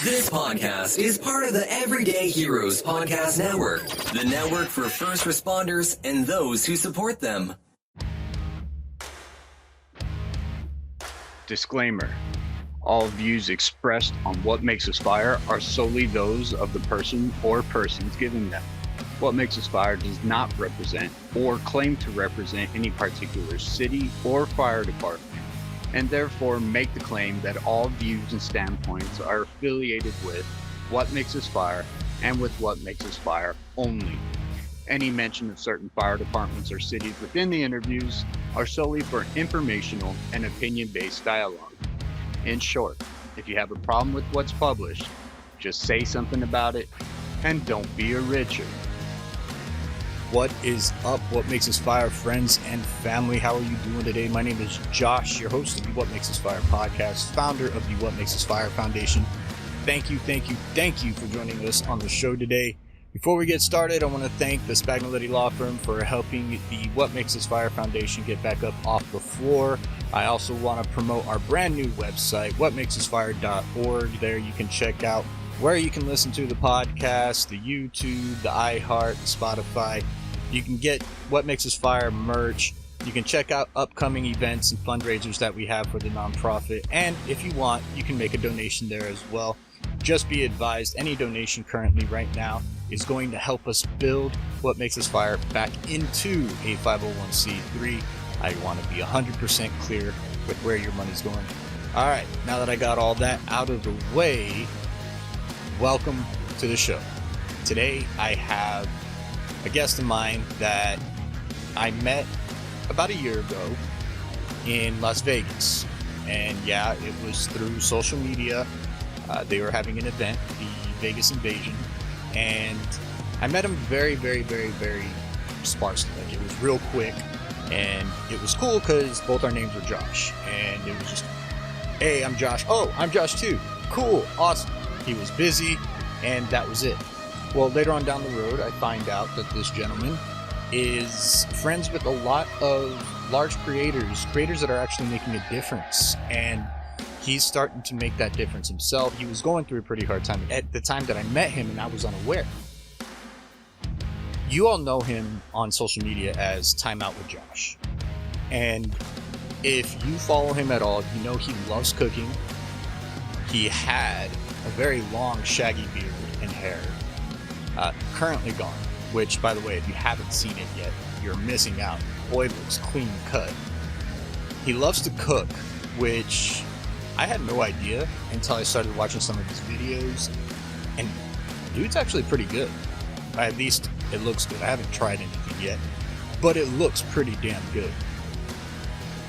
This podcast is part of the Everyday Heroes Podcast Network, the network for first responders and those who support them. Disclaimer. All views expressed on What Makes Us Fire are solely those of the person or persons giving them. What Makes Us Fire does not represent or claim to represent any particular city or fire department, and therefore make the claim that all views and standpoints are affiliated with What Makes Us Fire and with What Makes Us Fire only. Any mention of certain fire departments or cities within the interviews are solely for informational and opinion-based dialogue. In short, if you have a problem with what's published, just say something about it and don't be a Richard. What is up? What Makes Us Fire friends and family? How are you doing today? My name is Josh, your host of the What Makes Us Fire podcast, founder of the What Makes Us Fire Foundation. Thank you for joining us on the show today. Before we get started, I want to thank the Spagnoletti Law Firm for helping the What Makes Us Fire Foundation get back up off the floor. I also want to promote our brand new website, whatmakesusfire.org. There you can check out where you can listen to the podcast, the YouTube, the iHeart, the Spotify. You can get What Makes Us Fire merch. You can check out upcoming events and fundraisers that we have for the nonprofit. And if you want, you can make a donation there as well. Just be advised, any donation currently right now is going to help us build What Makes Us Fire back into a 501c3. I want to be 100% clear with where your money's going. All right, now that I got all that out of the way, welcome to the show. Today I have a guest of mine that I met about a year ago in Las Vegas. And yeah, it was through social media. They were having an event, the Vegas Invasion. And I met him very sparsely. Like, it was real quick. And it was cool because both our names were Josh. And it was just, hey, I'm Josh. Oh, I'm Josh too. Cool. Awesome. He was busy. And that was it. Well, later on down the road, I find out that this gentleman is friends with a lot of large creators that are actually making a difference. And he's starting to make that difference himself. He was going through a pretty hard time at the time that I met him, and I was unaware. You all know him on social media as Timeout with Josh. And if you follow him at all, you know he loves cooking. He had a very long, shaggy beard and hair. Currently gone, which, by the way, if you haven't seen it yet, you're missing out. Boy looks clean cut. He loves to cook, which I had no idea until I started watching some of his videos, and dude's actually pretty good. At least it looks good. I haven't tried anything yet, but it looks pretty damn good.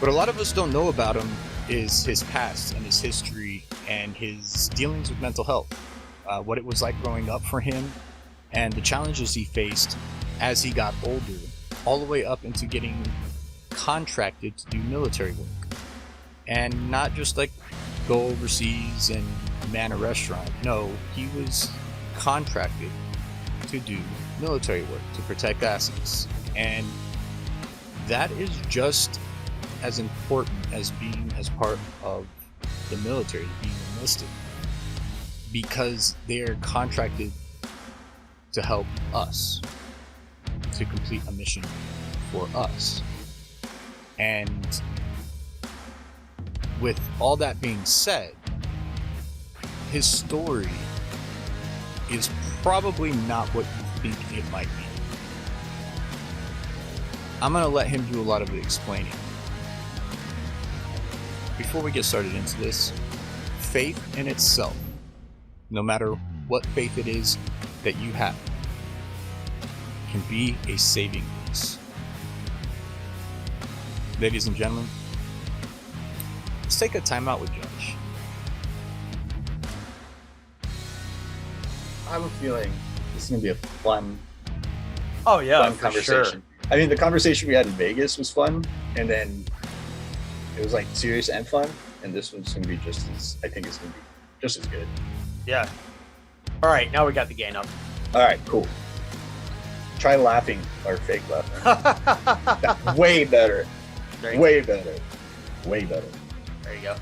What a lot of us don't know about him is his past and his history and his dealings with mental health, what it was like growing up for him, and the challenges he faced as he got older, all the way up into getting contracted to do military work. And not just like go overseas and man a restaurant. No, he was contracted to do military work, to protect assets. And that is just as important as being as part of the military, being enlisted. Because they are contracted to help us, to complete a mission for us. And with all that being said, his story is probably not what you think it might be. I'm going to let him do a lot of the explaining. Before we get started into this, faith in itself, no matter what faith it is that you have, can be a saving grace. Ladies and gentlemen, let's take a time out with Josh. I have a feeling this is going to be a fun conversation. Sure. I mean, the conversation we had in Vegas was fun, and then it was like serious and fun, and this one's going to be just as, I think it's going to be just as good. Yeah. All right, now we got the gain up. All right, cool. Try laughing or fake laughing. Way better. Way better. There you go.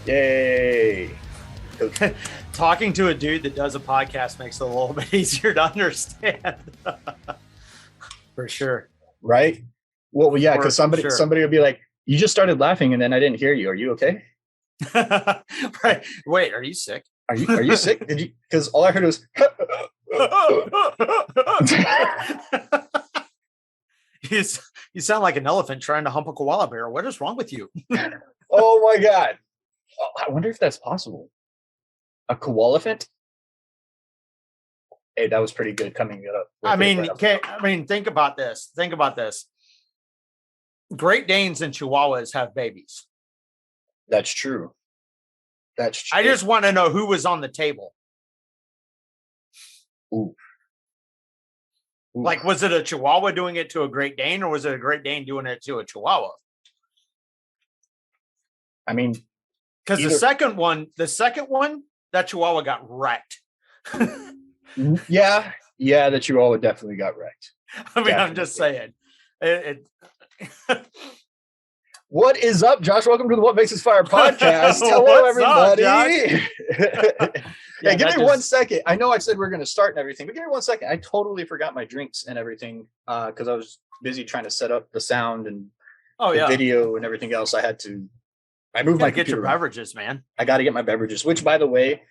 Yay. Talking to a dude that does a podcast makes it a little bit easier to understand. For sure. Right? Well, yeah, because somebody will be like, "You just started laughing, and then I didn't hear you. Are you okay?" Right. Wait, are you sick? Are you sick? Did you? Because all I heard was. You sound like an elephant trying to hump a koala bear. What is wrong with you? Oh my God! I wonder if that's possible. A koalefant? Hey, that was pretty good coming it up. I mean, think about this. Think about this. Great Danes and Chihuahuas have babies. That's true. That's true. I just want to know who was on the table. Ooh. Like, was it a Chihuahua doing it to a Great Dane, or was it a Great Dane doing it to a Chihuahua? I mean, because the second one, that Chihuahua got wrecked. Yeah, the Chihuahua definitely got wrecked. I mean, definitely. I'm just saying. What is up, Josh? Welcome to the What Makes Us Fire podcast. Hello, everybody. Hey, give me 1 second. I know I said we're going to start and everything, but give me 1 second. I totally forgot my drinks and everything because I was busy trying to set up the sound and the video and everything else. I moved my computer. Get your beverages, man. I got to get my beverages, which, by the way,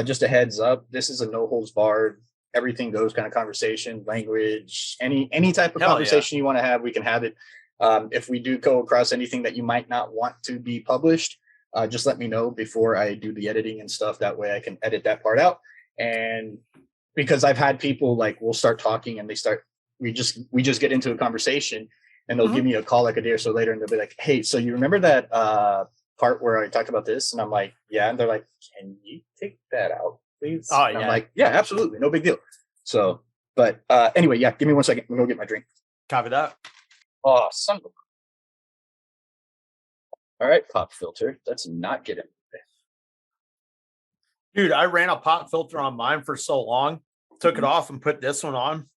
just a heads up, this is a no holds barred, everything goes kind of conversation, language, any type of conversation you want to have, we can have it. If we do go across anything that you might not want to be published, just let me know before I do the editing and stuff. That way I can edit that part out. And because I've had people like, we'll start talking and we just get into a conversation and they'll give me a call like a day or so later and they'll be like, "Hey, so you remember that part where I talked about this?" And I'm like, "Yeah." And they're like, "Can you take that out, please?" Oh, and I'm like, "Yeah, absolutely. No big deal." So, but anyway, yeah, give me 1 second. I'm going to go get my drink. Copy that. Oh, son of a... All right, pop filter. Let's not get it. Dude, I ran a pop filter on mine for so long, took it off and put this one on.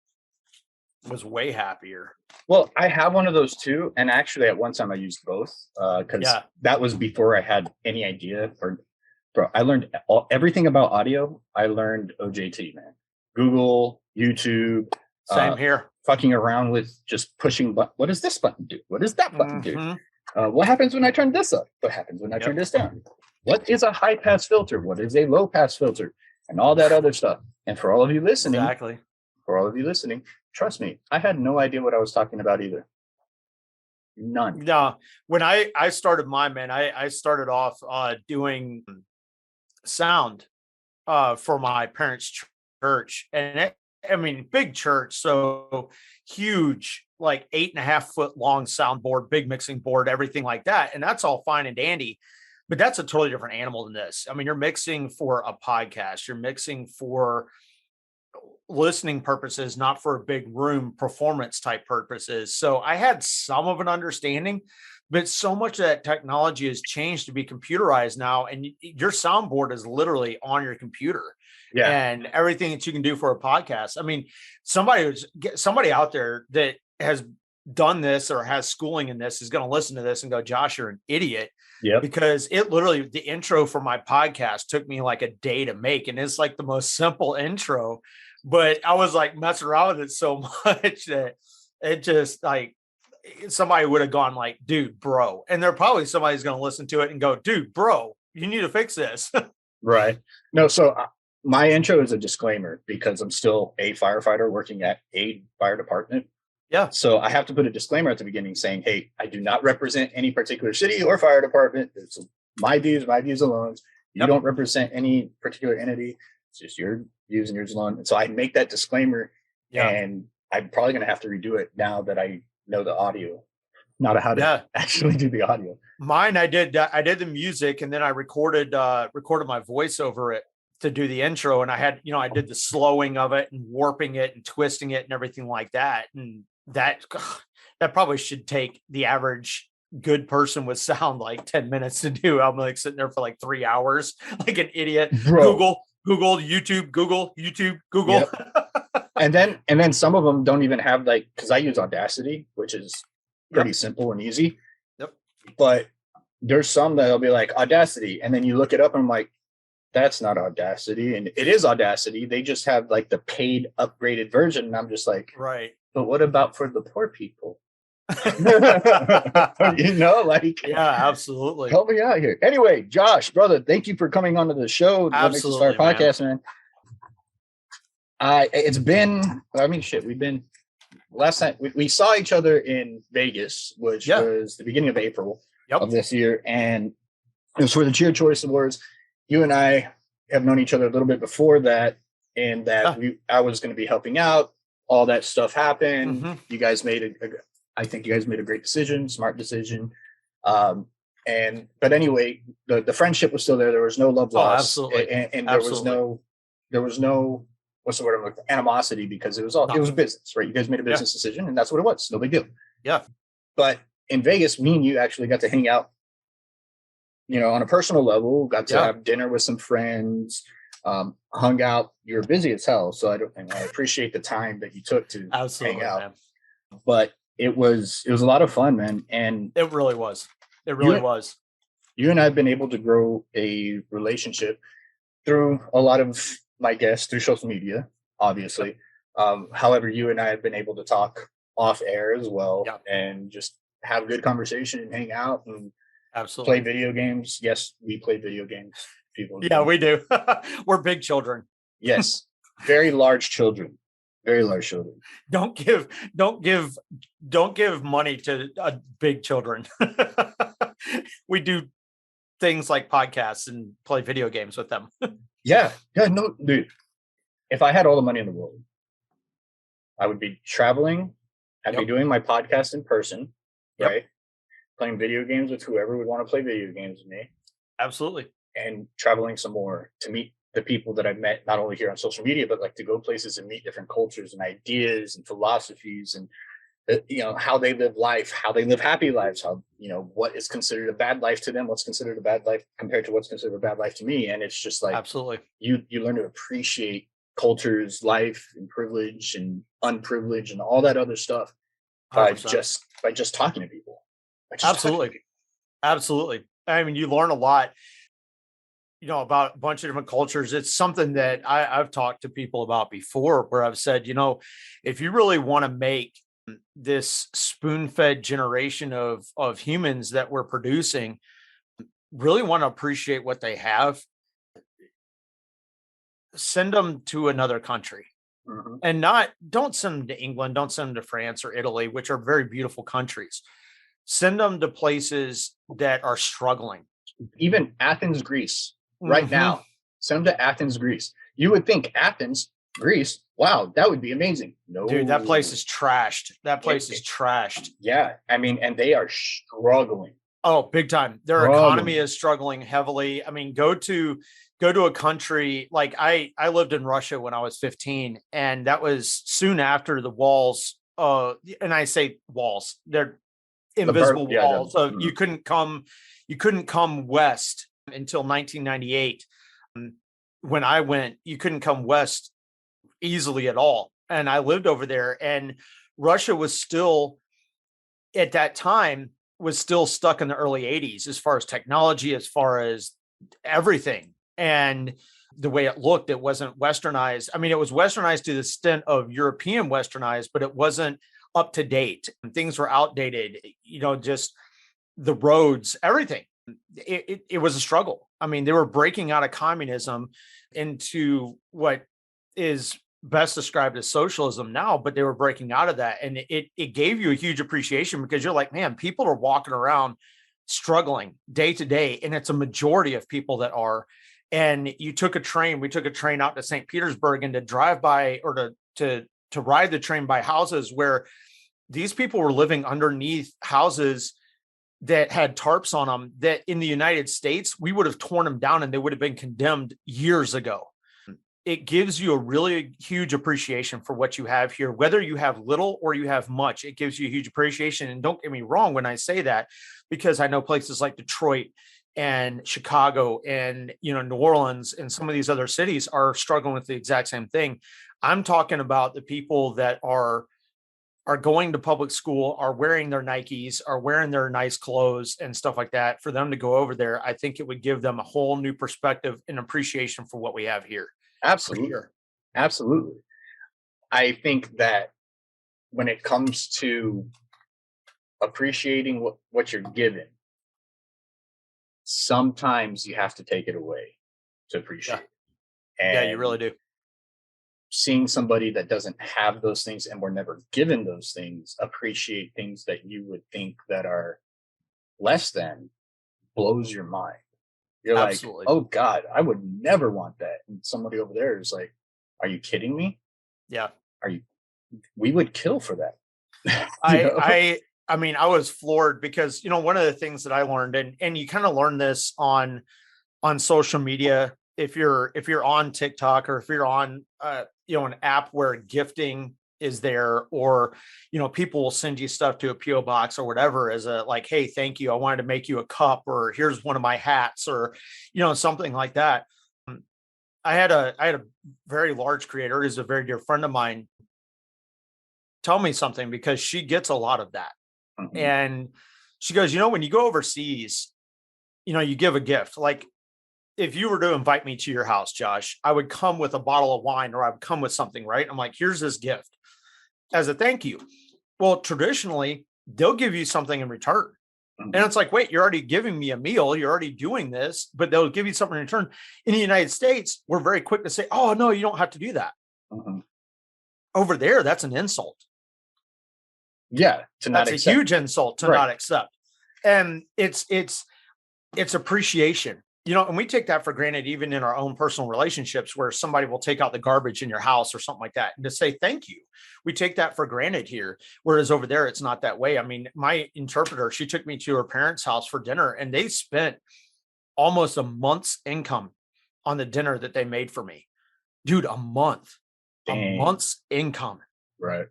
Was way happier. Well, I have one of those too. And actually at one time I used both because that was before I had any idea. Bro, I learned everything about audio. I learned OJT, man. Google, YouTube. Same here. Fucking around with just pushing button. What does this button do? What does that button do? What happens when I turn this up? What happens when I turn this down? What is a high pass filter? What is a low pass filter? And all that other stuff. And for all of you listening, trust me, I had no idea what I was talking about either. None. No, when I started mine, man, I started off doing sound for my parents' church, and big church, so huge, like 8.5 foot long soundboard, big mixing board, everything like that. And that's all fine and dandy, but that's a totally different animal than this. I mean, you're mixing for a podcast, you're mixing for listening purposes, not for a big room performance type purposes. So I had some of an understanding, but so much of that technology has changed to be computerized now. And your soundboard is literally on your computer. Yeah. And everything that you can do for a podcast. I mean, somebody out there that has done this or has schooling in this is going to listen to this and go, "Josh, you're an idiot." Yeah. Because it literally, the intro for my podcast took me like a day to make. And it's like the most simple intro, but I was like messing around with it so much that it just like somebody would have gone like, "Dude, bro." And there probably somebody's going to listen to it and go, "Dude, bro, you need to fix this." Right. No. So my intro is a disclaimer because I'm still a firefighter working at a fire department. Yeah. So I have to put a disclaimer at the beginning saying, "Hey, I do not represent any particular city or fire department. It's my views alone. You don't represent any particular entity. It's just your views and yours alone." And so I make that disclaimer, and I'm probably going to have to redo it now that I know the audio, not how to actually do the audio. Mine, I did the music, and then I recorded my voice over it to do the intro. And I had, I did the slowing of it and warping it and twisting it and everything like that. And that probably should take the average good person with sound like 10 minutes to do. I'm like sitting there for like 3 hours, like an idiot. Bro. Google, YouTube, Google. Yep. And then some of them don't even have like, because I use Audacity, which is pretty simple and easy. Yep. But there's some that'll be like Audacity, and then you look it up and I'm like, that's not Audacity. And it is Audacity. They just have like the paid upgraded version. And I'm just like, right. But what about for the poor people? Like, yeah, absolutely. Help me out here. Anyway, Josh, brother, thank you for coming onto the show. What Makes Us Fire podcast, man. It's been, we've been last night. We saw each other in Vegas, which was the beginning of April of this year. And it was for the Cheer Choice Awards. You and I have known each other a little bit before that, and that I was going to be helping out. All that stuff happened. Mm-hmm. You guys made I think you guys made a great decision, smart decision. But anyway, the friendship was still there. There was no love lost. Absolutely. And there was no, what's the word I'm looking for? Animosity, because it was business, right? You guys made a business decision, and that's what it was. No big deal. Yeah. But in Vegas, me and you actually got to hang out, on a personal level, got to have dinner with some friends, hung out. You were busy as hell. So I appreciate the time that you took to hang out. Man. But it was a lot of fun, man. And it really was. It really was. You and I have been able to grow a relationship through a lot of my guests, through social media, obviously. However, you and I have been able to talk off air as well, and just have good conversation and hang out and play video games. Yes, we play video games. People. Yeah, we do. We're big children. Yes, very large children. Very large children. Don't give money to big children. We do things like podcasts and play video games with them. No, dude. If I had all the money in the world, I would be traveling. I'd be doing my podcast in person, right? Playing video games with whoever would want to play video games with me. Absolutely. And traveling some more to meet the people that I've met, not only here on social media, but like to go places and meet different cultures and ideas and philosophies and, how they live life, how they live happy lives, how, what is considered a bad life to them, what's considered a bad life compared to what's considered a bad life to me. And it's just like, absolutely, you learn to appreciate cultures, life and privilege and unprivilege and all that other stuff by just talking to people. Absolutely. Absolutely. I mean, you learn a lot, about a bunch of different cultures. It's something that I've talked to people about before, where I've said, if you really want to make this spoon-fed generation of humans that we're producing really want to appreciate what they have, send them to another country. Mm-hmm. And don't send them to England, don't send them to France or Italy, which are very beautiful countries. Send them to places that are struggling. Even Athens, Greece. Right now, send them to Athens, Greece. You would think Athens, Greece, wow, that would be amazing. No, dude, that place is trashed. That place is trashed. Yeah, I mean, and they are struggling. Oh, big time. Their economy is struggling heavily. I mean, go to a country like I lived in Russia when I was 15, and that was soon after the walls. And I say walls; they're invisible walls. So you couldn't come west until 1998. When I went, you couldn't come west easily at all. And I lived over there, and Russia was still, at that time, was still stuck in the early 80s as far as technology, as far as everything. And the way it looked, it wasn't westernized. I mean, it was westernized to the extent of European westernized, but it wasn't up to date. Things were outdated, just the roads, everything. It was a struggle. I mean, they were breaking out of communism into what is best described as socialism now, but they were breaking out of that. And it gave you a huge appreciation, because you're like, man, people are walking around struggling day to day. And it's a majority of people that are. And we took a train out to St. Petersburg, and to drive by, or to ride the train by houses where these people were living underneath houses that had tarps on them, that in the United States, we would have torn them down and they would have been condemned years ago. It gives you a really huge appreciation for what you have here, whether you have little or you have much. It gives you a huge appreciation. And don't get me wrong when I say that, because I know places like Detroit and Chicago and, New Orleans and some of these other cities are struggling with the exact same thing. I'm talking about the people that are are going to public school, are wearing their Nikes, are wearing their nice clothes and stuff like that, for them to go over there, I think it would give them a whole new perspective and appreciation for what we have here. Absolutely. Sure. Absolutely. I think that when it comes to appreciating what you're given, sometimes you have to take it away to appreciate it. And you really do. Seeing somebody that doesn't have those things and were never given those things appreciate things that you would think that are less than blows your mind. You're Absolutely. like, oh God, I would never want that. And somebody over there is like, are you kidding me? Yeah. We would kill for that. I mean, I was floored because, one of the things that I learned, and you kind of learn this on social media, if you're on TikTok, or if you're on, an app where gifting is there, or, people will send you stuff to a PO box or whatever as a, like, hey, thank you, I wanted to make you a cup, or here's one of my hats, or, something like that. I had a very large creator who's a very dear friend of mine tell me something, because she gets a lot of that. Mm-hmm. And she goes, when you go overseas, you give a gift. Like, if you were to invite me to your house, Josh, I would come with a bottle of wine, or I would come with something, right? I'm like, here's this gift as a thank you. Well, traditionally, they'll give you something in return. Mm-hmm. And it's like, wait, you're already giving me a meal. You're already doing this, but they'll give you something in return. In the United States, we're very quick to say, oh, no, you don't have to do that. Mm-hmm. Over there, that's an insult. Yeah. That's a huge insult to not accept. And it's appreciation. And we take that for granted, even in our own personal relationships, where somebody will take out the garbage in your house or something like that, and to say thank you. We take that for granted here. Whereas over there, it's not that way. I mean, my interpreter, she took me to her parents' house for dinner, and they spent almost a month's income on the dinner that they made for me. Dude, a month's income. Right.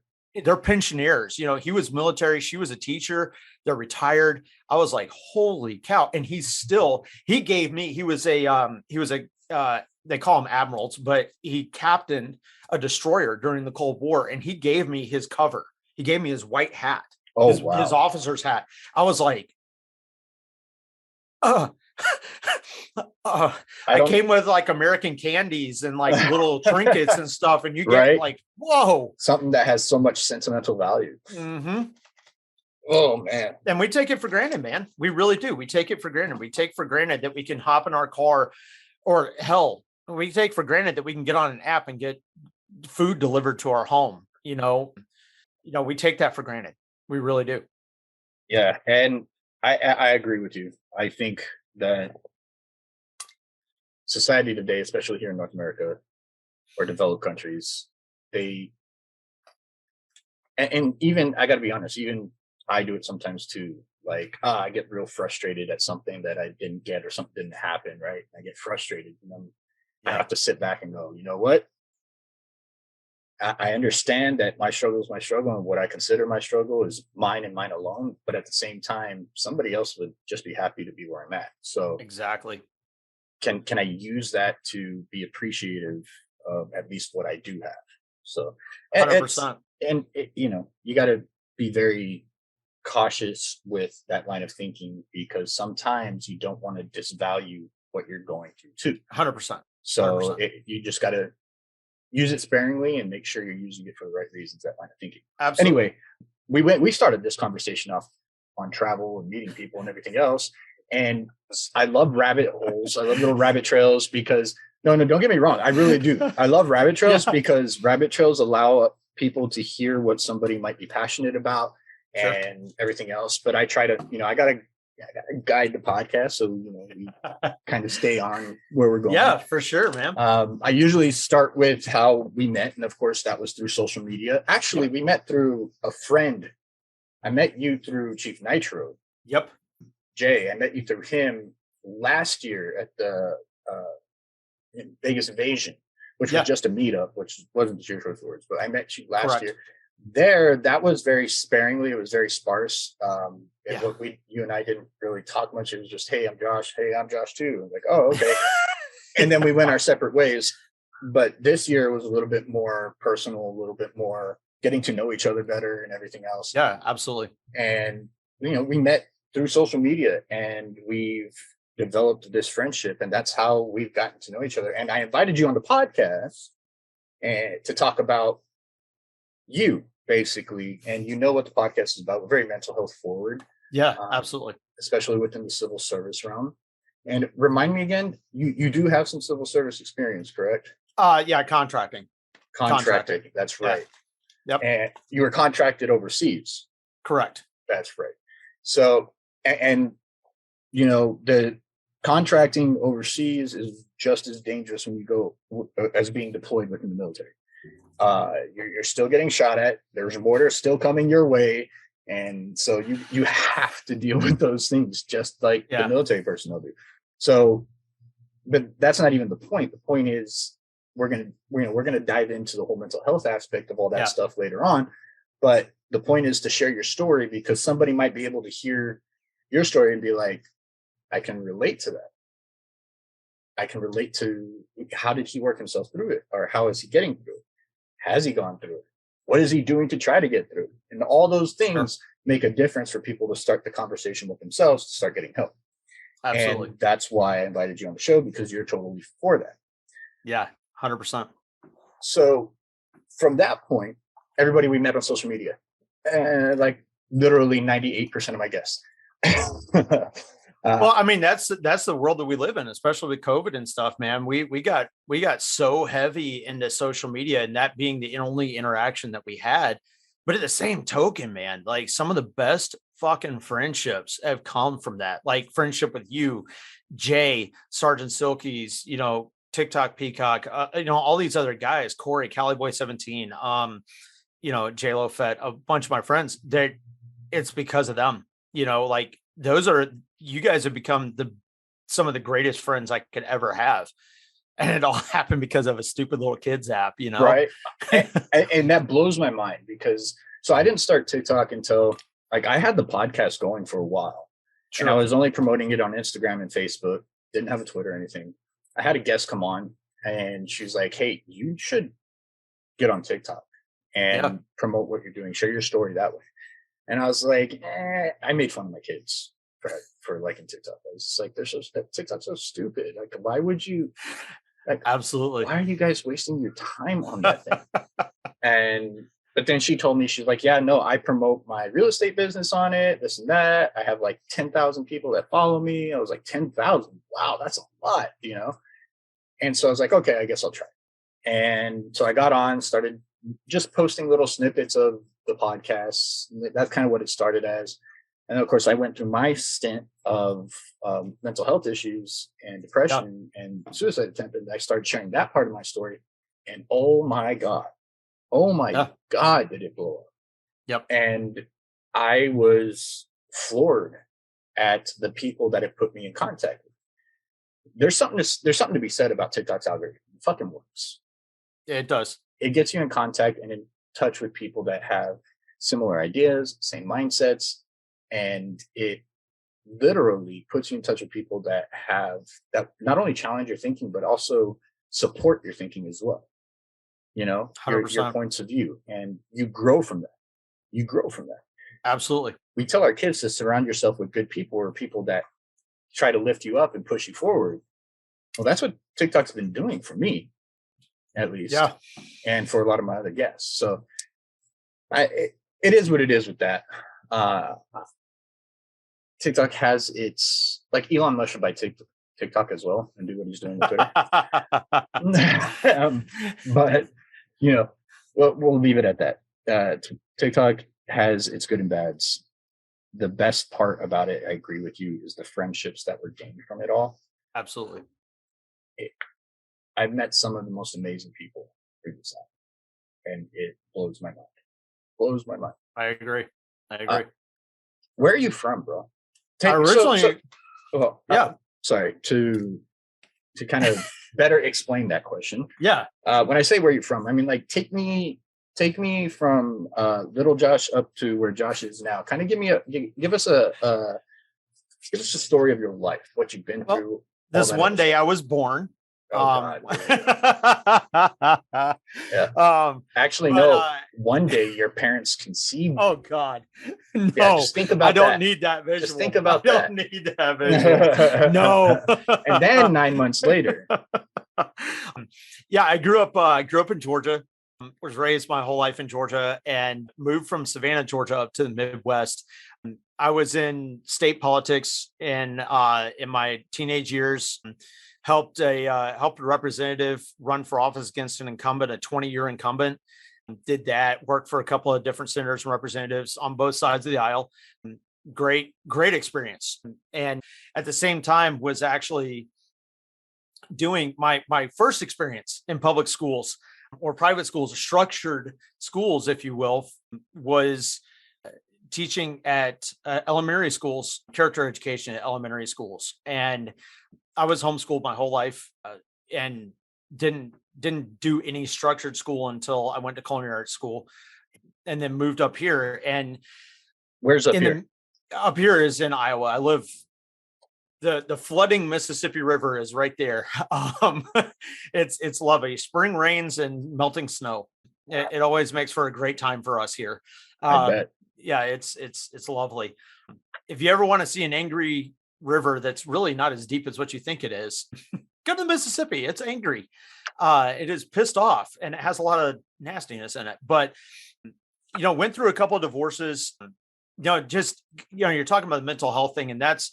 They're pensioners. He was military. She was a teacher. They're retired. I was like, holy cow. And he gave me, they call him admirals, but he captained a destroyer during the Cold War. And he gave me his cover. He gave me his white hat, his officer's hat. I was like, I came with like American candies and like little trinkets and stuff, and you get like, whoa, something that has so much sentimental value. Mm-hmm. Oh man. And we take it for granted, man. We really do. We take it for granted. We take for granted that we can hop in our car, or hell, we take for granted that we can get on an app and get food delivered to our home. We take that for granted. We really do. Yeah. And I agree with you. I think that society today, especially here in North America or developed countries, and even, I got to be honest, even I do it sometimes too. Like, I get real frustrated at something that I didn't get, or something didn't happen, right? I get frustrated, and I have to sit back and go, you know what? I understand that my struggle is my struggle, and what I consider my struggle is mine and mine alone. But at the same time, somebody else would just be happy to be where I'm at. So exactly. Can I use that to be appreciative of at least what I do have? So 100%. And you got to be very cautious with that line of thinking, because sometimes you don't want to disvalue what you're going through too. 100%. So you just got to use it sparingly and make sure you're using it for the right reasons, that line of thinking. Absolutely. Anyway, we started this conversation off on travel and meeting people and everything else. And I love rabbit holes. I love little rabbit trails, because no, don't get me wrong. I really do. I love rabbit trails because rabbit trails allow people to hear what somebody might be passionate about and everything else. But I try to, I got to guide the podcast, so we kind of stay on where we're going. Yeah, for sure, man. I usually start with how we met, and of course that was through social media. Actually, we met through a friend. I met you through Chief Nitro. Yep. Jay, I met you through him last year at the Vegas Invasion, which was just a meetup, which wasn't the Cheers with Words, but I met you last year. There, that was very sparingly. It was very sparse. You and I didn't really talk much. It was just, hey, I'm Josh. Hey, I'm Josh too. I'm like, oh, okay. And then we went our separate ways. But this year was a little bit more personal, a little bit more getting to know each other better and everything else. Yeah, absolutely. And, we met through social media, and we've developed this friendship, and that's how we've gotten to know each other. And I invited you on the podcast and to talk about you, basically. And what the podcast is about. We're very mental health forward. Yeah, absolutely. Especially within the civil service realm. And remind me again, you do have some civil service experience, correct? Yeah, contracting. That's right. Yeah. Yep. And you were contracted overseas. Correct. That's right. So, and the contracting overseas is just as dangerous when you go as being deployed within the military. You're still getting shot at. There's mortars still coming your way. And so you have to deal with those things just like the military personnel do. So, but that's not even the point. The point is we're gonna dive into the whole mental health aspect of all that stuff later on. But the point is to share your story, because somebody might be able to hear your story and be like, I can relate to that. I can relate to how did he work himself through it, or how is he getting through it? Has he gone through it? What is he doing to try to get through it? And all those things make a difference for people to start the conversation with themselves, to start getting help. Absolutely. And that's why I invited you on the show, because you're totally for that. Yeah, 100%. So from that point, everybody we met on social media, like literally 98% of my guests. Well, I mean, that's the world that we live in, especially with COVID and stuff, man. We got so heavy into social media, and that being the only interaction that we had. But at the same token, man, like some of the best fucking friendships have come from that. Like friendship with you, Jay, Sergeant Silky's, TikTok Peacock, all these other guys, Corey, Caliboy 17, J-Lo Fett, a bunch of my friends, it's because of them, like you guys have become some of the greatest friends I could ever have. And it all happened because of a stupid little kids app, Right. and that blows my mind, because so I didn't start TikTok until I had the podcast going for a while. Sure. And I was only promoting it on Instagram and Facebook, didn't have a Twitter or anything. I had a guest come on, and she's like, hey, you should get on TikTok and promote what you're doing. Share your story that way. And I was like, I made fun of my kids for liking TikTok. I was like, TikTok's so stupid. Like, why would you? Absolutely. Why are you guys wasting your time on that thing? But then she told me, she's like, yeah, no, I promote my real estate business on it, this and that. I have like 10,000 people that follow me. I was like, 10,000. Wow, that's a lot, And so I was like, okay, I guess I'll try. And so I got on, started just posting little snippets of the podcast. That's kind of what it started as. And of course, I went through my stint of mental health issues and depression and suicide attempt. And I started sharing that part of my story. And oh my God, did it blow up. Yep. And I was floored at the people that it put me in contact with. There's something to be said about TikTok's algorithm. It fucking works. Yeah, it does. It gets you in contact and in touch with people that have similar ideas, same mindsets, and it literally puts you in touch with people that not only challenge your thinking, but also support your thinking as well. Your points of view, and you grow from that. Absolutely. We tell our kids to surround yourself with good people, or people that try to lift you up and push you forward. Well, that's what TikTok's been doing for me, at least. Yeah. And for a lot of my other guests. So it is what it is with that. TikTok has its, like, Elon Musk should buy TikTok as well and do what he's doing with Twitter. But we'll leave it at that. TikTok has its good and bads. The best part about it, I agree with you, is the friendships that were gained from it all. Absolutely. I've met some of the most amazing people through this app, and it blows my mind. I agree. Where are you from, bro? Sorry, to kind of better explain that question. Yeah. When I say where you're from, I mean, like, take me from little Josh up to where Josh is now. Kind of give us a story of your life, what you've been through. This one day I was born. Oh, God. Yeah. Actually, no. one day your parents conceived. Oh God, no! Yeah, just think about I don't that. need that visual. Just think about I that. don't need that visual. No. And then 9 months later. Yeah, I grew up in Georgia. Was raised my whole life in Georgia and moved from Savannah, Georgia, up to the Midwest. I was in state politics in my teenage years. Helped a representative run for office against an incumbent, a 20-year incumbent. Did that. Worked for a couple of different senators and representatives on both sides of the aisle. Great experience. And at the same time, was actually doing my first experience in public schools or private schools, structured schools, if you will, was teaching at elementary schools, character education at elementary schools. And I was homeschooled my whole life and didn't do any structured school until I went to culinary school and then moved up here. And where's up here? Up here is in Iowa. I live the flooding Mississippi River is right there. It's lovely. Spring rains and melting snow. It always makes for a great time for us here. I bet. Yeah, it's lovely. If you ever want to see an angry river that's really not as deep as what you think it is, go to the Mississippi. It's angry. It is pissed off and it has a lot of nastiness in it. But went through a couple of divorces. You're talking about the mental health thing, and that's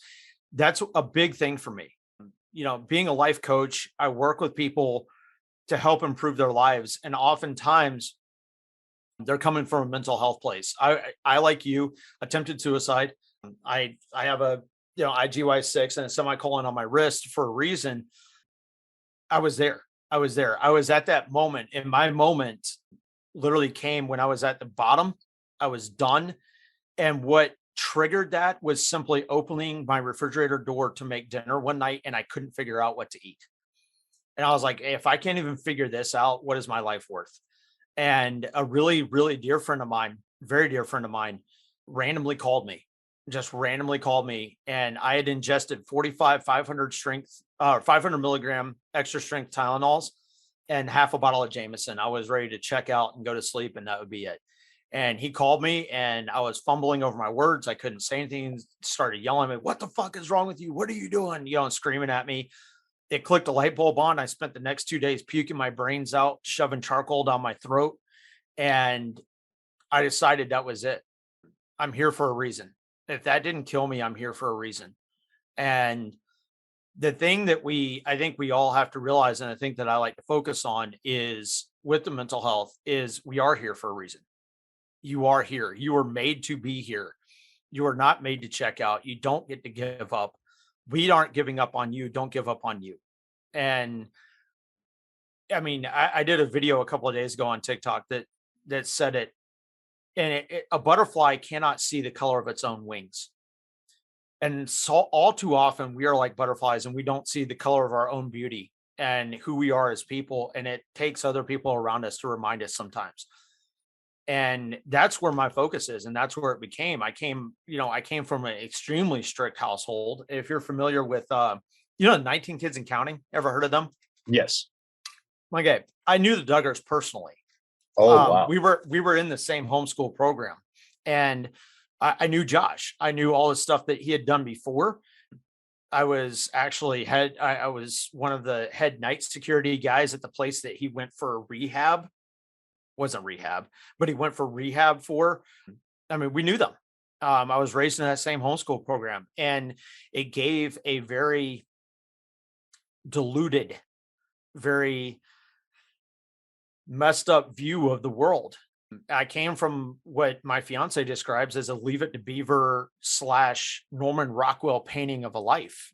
a big thing for me. Being a life coach, I work with people to help improve their lives. And oftentimes they're coming from a mental health place. I like you, attempted suicide. I have a, IGY-6 and a semicolon on my wrist for a reason. I was there. I was at that moment. And my moment literally came when I was at the bottom. I was done. And what triggered that was simply opening my refrigerator door to make dinner one night, and I couldn't figure out what to eat. And I was like, if I can't even figure this out, what is my life worth? And a really, really dear friend of mine, very dear friend of mine, randomly called me, and I had ingested 500 milligram extra strength Tylenols and half a bottle of Jameson. I was ready to check out and go to sleep, and that would be it. And he called me and I was fumbling over my words. I couldn't say anything, started yelling at me, "What the fuck is wrong with you? What are you doing?" And screaming at me. It clicked a light bulb on. I spent the next 2 days puking my brains out, shoving charcoal down my throat. And I decided that was it. I'm here for a reason. If that didn't kill me, I'm here for a reason. And the thing that I think we all have to realize, and I think that I like to focus on, is with the mental health, is we are here for a reason. You are here. You are made to be here. You are not made to check out. You don't get to give up. We aren't giving up on you. Don't give up on you. And I mean, I did a video a couple of days ago on TikTok that said it. And a butterfly cannot see the color of its own wings. And so all too often we are like butterflies and we don't see the color of our own beauty and who we are as people. And it takes other people around us to remind us sometimes. And that's where my focus is. And that's where it became. I came from an extremely strict household. If you're familiar with, 19 Kids and Counting, ever heard of them? Yes. Okay. I knew the Duggars personally. Oh, wow. We were in the same homeschool program, and I knew Josh. I knew all the stuff that he had done before. I was actually I was one of the head night security guys at the place that he went for rehab. Wasn't rehab, but he went for rehab for. I mean, we knew them. I was raised in that same homeschool program, and it gave a very diluted, very messed up view of the world. I came from what my fiance describes as a Leave It to Beaver / Norman Rockwell painting of a life.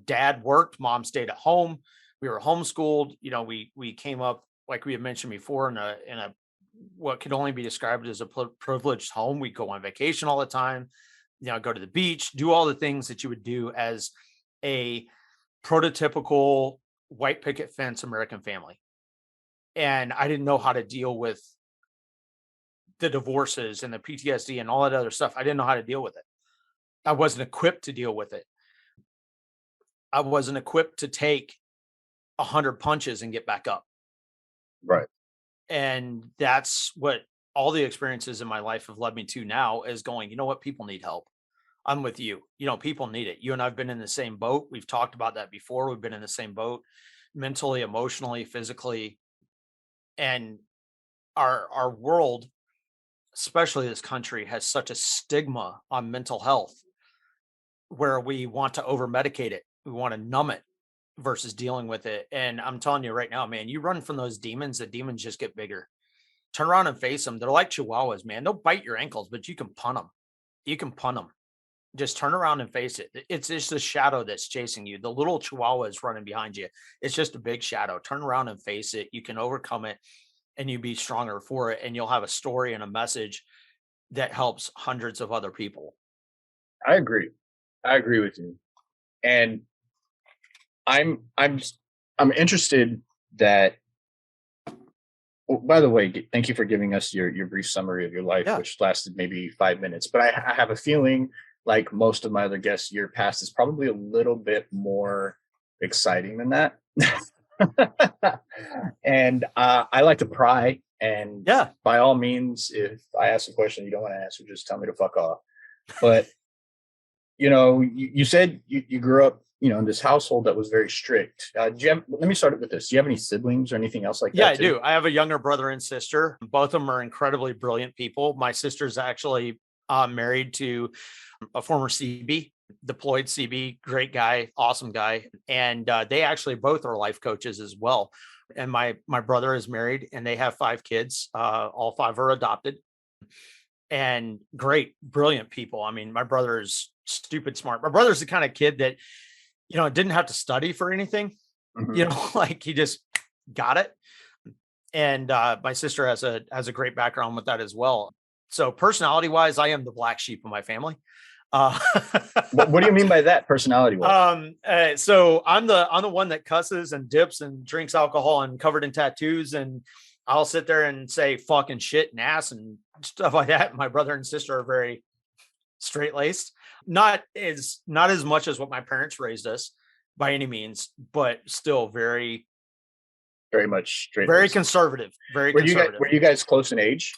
Dad worked, mom stayed at home. We were homeschooled. We came up, like we had mentioned before, in a what could only be described as a privileged home. We go on vacation all the time, go to the beach, do all the things that you would do as a prototypical white picket fence American family. And I didn't know how to deal with the divorces and the PTSD and all that other stuff. I didn't know how to deal with it. I wasn't equipped to deal with it. I wasn't equipped to take 100 punches and get back up. Right. And that's what all the experiences in my life have led me to now, is going, you know what? People need help. I'm with you. People need it. You and I've been in the same boat. We've talked about that before. We've been in the same boat, mentally, emotionally, physically. And our world, especially this country, has such a stigma on mental health, where we want to over medicate it. We want to numb it versus dealing with it. And I'm telling you right now, man, you run from those demons, the demons just get bigger. Turn around and face them. They're like chihuahuas, man. They'll bite your ankles, but you can punt them. You can punt them. Just turn around and face it. It's just a shadow that's chasing you. The little chihuahua is running behind you. It's just a big shadow. Turn around and face it. You can overcome it, and you be stronger for it. And you'll have a story and a message that helps hundreds of other people. I agree with you. And I'm interested that, by the way, thank you for giving us your brief summary of your life, which lasted maybe 5 minutes. But I have a feeling, like most of my other guests, your past is probably a little bit more exciting than that. And I like to pry. And by all means, if I ask a question you don't want to answer, just tell me to fuck off. But, you said you grew up, in this household that was very strict. Let me start with this. Do you have any siblings or anything else like that? Yeah, I do. I have a younger brother and sister. Both of them are incredibly brilliant people. My sister's actually married to a former CB, deployed CB, great guy, awesome guy. And they actually both are life coaches as well. And my brother is married, and they have 5 kids. All 5 are adopted, and great, brilliant people. I mean, my brother is stupid smart. My brother's the kind of kid that, didn't have to study for anything, like he just got it. And my sister has a great background with that as well. So personality wise, I am the black sheep of my family. What do you mean by that, personality wise? So I'm the one that cusses and dips and drinks alcohol and covered in tattoos, and I'll sit there and say fucking shit and ass and stuff like that. My brother and sister are very straight laced, not as much as what my parents raised us by any means, but still very much straight, very conservative, very conservative. Were you guys close in age?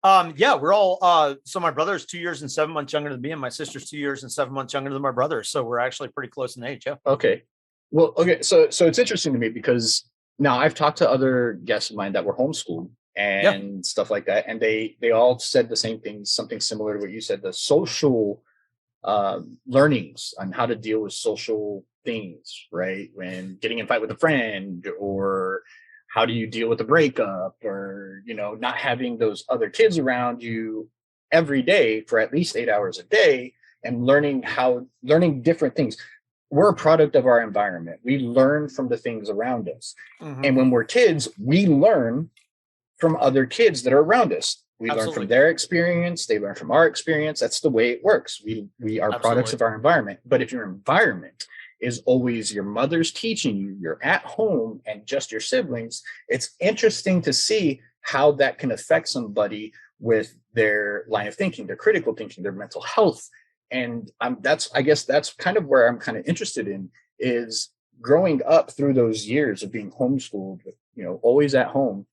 Yeah, we're all so my brother's 2 years and 7 months younger than me, and my sister's 2 years and 7 months younger than my brother. So we're actually pretty close in age. Yeah. Okay. Well, okay. So it's interesting to me because now I've talked to other guests of mine that were homeschooled and stuff like that, and they all said the same thing, something similar to what you said, the social learnings on how to deal with social things, right? When getting in a fight with a friend, or how do you deal with a breakup, or, not having those other kids around you every day for at least 8 hours a day, and learning different things. We're a product of our environment. We learn from the things around us. Mm-hmm. And when we're kids, we learn from other kids that are around us. We learn from their experience. They learn from our experience. That's the way it works. We are products of our environment. But if your environment is always your mother's teaching you, you're at home, and just your siblings, it's interesting to see how that can affect somebody with their line of thinking, their critical thinking, their mental health. And I guess that's kind of where I'm kind of interested in, is growing up through those years of being homeschooled, always at home,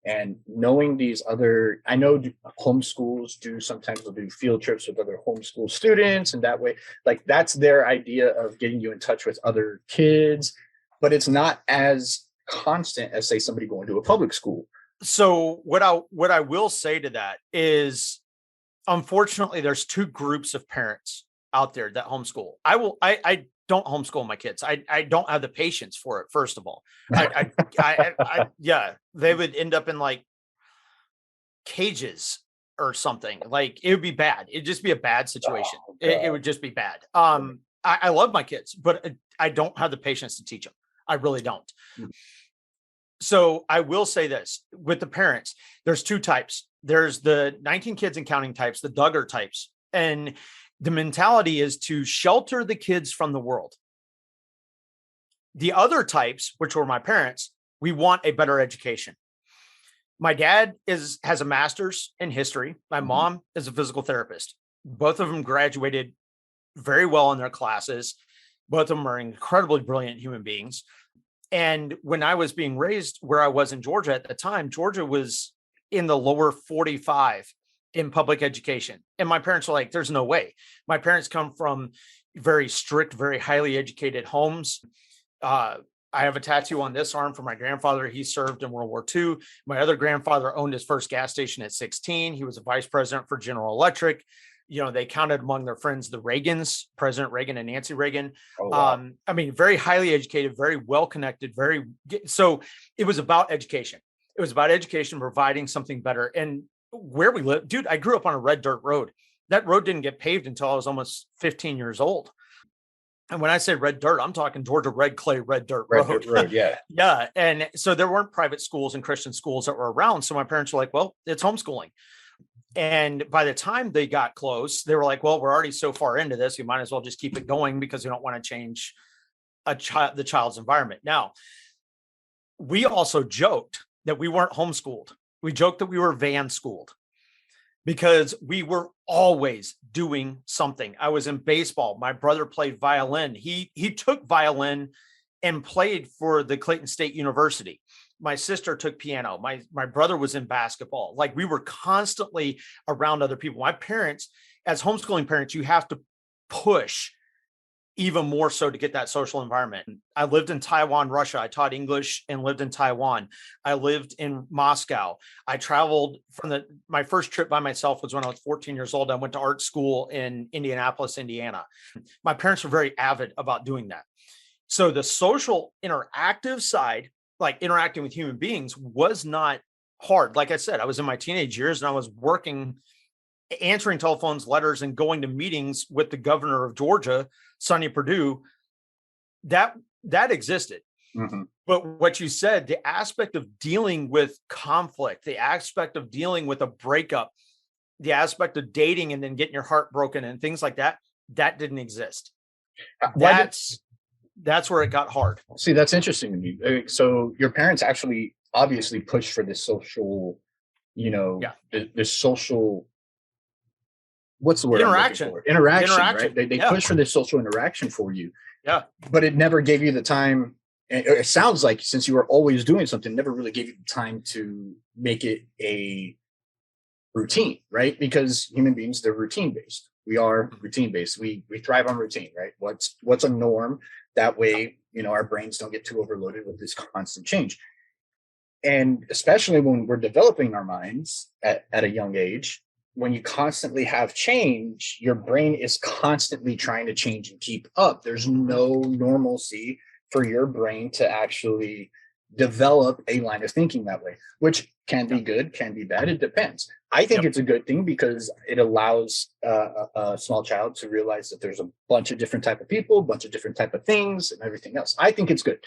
and knowing these other, I know homeschools sometimes they'll do field trips with other homeschool students, and that way, like, that's their idea of getting you in touch with other kids, but it's not as constant as, say, somebody going to a public school. So what I will say to that is, unfortunately, there's 2 groups of parents out there that homeschool. I don't homeschool my kids. I don't have the patience for it. First of all, they would end up in like cages or something. Like, it would be bad. It'd just be a bad situation. It would just be bad. I love my kids, but I don't have the patience to teach them. I really don't. Mm-hmm. So I will say this with the parents, there's 2 types. There's the 19 kids and counting types, the Duggar types. And the mentality is to shelter the kids from the world. The other types, which were my parents, we want a better education. My dad has a master's in history. My mom is a physical therapist. Both of them graduated very well in their classes. Both of them are incredibly brilliant human beings. And when I was being raised where I was in Georgia at the time, Georgia was in the lower 45 in public education. And my parents were like, there's no way. My parents come from very strict, very highly educated homes. I have a tattoo on this arm for my grandfather. He served in World War II. My other grandfather owned his first gas station at 16. He was a vice president for General Electric. They counted among their friends the Reagans, President Reagan and Nancy Reagan. Oh, wow. I mean, very highly educated, very well connected, so it was about education. It was about education, providing something better. And where we live, dude, I grew up on a red dirt road. That road didn't get paved until I was almost 15 years old. And when I say red dirt, I'm talking Georgia red clay, red dirt road. Yeah. Yeah. And so there weren't private schools and Christian schools that were around. So my parents were like, well, it's homeschooling. And by the time they got close, they were like, well, we're already so far into this, you might as well just keep it going because we don't want to change the child's environment. Now, we also joked that we weren't homeschooled. We joked that we were van schooled because we were always doing something. I was in baseball. My brother played violin. He took violin and played for the Clayton State University. My sister took piano. My brother was in basketball. Like, we were constantly around other people. My parents, as homeschooling parents, you have to push even more so to get that social environment. I lived in Taiwan, Russia. I taught English and lived in Taiwan. I lived in Moscow. I traveled my first trip by myself was when I was 14 years old. I went to art school in Indianapolis, Indiana. My parents were very avid about doing that. So the social interactive side, like interacting with human beings, was not hard. Like I said, I was in my teenage years and I was working, answering telephones, letters, and going to meetings with the governor of Georgia, Sonny Perdue. That existed. Mm-hmm. But what you said, the aspect of dealing with conflict, the aspect of dealing with a breakup, the aspect of dating and then getting your heart broken and things like that, that didn't exist. That's where it got hard. See, that's interesting to me. So your parents actually obviously pushed for this social, this social, what's the word? Interaction, right? They push for this social interaction for you. Yeah. But it never gave you the time. It sounds like since you were always doing something, never really gave you the time to make it a routine, right? Because human beings, they're routine based. We are routine based. We thrive on routine, right? What's a norm? That way, our brains don't get too overloaded with this constant change. And especially when we're developing our minds at a young age, when you constantly have change, your brain is constantly trying to change and keep up. There's no normalcy for your brain to actually develop a line of thinking that way, which can be good, can be bad. It depends. I think it's a good thing because it allows a small child to realize that there's a bunch of different type of people, a bunch of different type of things and everything else. I think it's good.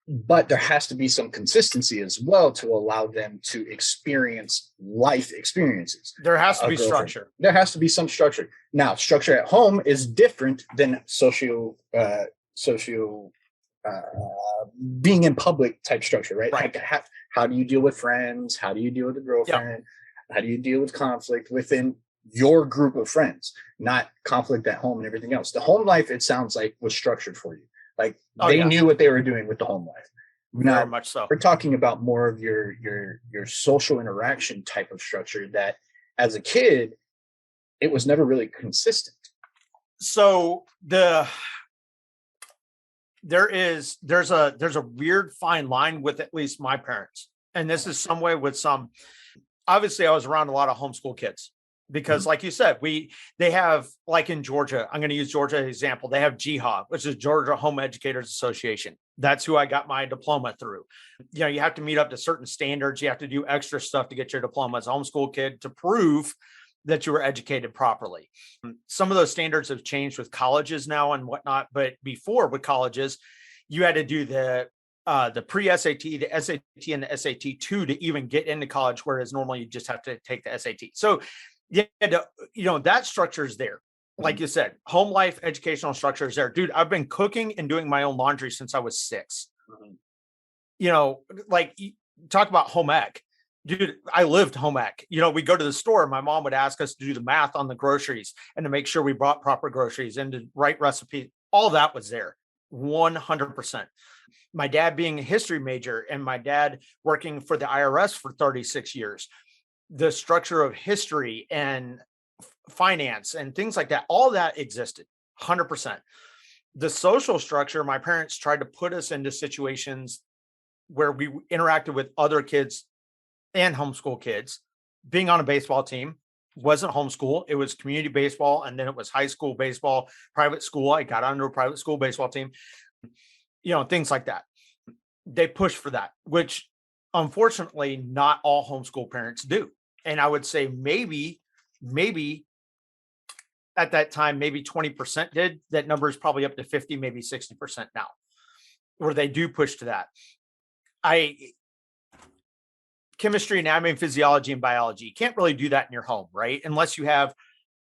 But there has to be some consistency as well to allow them to experience life experiences. There has to be structure. There has to be some structure. Now, structure at home is different than social being in public type structure, right? Right. How do you deal with friends? How do you deal with a girlfriend? How do you deal with conflict within your group of friends? Not conflict at home and everything else. The home life, it sounds like, was structured for you. Like they knew what they were doing with the home life. Very much so. We're talking about more of your social interaction type of structure that as a kid, it was never really consistent. So there's a weird fine line with at least my parents. And this is some way with some, obviously I was around a lot of homeschool kids because like you said, they have, like in Georgia, I'm going to use Georgia as an example. They have GHA, which is Georgia Home Educators Association. That's who I got my diploma through. You have to meet up to certain standards. You have to do extra stuff to get your diploma as a homeschool kid to prove that you were educated properly. Some of those standards have changed with colleges now and whatnot, but before with colleges, you had to do the pre-SAT, the SAT, and the SAT2 to even get into college, whereas normally you just have to take the SAT. So that structure is there. Like you said, home life educational structure is there. Dude, I've been cooking and doing my own laundry since I was 6. Like talk about home ec. Dude, I lived home ec. We go to the store. My mom would ask us to do the math on the groceries and to make sure we bought proper groceries and to write recipes. All that was there, 100%. My dad being a history major and my dad working for the IRS for 36 years, the structure of history and finance and things like that, all that existed 100%. The social structure, my parents tried to put us into situations where we interacted with other kids and homeschool kids. Being on a baseball team wasn't homeschool. It was community baseball. And then it was high school baseball, private school. I got onto a private school baseball team, things like that. They push for that, which unfortunately not all homeschool parents do. And I would say maybe at that time, maybe 20% did. That number is probably up to 50, maybe 60% now, where they do push to that. Chemistry, anatomy, physiology, and biology. You can't really do that in your home, right? Unless you have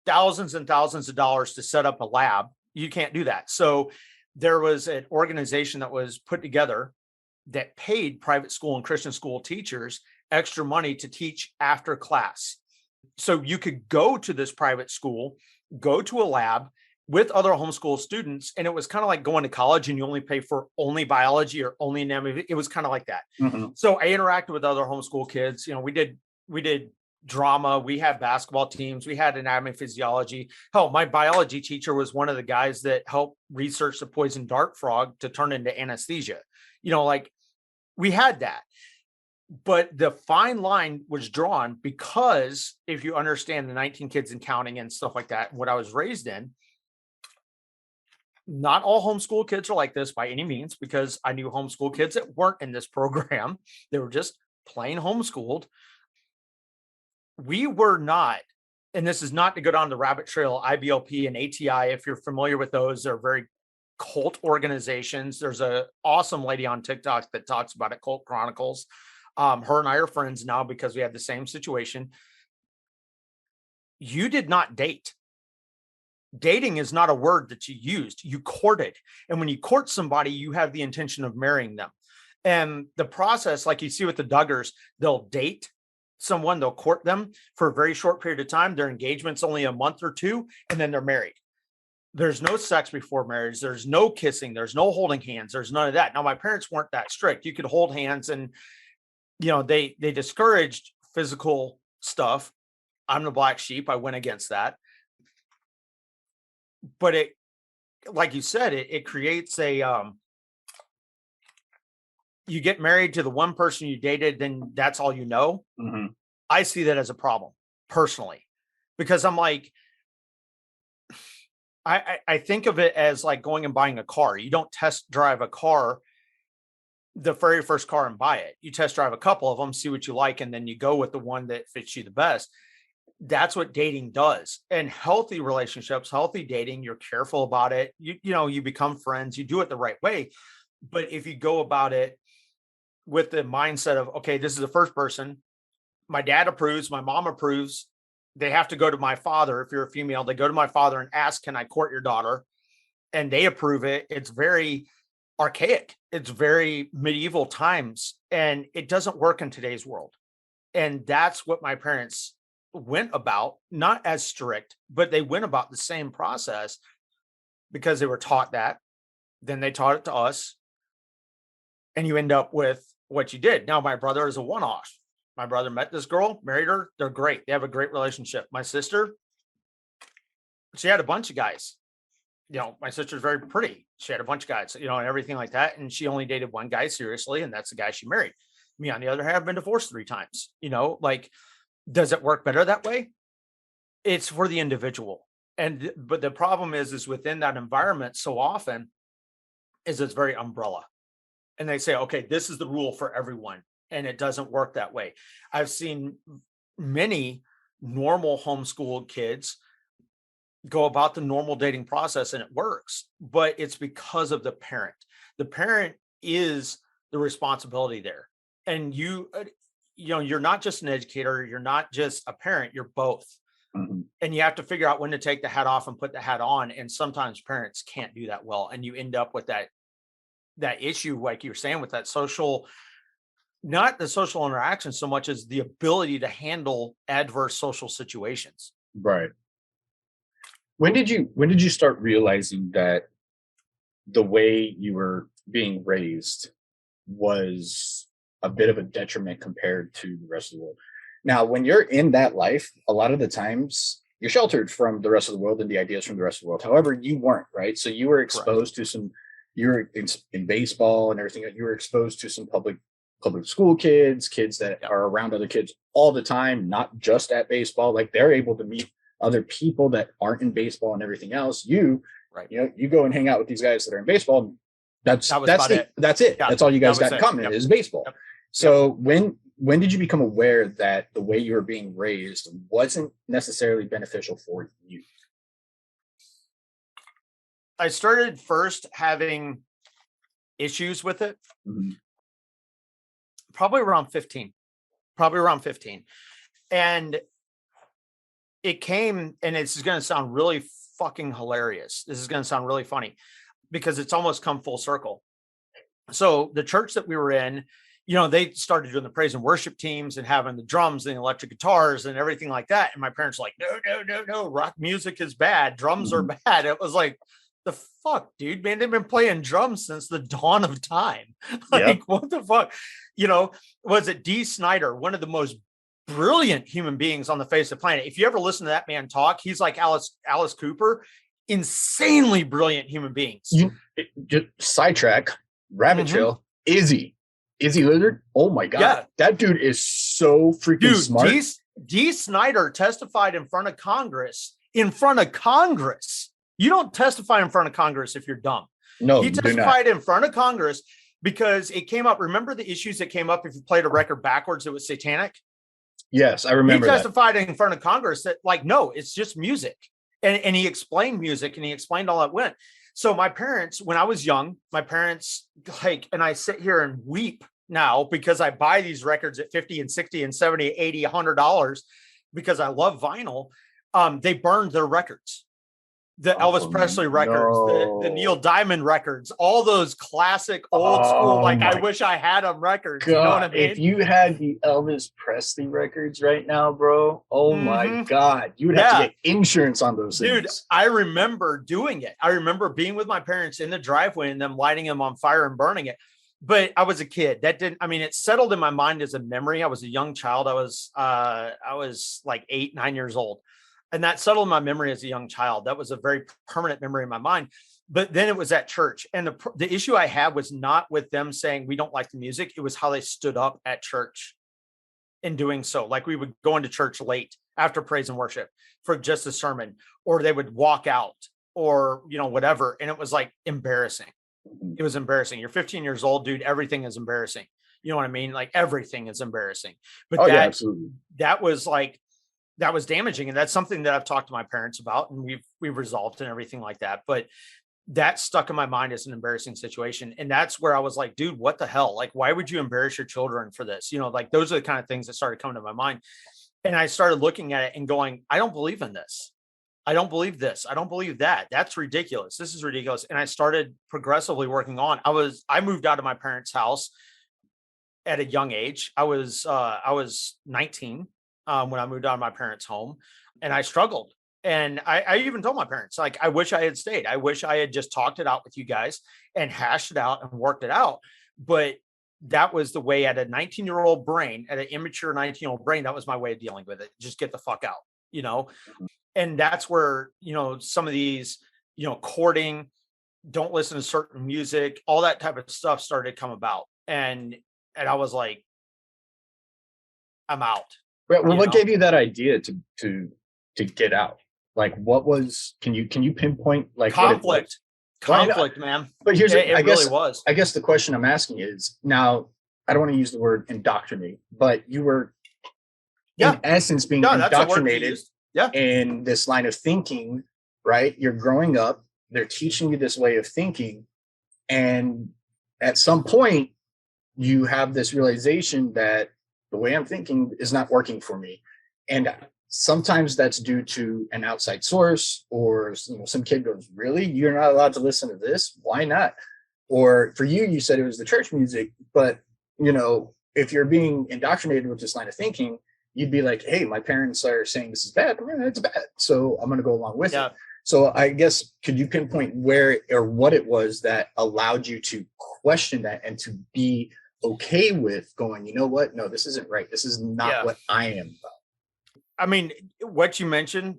thousands and thousands of dollars to set up a lab, you can't do that. So there was an organization that was put together that paid private school and Christian school teachers extra money to teach after class. So you could go to this private school, go to a lab with other homeschool students, and it was kind of like going to college and you only pay for only biology or only anatomy. It was kind of like that. Mm-hmm. So I interacted with other homeschool kids. We did drama. We had basketball teams. We had anatomy, physiology. Hell, my biology teacher was one of the guys that helped research the poison dart frog to turn into anesthesia. We had that. But the fine line was drawn because if you understand the 19 kids and counting and stuff like that, what I was raised in, not all homeschool kids are like this by any means, because I knew homeschool kids that weren't in this program. They were just plain homeschooled. We were not, and this is not to go down the rabbit trail, IBLP and ATI, if you're familiar with those, they're very cult organizations. There's an awesome lady on TikTok that talks about it, Cult Chronicles. Her and I are friends now because we had the same situation. You did not date. Dating is not a word that you used. You courted. And when you court somebody, you have the intention of marrying them. And the process, like you see with the Duggars, they'll date someone, they'll court them for a very short period of time. Their engagement's only a month or two, and then they're married. There's no sex before marriage. There's no kissing. There's no holding hands. There's none of that. Now, my parents weren't that strict. You could hold hands and, they discouraged physical stuff. I'm the black sheep. I went against that. But it, like you said, it creates you get married to the one person you dated, then that's all you know. Mm-hmm. I see that as a problem personally, because I'm like, I think of it as like going and buying a car. You don't test drive a car, the very first car, and buy it. You test drive a couple of them, see what you like, and then you go with the one that fits you the best. That's what dating does. And healthy relationships, healthy dating, you're careful about it. You become friends, you do it the right way. But if you go about it with the mindset of, okay, this is the first person, my dad approves, my mom approves, they have to go to my father. If you're a female, they go to my father and ask, can I court your daughter? And they approve it. It's very archaic. It's very medieval times. And it doesn't work in today's world. And that's what my parents went about, not as strict, but they went about the same process because they were taught that. Then they taught it to us. And you end up with what you did. Now, my brother is a one-off. My brother met this girl, married her. They're great. They have a great relationship. My sister, she had a bunch of guys. My sister's very pretty. She had a bunch of guys, and everything like that. And she only dated one guy seriously, and that's the guy she married. Me, on the other hand, I've been divorced 3 times. Does it work better that way? It's for the individual. But the problem is within that environment so often is it's very umbrella. And they say, okay, this is the rule for everyone. And it doesn't work that way. I've seen many normal homeschooled kids go about the normal dating process and it works, but it's because of the parent. The parent is the responsibility there. And you're not just an educator. You're not just a parent. You're both. Mm-hmm. And you have to figure out when to take the hat off and put the hat on. And sometimes parents can't do that well. And you end up with that issue, like you're saying, with that social, not the social interaction so much as the ability to handle adverse social situations. Right. When did you start realizing that the way you were being raised was a bit of a detriment compared to the rest of the world. Now, when you're in that life, a lot of the times you're sheltered from the rest of the world and the ideas from the rest of the world. However, you weren't, right? So you were exposed to some, you're in baseball and everything. You were exposed to some public school kids that are around other kids all the time, not just at baseball. Like they're able to meet other people that aren't in baseball and everything else. You go and hang out with these guys that are in baseball. That's it. Yeah, that's all you guys got in common is baseball. Yep. So when did you become aware that the way you were being raised wasn't necessarily beneficial for you? I started first having issues with it. Mm-hmm. Probably around 15. And it came, and this is going to sound really fucking hilarious. This is going to sound really funny because it's almost come full circle. So the church that we were in, they started doing the praise and worship teams and having the drums and the electric guitars and everything like that. And my parents were like, no, rock music is bad. Drums are bad. It was like, the fuck, dude, man, they've been playing drums since the dawn of time. What the fuck? Was it D. Snyder, one of the most brilliant human beings on the face of the planet? If you ever listen to that man talk, he's like Alice Cooper, insanely brilliant human beings. Just sidetrack, rabbit trail, Izzy Lizard. Oh my God. Yeah. That dude is so freaking smart. D. Snyder testified in front of Congress. You don't testify in front of Congress if you're dumb. No, he testified in front of Congress because it came up. Remember the issues that came up if you played a record backwards, it was satanic? Yes, I remember. He testified in front of Congress that, no, it's just music. And he explained music and he explained all that went. So my parents, when I was young, and I sit here and weep now because I buy these records at $50 and $60 and $70, $80, $100 because I love vinyl. They burned their records. The Elvis Presley records, the Neil Diamond records, all those classic old school, I wish I had them records. God, you know what I mean? If you had the Elvis Presley records right now, bro, my God, you would have to get insurance on those things. Dude, I remember doing it. I remember being with my parents in the driveway and them lighting them on fire and burning it. But I was a kid. It settled in my mind as a memory. I was a young child. I was like 8, 9 years old. And that settled in my memory as a young child. That was a very permanent memory in my mind. But then it was at church. And the issue I had was not with them saying we don't like the music. It was how they stood up at church in doing so. Like we would go into church late after praise and worship for just a sermon, or they would walk out or, whatever. And it was embarrassing. It was embarrassing. You're 15 years old, dude. Everything is embarrassing. You know what I mean? Everything is embarrassing. But absolutely. That was damaging. And that's something that I've talked to my parents about and we've resolved and everything like that. But that stuck in my mind as an embarrassing situation. And that's where I was like, dude, what the hell? Why would you embarrass your children for this? Those are the kind of things that started coming to my mind. And I started looking at it and going, I don't believe in this. I don't believe this. I don't believe that. That's ridiculous. This is ridiculous. And I started progressively working on. I moved out of my parents' house at a young age. I was 19 when I moved out of my parents' home, and I struggled. And I even told my parents, I wish I had stayed. I wish I had just talked it out with you guys and hashed it out and worked it out. But that was the way at a 19-year-old brain, at an immature 19-year-old brain, that was my way of dealing with it. Just get the fuck out, And that's where, some of these, courting, don't listen to certain music, all that type of stuff started to come about. And I was like, I'm out. Well, what gave you that idea to get out? What was? Can you pinpoint conflict? Conflict, man. But here's it really was. I guess the question I'm asking is now. I don't want to use the word indoctrinate, but you were, in essence, being indoctrinated in this line of thinking. Right? You're growing up. They're teaching you this way of thinking, and at some point, you have this realization that the way I'm thinking is not working for me. And sometimes that's due to an outside source, or some kid goes, really? You're not allowed to listen to this? Why not? Or for you said it was the church music, but if you're being indoctrinated with this line of thinking, you'd be like, hey, my parents are saying this is bad. It's bad. So I'm going to go along with it. So I guess, could you pinpoint where or what it was that allowed you to question that and to be okay with going, you know what? No, this isn't right. This is not what I am about. I mean, what you mentioned,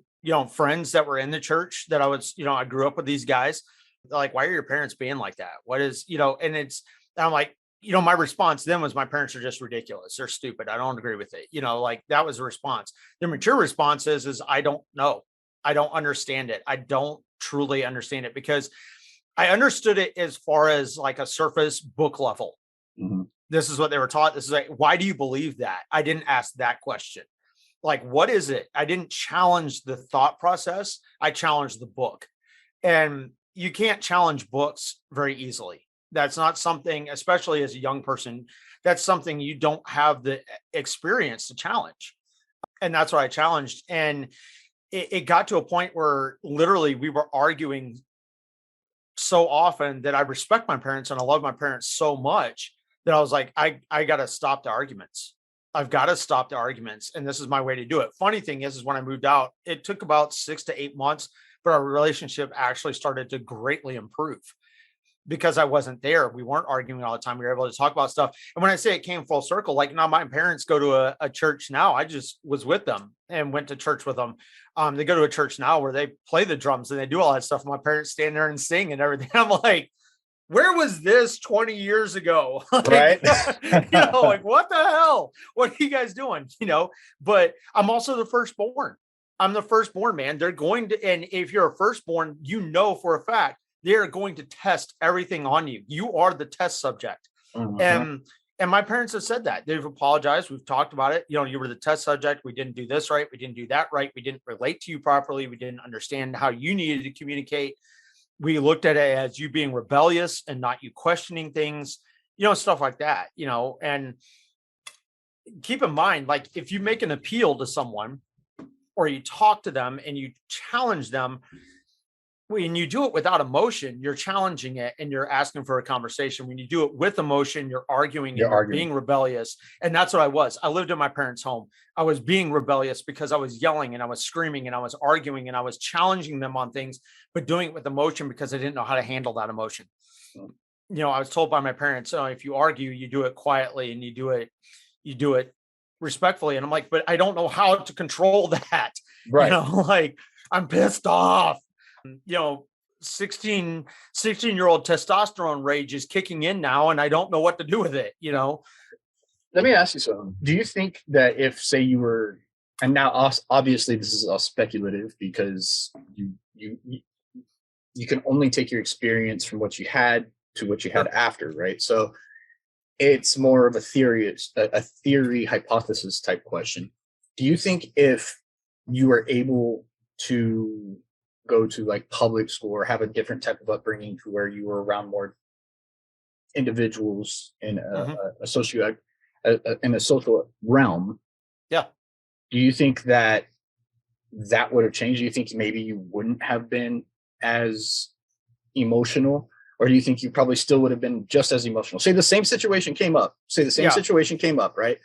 friends that were in the church that I grew up with these guys. They're like, why are your parents being like that? What is, and I'm like, my response then was, my parents are just ridiculous. They're stupid. I don't agree with it. Like that was the response. The mature response is I don't know. I don't understand it. I don't truly understand it, because I understood it as far as like a surface book level. Mm-hmm. This is what they were taught. This is like, why do you believe that? I didn't ask that question. Like, what is it? I didn't challenge the thought process. I challenged the book. And you can't challenge books very easily. That's not something, especially as a young person, that's something you don't have the experience to challenge. And that's what I challenged. And it got to a point where literally we were arguing so often that I respect my parents and I love my parents so much that I was like, I got to stop the arguments. I've got to stop the arguments. And this is my way to do it. Funny thing is when I moved out, it took about 6 to 8 months, but our relationship actually started to greatly improve because I wasn't there. We weren't arguing all the time. We were able to talk about stuff. And when I say it came full circle, like now my parents go to a church now. I just was with them and went to church with them. They go to a church now where they play the drums and they do all that stuff. My parents stand there and sing and everything. I'm like, where was this 20 years ago? Like, right. Like, what the hell? What are you guys doing? But I'm also the firstborn. I'm the firstborn, man. They're going to, and if you're a firstborn, for a fact, they're going to test everything on you. You are the test subject. Mm-hmm. And my parents have said that. They've apologized. We've talked about it. You were the test subject. We didn't do this right. We didn't do that right. We didn't relate to you properly. We didn't understand how you needed to communicate. We looked at it as you being rebellious and not you questioning things, stuff like that, and keep in mind, like if you make an appeal to someone or you talk to them and you challenge them, when you do it without emotion, you're challenging it and you're asking for a conversation. When you do it with emotion, you're arguing and you're being rebellious. And that's what I was. I lived in my parents' home. I was being rebellious because I was yelling and I was screaming and I was arguing and I was challenging them on things, but doing it with emotion because I didn't know how to handle that emotion. I was told by my parents, if you argue, you do it quietly and you do it respectfully. And I'm like, but I don't know how to control that. Right. Like I'm pissed off. 16-year-old testosterone rage is kicking in now and I don't know what to do with it, Let me ask you something. Do you think that if, say, you were, and now obviously this is all speculative because you can only take your experience from what you had to what you had after, right? So it's more of a theory hypothesis type question. Do you think if you were able to go to like public school or have a different type of upbringing to where you were around more individuals in a social realm, do you think that would have changed? Do you think maybe you wouldn't have been as emotional, or do you think you probably still would have been just as emotional? Say the same situation came up, right?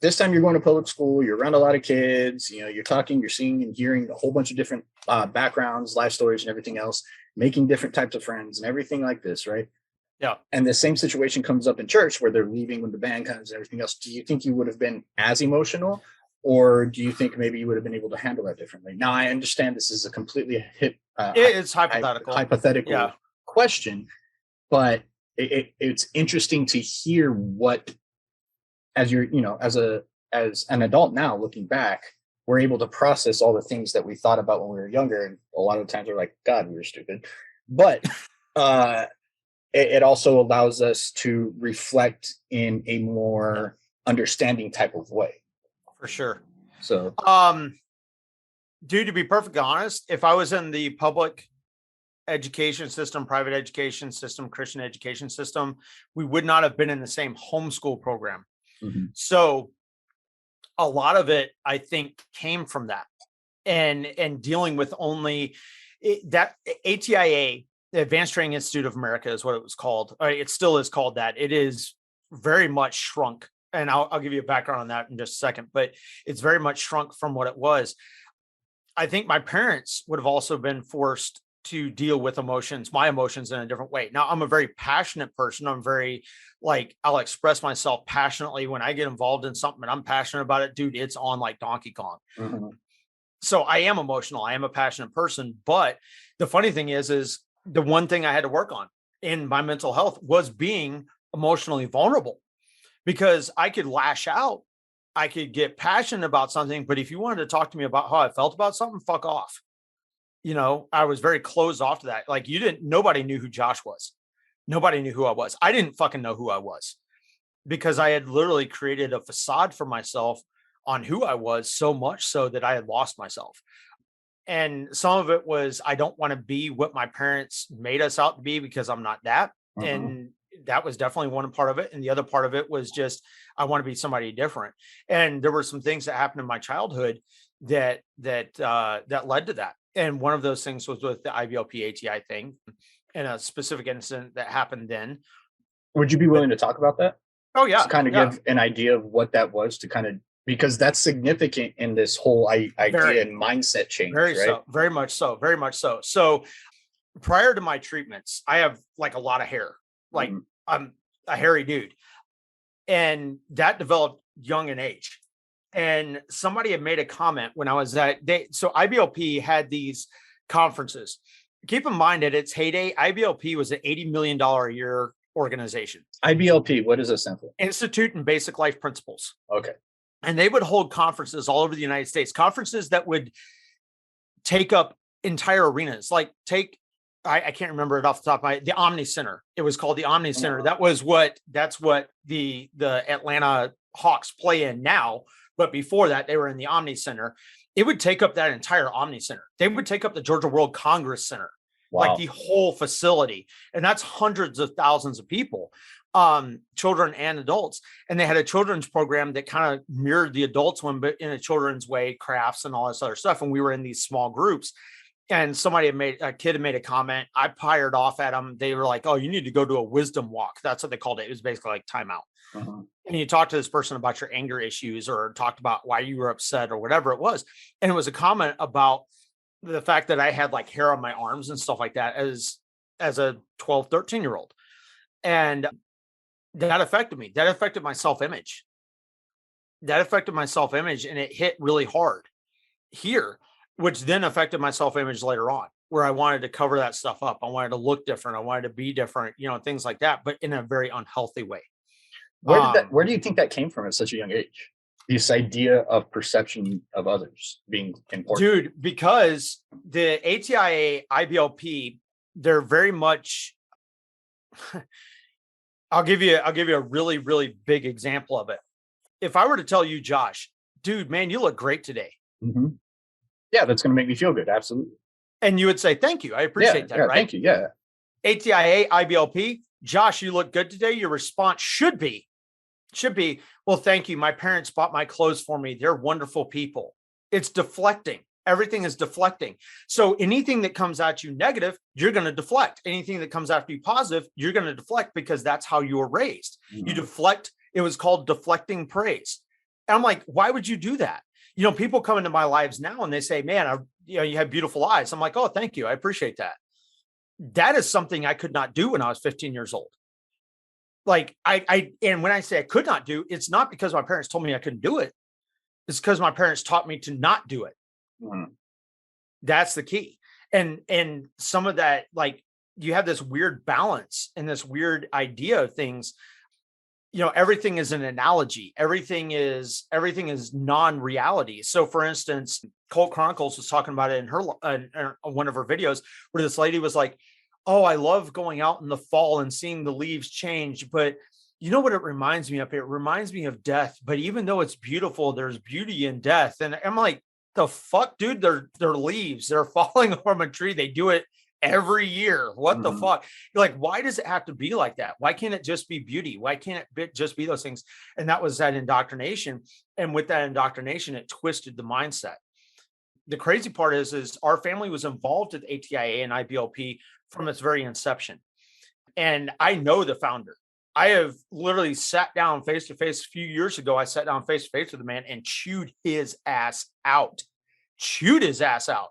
This time you're going to public school, you're around a lot of kids, you're talking, you're seeing and hearing a whole bunch of different backgrounds, life stories and everything else, making different types of friends and everything like this, right? Yeah. And the same situation comes up in church where they're leaving when the band comes and everything else. Do you think you would have been as emotional, or do you think maybe you would have been able to handle that differently? Now, I understand this is a completely it's hypothetical question, but it's interesting to hear what, as you're, as an adult now looking back, we're able to process all the things that we thought about when we were younger. And a lot of times we're like, God, we were stupid. But it also allows us to reflect in a more understanding type of way. For sure. So, dude, to be perfectly honest, if I was in the public education system, private education system, Christian education system, we would not have been in the same homeschool program. Mm-hmm. So a lot of it, I think, came from that and dealing with only that ATIA, the Advanced Training Institute of America is what it was called. It still is called that. It is very much shrunk. And I'll give you a background on that in just a second, but it's very much shrunk from what it was. I think my parents would have also been forced to deal with my emotions in a different way. Now, I'm a very passionate person. I'm very I'll express myself passionately when I get involved in something and I'm passionate about it, dude, it's on like Donkey Kong. Mm-hmm. So I am emotional. I am a passionate person. But the funny thing is the one thing I had to work on in my mental health was being emotionally vulnerable, because I could lash out. I could get passionate about something, but if you wanted to talk to me about how I felt about something, fuck off. I was very closed off to that. Like nobody knew who Josh was. Nobody knew who I was. I didn't fucking know who I was, because I had literally created a facade for myself on who I was, so much so that I had lost myself. And some of it was, I don't want to be what my parents made us out to be, because I'm not that. Uh-huh. And that was definitely one part of it. And the other part of it was just, I want to be somebody different. And there were some things that happened in my childhood that led to that. And one of those things was with the IBLP ATI thing, and a specific incident that happened then. Would you be willing to talk about that? Oh yeah. To kind of give an idea of what that was, to kind of, because that's significant in this whole idea and mindset change, right? Very much so. So prior to my treatments, I have like a lot of hair. Like I'm a hairy dude, and that developed young in age. And somebody had made a comment when I was so IBLP had these conferences. Keep in mind, at its heyday, IBLP was an $80 million a year organization. IBLP, what does this stand for? Institute in Basic Life Principles. Okay. And they would hold conferences all over the United States, conferences that would take up entire arenas. Like I can't remember it off the top of my head, the Omni Center. It was called the Omni Center. That's what the Atlanta Hawks play in now. But before that, they were in the Omni Center. It would take up that entire Omni Center. They would take up the Georgia World Congress Center, like the whole facility. And that's hundreds of thousands of people, children and adults. And they had a children's program that kind of mirrored the adults one, but in a children's way, crafts and all this other stuff. And we were in these small groups. And a kid had made a comment. I fired off at them. They were like, "Oh, you need to go to a wisdom walk." That's what they called it. It was basically like timeout. Uh-huh. And you talk to this person about your anger issues, or talked about why you were upset, or whatever it was. And it was a comment about the fact that I had like hair on my arms and stuff like that as a 12, 13-year-old. And that affected me. That affected my self-image. And it hit really hard here, which then affected my self-image later on, where I wanted to cover that stuff up. I wanted to look different. I wanted to be different, things like that, but in a very unhealthy way. Where do you think that came from at such a young age? This idea of perception of others being important. Dude, because the ATIA, IBLP, they're very much, I'll give you a really, really big example of it. If I were to tell you, Josh, dude, man, you look great today. Mm-hmm. Yeah, that's going to make me feel good. Absolutely. And you would say, thank you. I appreciate that. Right? Thank you. Yeah. ATIA, IBLP, Josh, you look good today. Your response should be, well, thank you. My parents bought my clothes for me. They're wonderful people. It's deflecting. Everything is deflecting. So anything that comes at you negative, you're going to deflect. Anything that comes after you positive, you're going to deflect, because that's how you were raised. Mm-hmm. You deflect. It was called deflecting praise. And I'm like, why would you do that? People come into my lives now and they say, man, you have beautiful eyes. I'm like, oh, thank you. I appreciate that. That is something I could not do when I was 15 years old. Like and when I say I could not do, it's not because my parents told me I couldn't do it. It's because my parents taught me to not do it. Mm-hmm. That's the key. And some of that, like, you have this weird balance and this weird idea of things. Everything is an analogy. Everything is non-reality. So for instance, Cult Chronicles was talking about it in her one of her videos, where this lady was like, oh, I love going out in the fall and seeing the leaves change. But you know what it reminds me of? It reminds me of death. But even though it's beautiful, there's beauty in death. And I'm like, the fuck, dude, they're leaves. They're falling from a tree. They do it every year. What the fuck? You're like, why does it have to be like that? Why can't it just be beauty? Why can't it just be those things? And that was that indoctrination. And with that indoctrination, it twisted the mindset. The crazy part is our family was involved with ATIA and IBLP from its very inception. And I know the founder. I have literally sat down face to face a few years ago. I sat down face to face with the man and chewed his ass out. chewed his ass out.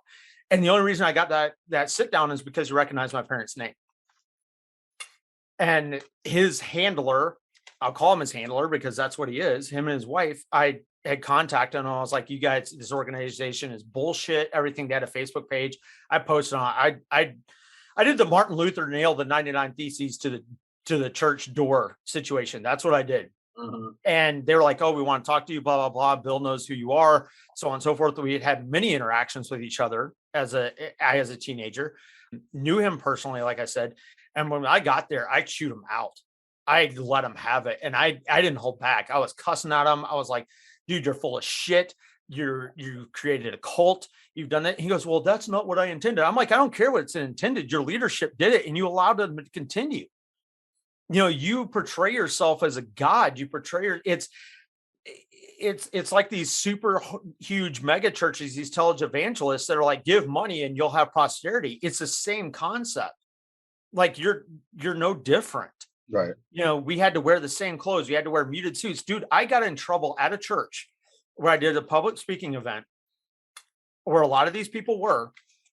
And the only reason I got that sit down is because he recognized my parents' name. And his handler, I'll call him his handler because that's what he is, him and his wife, I had contacted him. I was like, you guys, this organization is bullshit. Everything. They had a Facebook page. I posted on, I did the Martin Luther nail the 99 Theses to the church door situation. That's what I did. Mm-hmm. And they were like, oh, we want to talk to you, blah, blah, blah. Bill knows who you are, so on and so forth. We had many interactions with each other as a teenager, knew him personally, like I said. And when I got there, I chewed him out. I let him have it. And I didn't hold back. I was cussing at him. I was like, dude, you're full of shit. You created a cult. You've done it. He goes, well, that's not what I intended. I'm like, I don't care what it's intended. Your leadership did it and you allowed them to continue. You know, you portray yourself as a god. You portray it's like these super huge mega churches, these televangelists that are like, give money and you'll have prosperity. It's the same concept. Like you're no different. Right. You know, we had to wear the same clothes. We had to wear muted suits. Dude, I got in trouble at a church where I did a public speaking event where a lot of these people were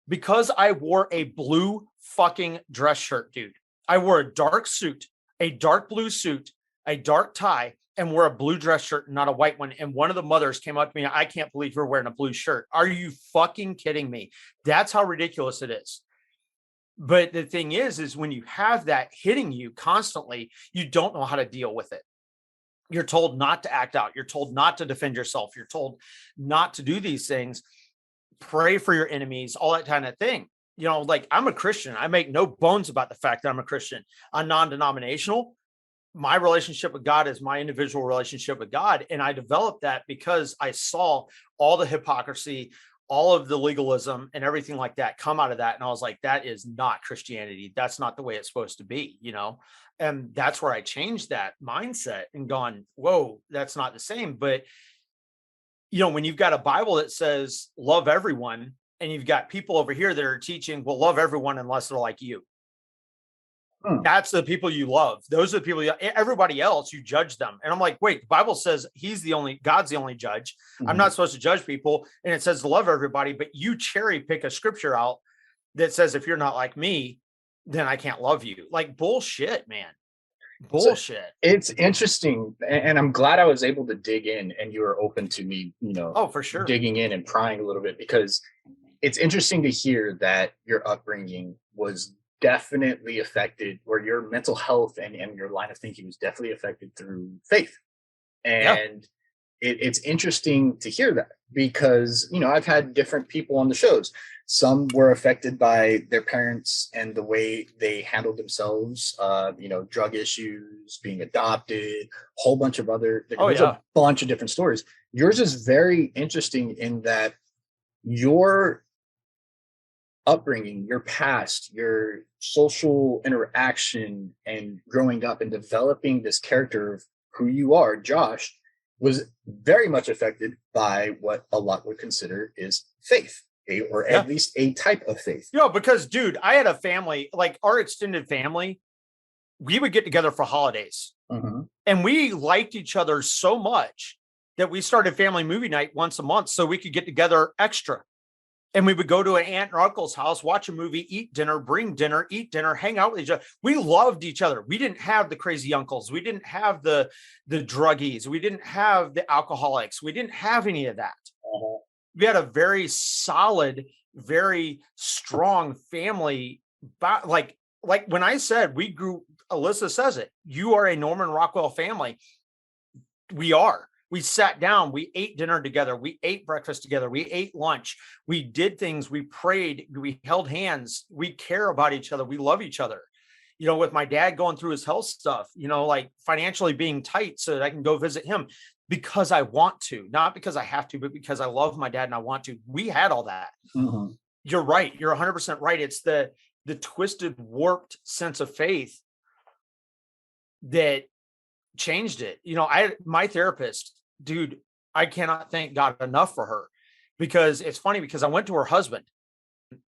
because I wore a blue fucking dress shirt, dude. I wore a dark suit, a dark blue suit, a dark tie, and wore a blue dress shirt, not a white one. And one of the mothers came up to me. I can't believe you're wearing a blue shirt. Are you fucking kidding me? That's how ridiculous it is. But the thing is when you have that hitting you constantly, you don't know how to deal with it. You're told not to act out. You're told not to defend yourself. You're told not to do these things. Pray for your enemies, all that kind of thing. You know, like I'm a Christian. I make no bones about the fact that I'm a Christian. I'm non-denominational. My relationship with God is my individual relationship with God. And I developed that because I saw all the hypocrisy, all of the legalism and everything like that come out of that. And I was like, that is not Christianity. That's not the way it's supposed to be, you know? And that's where I changed that mindset and gone, whoa, that's not the same. But, you know, when you've got a Bible that says love everyone, and you've got people over here that are teaching, well, love everyone unless they're like you. That's the people you love. Those are the people, everybody else, you judge them. And I'm like, wait, the Bible says God's the only judge. Mm-hmm. I'm not supposed to judge people. And it says to love everybody, but you cherry pick a scripture out that says, if you're not like me, then I can't love you. Like bullshit, man. Bullshit. So it's interesting. And I'm glad I was able to dig in and you were open to me, you know, oh, for sure, digging in and prying a little bit, because it's interesting to hear that your upbringing was definitely affected, or your mental health and your line of thinking was definitely affected through faith. And it's interesting to hear that, because, you know, I've had different people on the shows. Some were affected by their parents and the way they handled themselves, you know, drug issues, being adopted, a whole bunch of other, there's a bunch of different stories. Yours is very interesting in that your upbringing, your past, your social interaction, and growing up and developing this character of who you are, Josh, was very much affected by what a lot would consider is faith, or at least a type of faith. You know, because, dude, I had a family, like our extended family, we would get together for holidays. Mm-hmm. And we liked each other so much that we started family movie night once a month so we could get together extra. And we would go to an aunt or uncle's house, watch a movie, eat dinner, bring dinner, eat dinner, hang out with each other. We loved each other. We didn't have the crazy uncles. We didn't have the druggies. We didn't have the alcoholics. We didn't have any of that. Uh-huh. We had a very solid, very strong family. Like when I said we grew, Alyssa says it, you are a Norman Rockwell family. We are. We sat down, we ate dinner together, we ate breakfast together, we ate lunch, we did things, we prayed, we held hands, we care about each other, we love each other. You know, with my dad going through his health stuff, you know, like financially being tight so that I can go visit him because I want to, not because I have to, but because I love my dad and I want to. We had all that. Mm-hmm. You're right. You're 100% right. It's the twisted, warped sense of faith that changed it. You know, my therapist, dude, I cannot thank God enough for her, because it's funny, because I went to her husband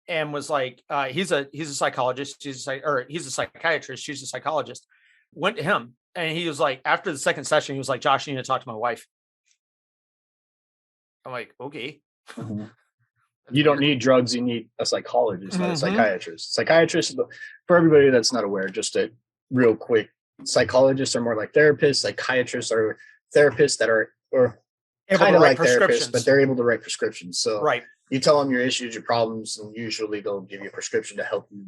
and was like, he's a psychologist, he's a psychiatrist, she's a psychologist. Went to him and he was like, after the second session, he was like, Josh, you need to talk to my wife. I'm like, okay. Mm-hmm. You don't need drugs. You need a psychologist, not a psychiatrist. Psychiatrists, for everybody that's not aware, just a real quick, psychologists are more like therapists. Psychiatrists are therapists that are kind of like therapists, but they're able to write prescriptions. So you tell them your issues, your problems, and usually they'll give you a prescription to help you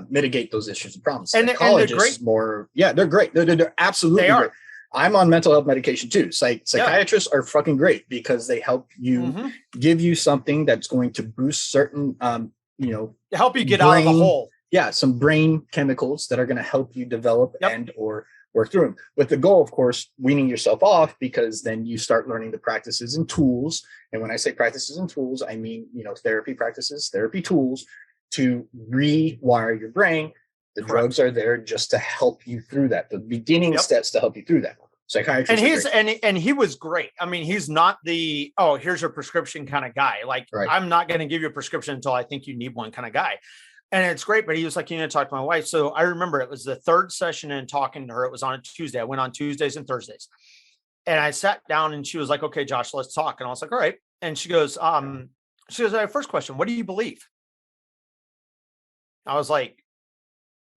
mitigate those issues and problems. Psychologists, they're great. More, they're great. They're absolutely great. I'm on mental health medication too. Psychiatrists are fucking great because they help you give you something that's going to boost certain, help you get out of the hole. Yeah, some brain chemicals that are going to help you develop and or work through them. With the goal, of course, weaning yourself off, because then you start learning the practices and tools. And when I say practices and tools, I mean, therapy practices, therapy tools to rewire your brain. The drugs are there just to help you through that. The beginning steps to help you through that. Psychiatrist, and he was great. I mean, he's not the here's your prescription kind of guy. Like I'm not going to give you a prescription until I think you need one kind of guy. And it's great, but he was like, you need to talk to my wife. So I remember it was the third session and talking to her. It was on a Tuesday. I went on Tuesdays and Thursdays, and I sat down and she was like, okay, Josh, let's talk. And I was like, all right. And she goes, first question, what do you believe? I was like,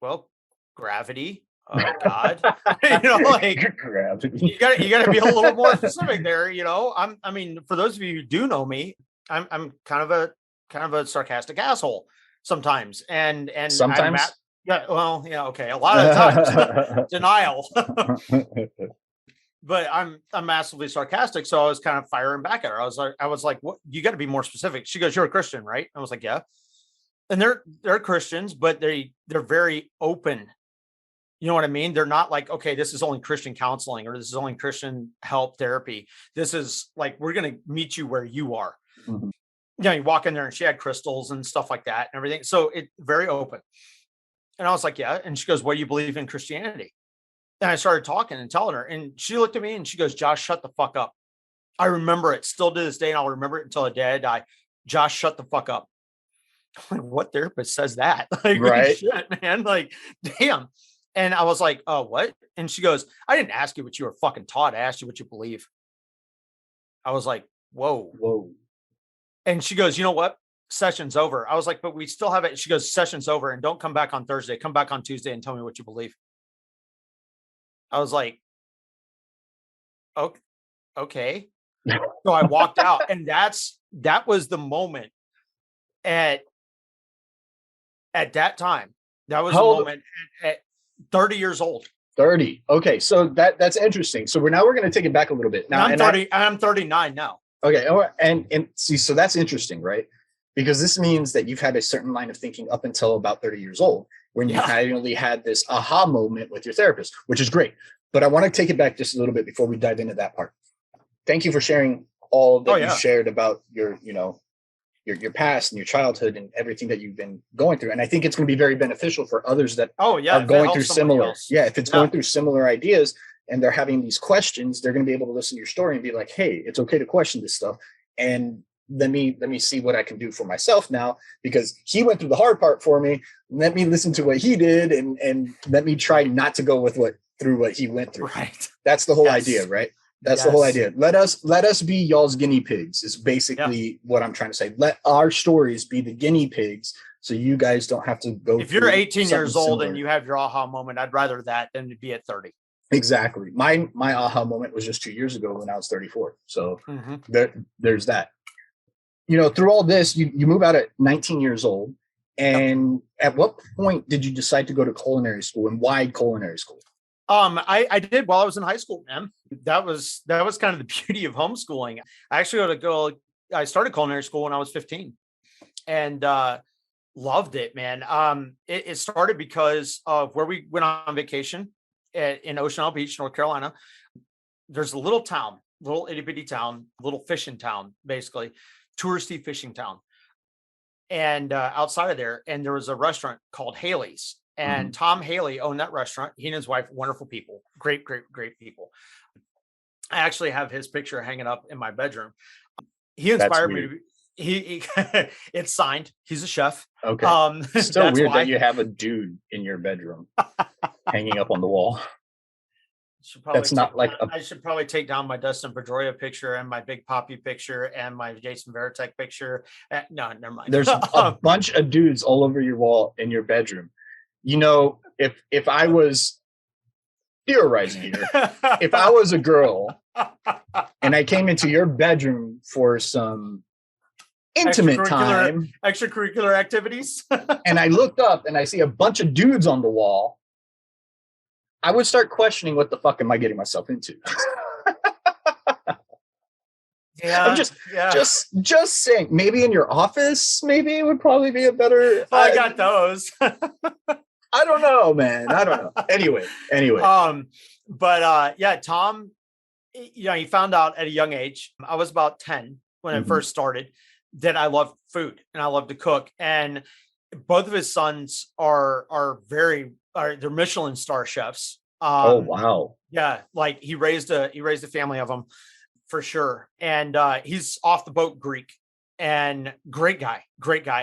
well, gravity, God, gravity. You got to be a little more specific there. I mean, for those of you who do know me, I'm kind of a sarcastic asshole sometimes, and sometimes, okay, a lot of times, denial. But I'm massively sarcastic, so I was kind of firing back at her. I was like, what? You got to be more specific. She goes, you're a Christian, right? I was like, yeah. And they're Christians, but they're very open. You know what I mean? They're not like, okay, this is only Christian counseling or this is only Christian help therapy. This is like, we're going to meet you where you are. Mm-hmm. You walk in there and she had crystals and stuff like that and everything. So it's very open. And I was like, yeah. And she goes, what do you believe in Christianity? And I started talking and telling her, and she looked at me and she goes, Josh, shut the fuck up. I remember it still to this day. And I'll remember it until the day I die. Josh, shut the fuck up. I'm like, what therapist says that? Like, right. Shit, man. Like, damn. And I was like, oh, what? And she goes, I didn't ask you what you were fucking taught. I asked you what you believe. I was like, whoa. And she goes, you know what? Session's over. I was like, but we still have it. She goes, session's over and don't come back on Thursday. Come back on Tuesday and tell me what you believe. I was like, okay. So I walked out, and that was the moment at that time. That was the moment at 30 years old. 30. Okay. So that's interesting. So we're going to take it back a little bit. Now I'm 39 now. Okay. And see, so that's interesting, right? Because this means that you've had a certain line of thinking up until about 30 years old when you finally had this aha moment with your therapist, which is great. But I want to take it back just a little bit before we dive into that part. Thank you for sharing all that you shared about your past and your childhood and everything that you've been going through. And I think it's going to be very beneficial for others that are going through similar. If it's going through similar ideas and they're having these questions, they're going to be able to listen to your story and be like, hey, it's okay to question this stuff. And let me see what I can do for myself now, because he went through the hard part for me. Let me listen to what he did and let me try not to go through what he went through. Right. That's the whole idea, right? That's the whole idea. Let us be y'all's guinea pigs is basically what I'm trying to say. Let our stories be the guinea pigs so you guys don't have to go. If you're 18 years old and you have your aha moment, I'd rather that than to be at 30. Exactly. My aha moment was just 2 years ago when I was 34. So there's that. Through all this, you move out at 19 years old. And at what point did you decide to go to culinary school, and why culinary school? I did while I was in high school, man. That was kind of the beauty of homeschooling. I actually I started culinary school when I was 15 and loved it, man. It started because of where we went on vacation in Ocean Isle Beach, North Carolina. There's a little town, little itty bitty town, little fishing town, basically touristy fishing town. And outside of there, and there was a restaurant called Haley's. And Tom Haley owned that restaurant. He and his wife, wonderful people, great people. I actually have his picture hanging up in my bedroom. He inspired me to he it's signed. He's a chef. Okay. It's still weird that you have a dude in your bedroom hanging up on the wall. That's not like I should probably take down my Dustin Pedroia picture and my Big Poppy picture and my Jason Veritek picture. No, never mind. There's a bunch of dudes all over your wall in your bedroom. You know, if I was theorizing here, if I was a girl and I came into your bedroom for some intimate extracurricular activities, and I looked up and I see a bunch of dudes on the wall, I would start questioning what the fuck am I getting myself into. Yeah, I'm just saying. Maybe in your office, maybe it would probably be a better. I got those. I don't know, man. I don't know. Anyway. But yeah, Tom, you know, he found out at a young age. I was about 10 when I first started that I love food and I love to cook. And both of his sons are they're Michelin star chefs. Oh wow. Yeah, like he raised a family of them for sure. And he's off the boat Greek and great guy.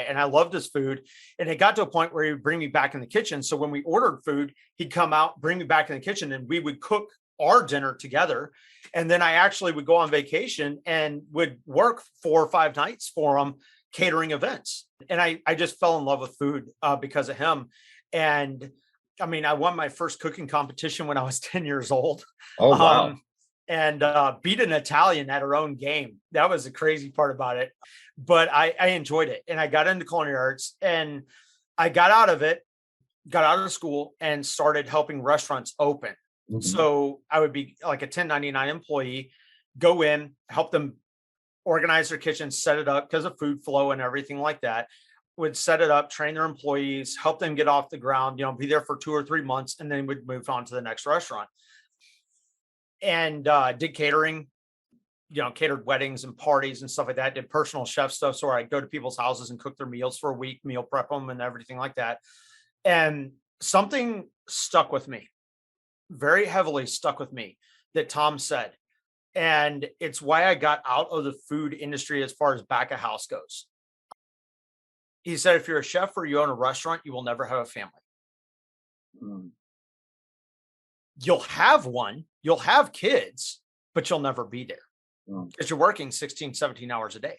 And I loved his food. And it got to a point where he would bring me back in the kitchen. So when we ordered food, he'd come out, bring me back in the kitchen, and we would cook our dinner together. And then I actually would go on vacation and would work 4 or 5 nights for him catering events. And I just fell in love with food because of him. And I mean, I won my first cooking competition when I was 10 years old. Oh, wow. And beat an Italian at her own game. That was the crazy part about it. But I enjoyed it. And I got into culinary arts and I got out of school and started helping restaurants open. Mm-hmm. So I would be like a 1099 employee, go in, help them organize their kitchen, set it up because of food flow and everything like that. Would set it up, train their employees, help them get off the ground, you know, be there for 2 or 3 months, and then would move on to the next restaurant. And did catering, you know, catered weddings and parties and stuff like that. Did personal chef stuff. So I'd go to people's houses and cook their meals for a week, meal prep them and everything like that. And something stuck with me, very heavily stuck with me, that Tom said. And it's why I got out of the food industry as far as back of house goes. He said, if you're a chef or you own a restaurant, you will never have a family. You'll have one, you'll have kids, but you'll never be there because you're working 16, 17 hours a day.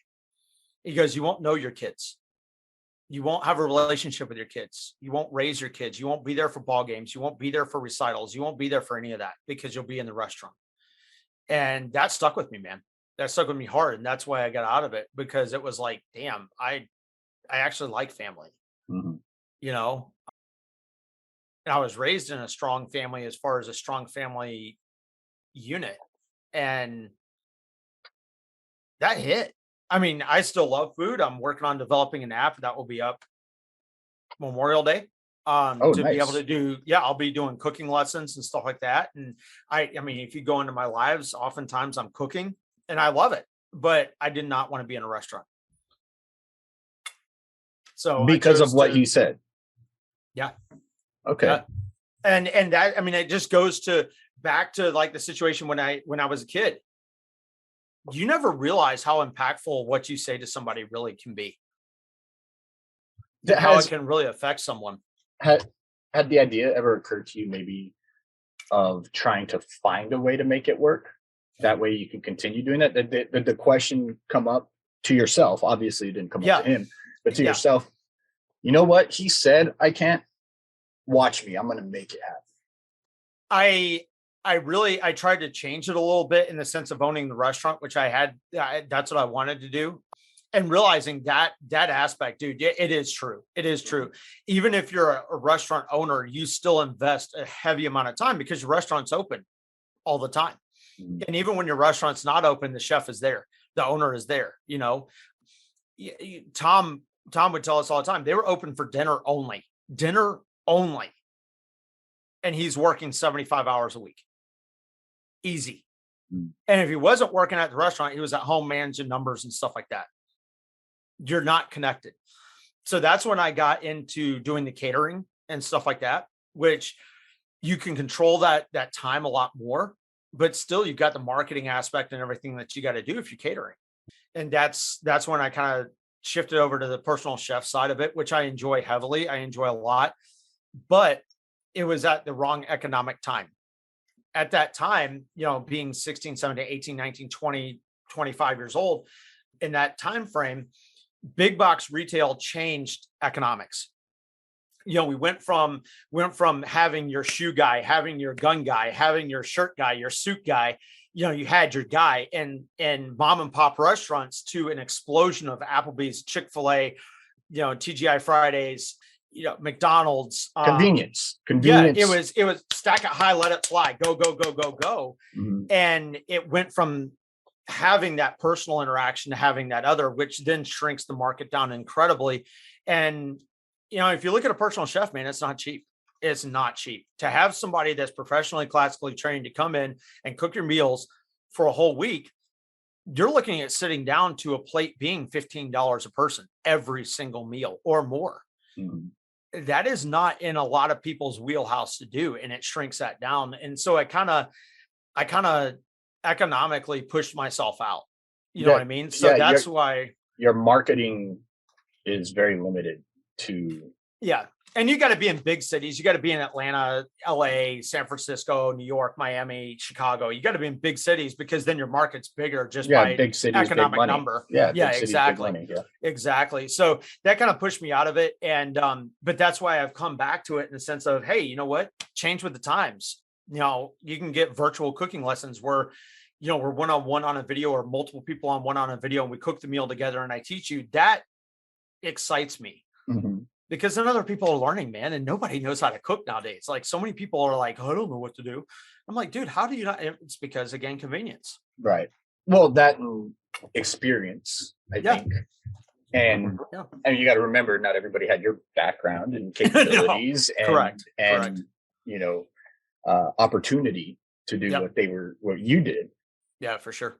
He goes, you won't know your kids. You won't have a relationship with your kids. You won't raise your kids. You won't be there for ball games. You won't be there for recitals. You won't be there for any of that because you'll be in the restaurant. And that stuck with me, man. That stuck with me hard. And that's why I got out of it, because it was like, damn, I actually like family, you know, and I was raised in a strong family as far as a strong family unit. And that hit. I mean, I still love food. I'm working on developing an app that will be up Memorial Day to be able to do. Yeah, I'll be doing cooking lessons and stuff like that. And I mean, if you go into my lives, oftentimes I'm cooking and I love it, but I did not want to be in a restaurant. So because of what you said. Yeah. Okay. Yeah. And that, I mean, it just goes back to like the situation when I was a kid. You never realize how impactful what you say to somebody really can be. How it can really affect someone. Had the idea ever occurred to you maybe of trying to find a way to make it work? That way you can continue doing that? Did the question come up to yourself? Obviously it didn't come up to him, but to yourself, you know what? He said, I can't. Watch me. I'm going to make it happen. I tried to change it a little bit in the sense of owning the restaurant, which that's what I wanted to do. And realizing that aspect, dude, it is true. It is true. Even if you're a restaurant owner, you still invest a heavy amount of time because your restaurant's open all the time. And even when your restaurant's not open, the chef is there. The owner is there. You know, Tom would tell us all the time, they were open for dinner only. And he's working 75 hours a week. Easy. And if he wasn't working at the restaurant, he was at home managing numbers and stuff like that. You're not connected. So that's when I got into doing the catering and stuff like that, which you can control that time a lot more, but still you've got the marketing aspect and everything that you got to do if you're catering. And that's when I kind of shifted over to the personal chef side of it, which I enjoy heavily. I enjoy a lot, but it was at the wrong economic time. at that time, being 16, 17, 18, 19, 20, 25 years old, in that time frame, big box retail changed economics. We went from having your shoe guy, having your gun guy, having your shirt guy, your suit guy, you had your guy, and mom and pop restaurants, to an explosion of Applebee's, Chick-fil-A, TGI Fridays, McDonald's, convenience. Yeah, it was stack it high, let it fly, go, go, go, go, go. Mm-hmm. And it went from having that personal interaction to having that other, which then shrinks the market down incredibly. And, if you look at a personal chef, man, it's not cheap. It's not cheap to have somebody that's professionally, classically trained to come in and cook your meals for a whole week. You're looking at sitting down to a plate being $15 a person every single meal or more. Mm-hmm. That is not in a lot of people's wheelhouse to do, and it shrinks that down. And so I kind of economically pushed myself out. You know what I mean? So that's why your marketing is very limited to. Yeah. And you got to be in big cities. You got to be in Atlanta, LA, San Francisco, New York, Miami, Chicago. You got to be in big cities, because then your market's bigger just by big cities, economic big number. Yeah, exactly. Cities, big money. Exactly. So that kind of pushed me out of it. And, but that's why I've come back to it in the sense of, hey, you know what? Change with the times. You can get virtual cooking lessons where, we're one-on-one on a video, or multiple people on one on a video, and we cook the meal together and I teach you. That excites me. Mm-hmm. Because then other people are learning, man, and nobody knows how to cook nowadays. Like, so many people are like, I don't know what to do. I'm like, dude, how do you not? It's because, again, convenience. Right. Well, that experience, I think. And you got to remember, not everybody had your background and capabilities and opportunity to do what you did. Yeah, for sure.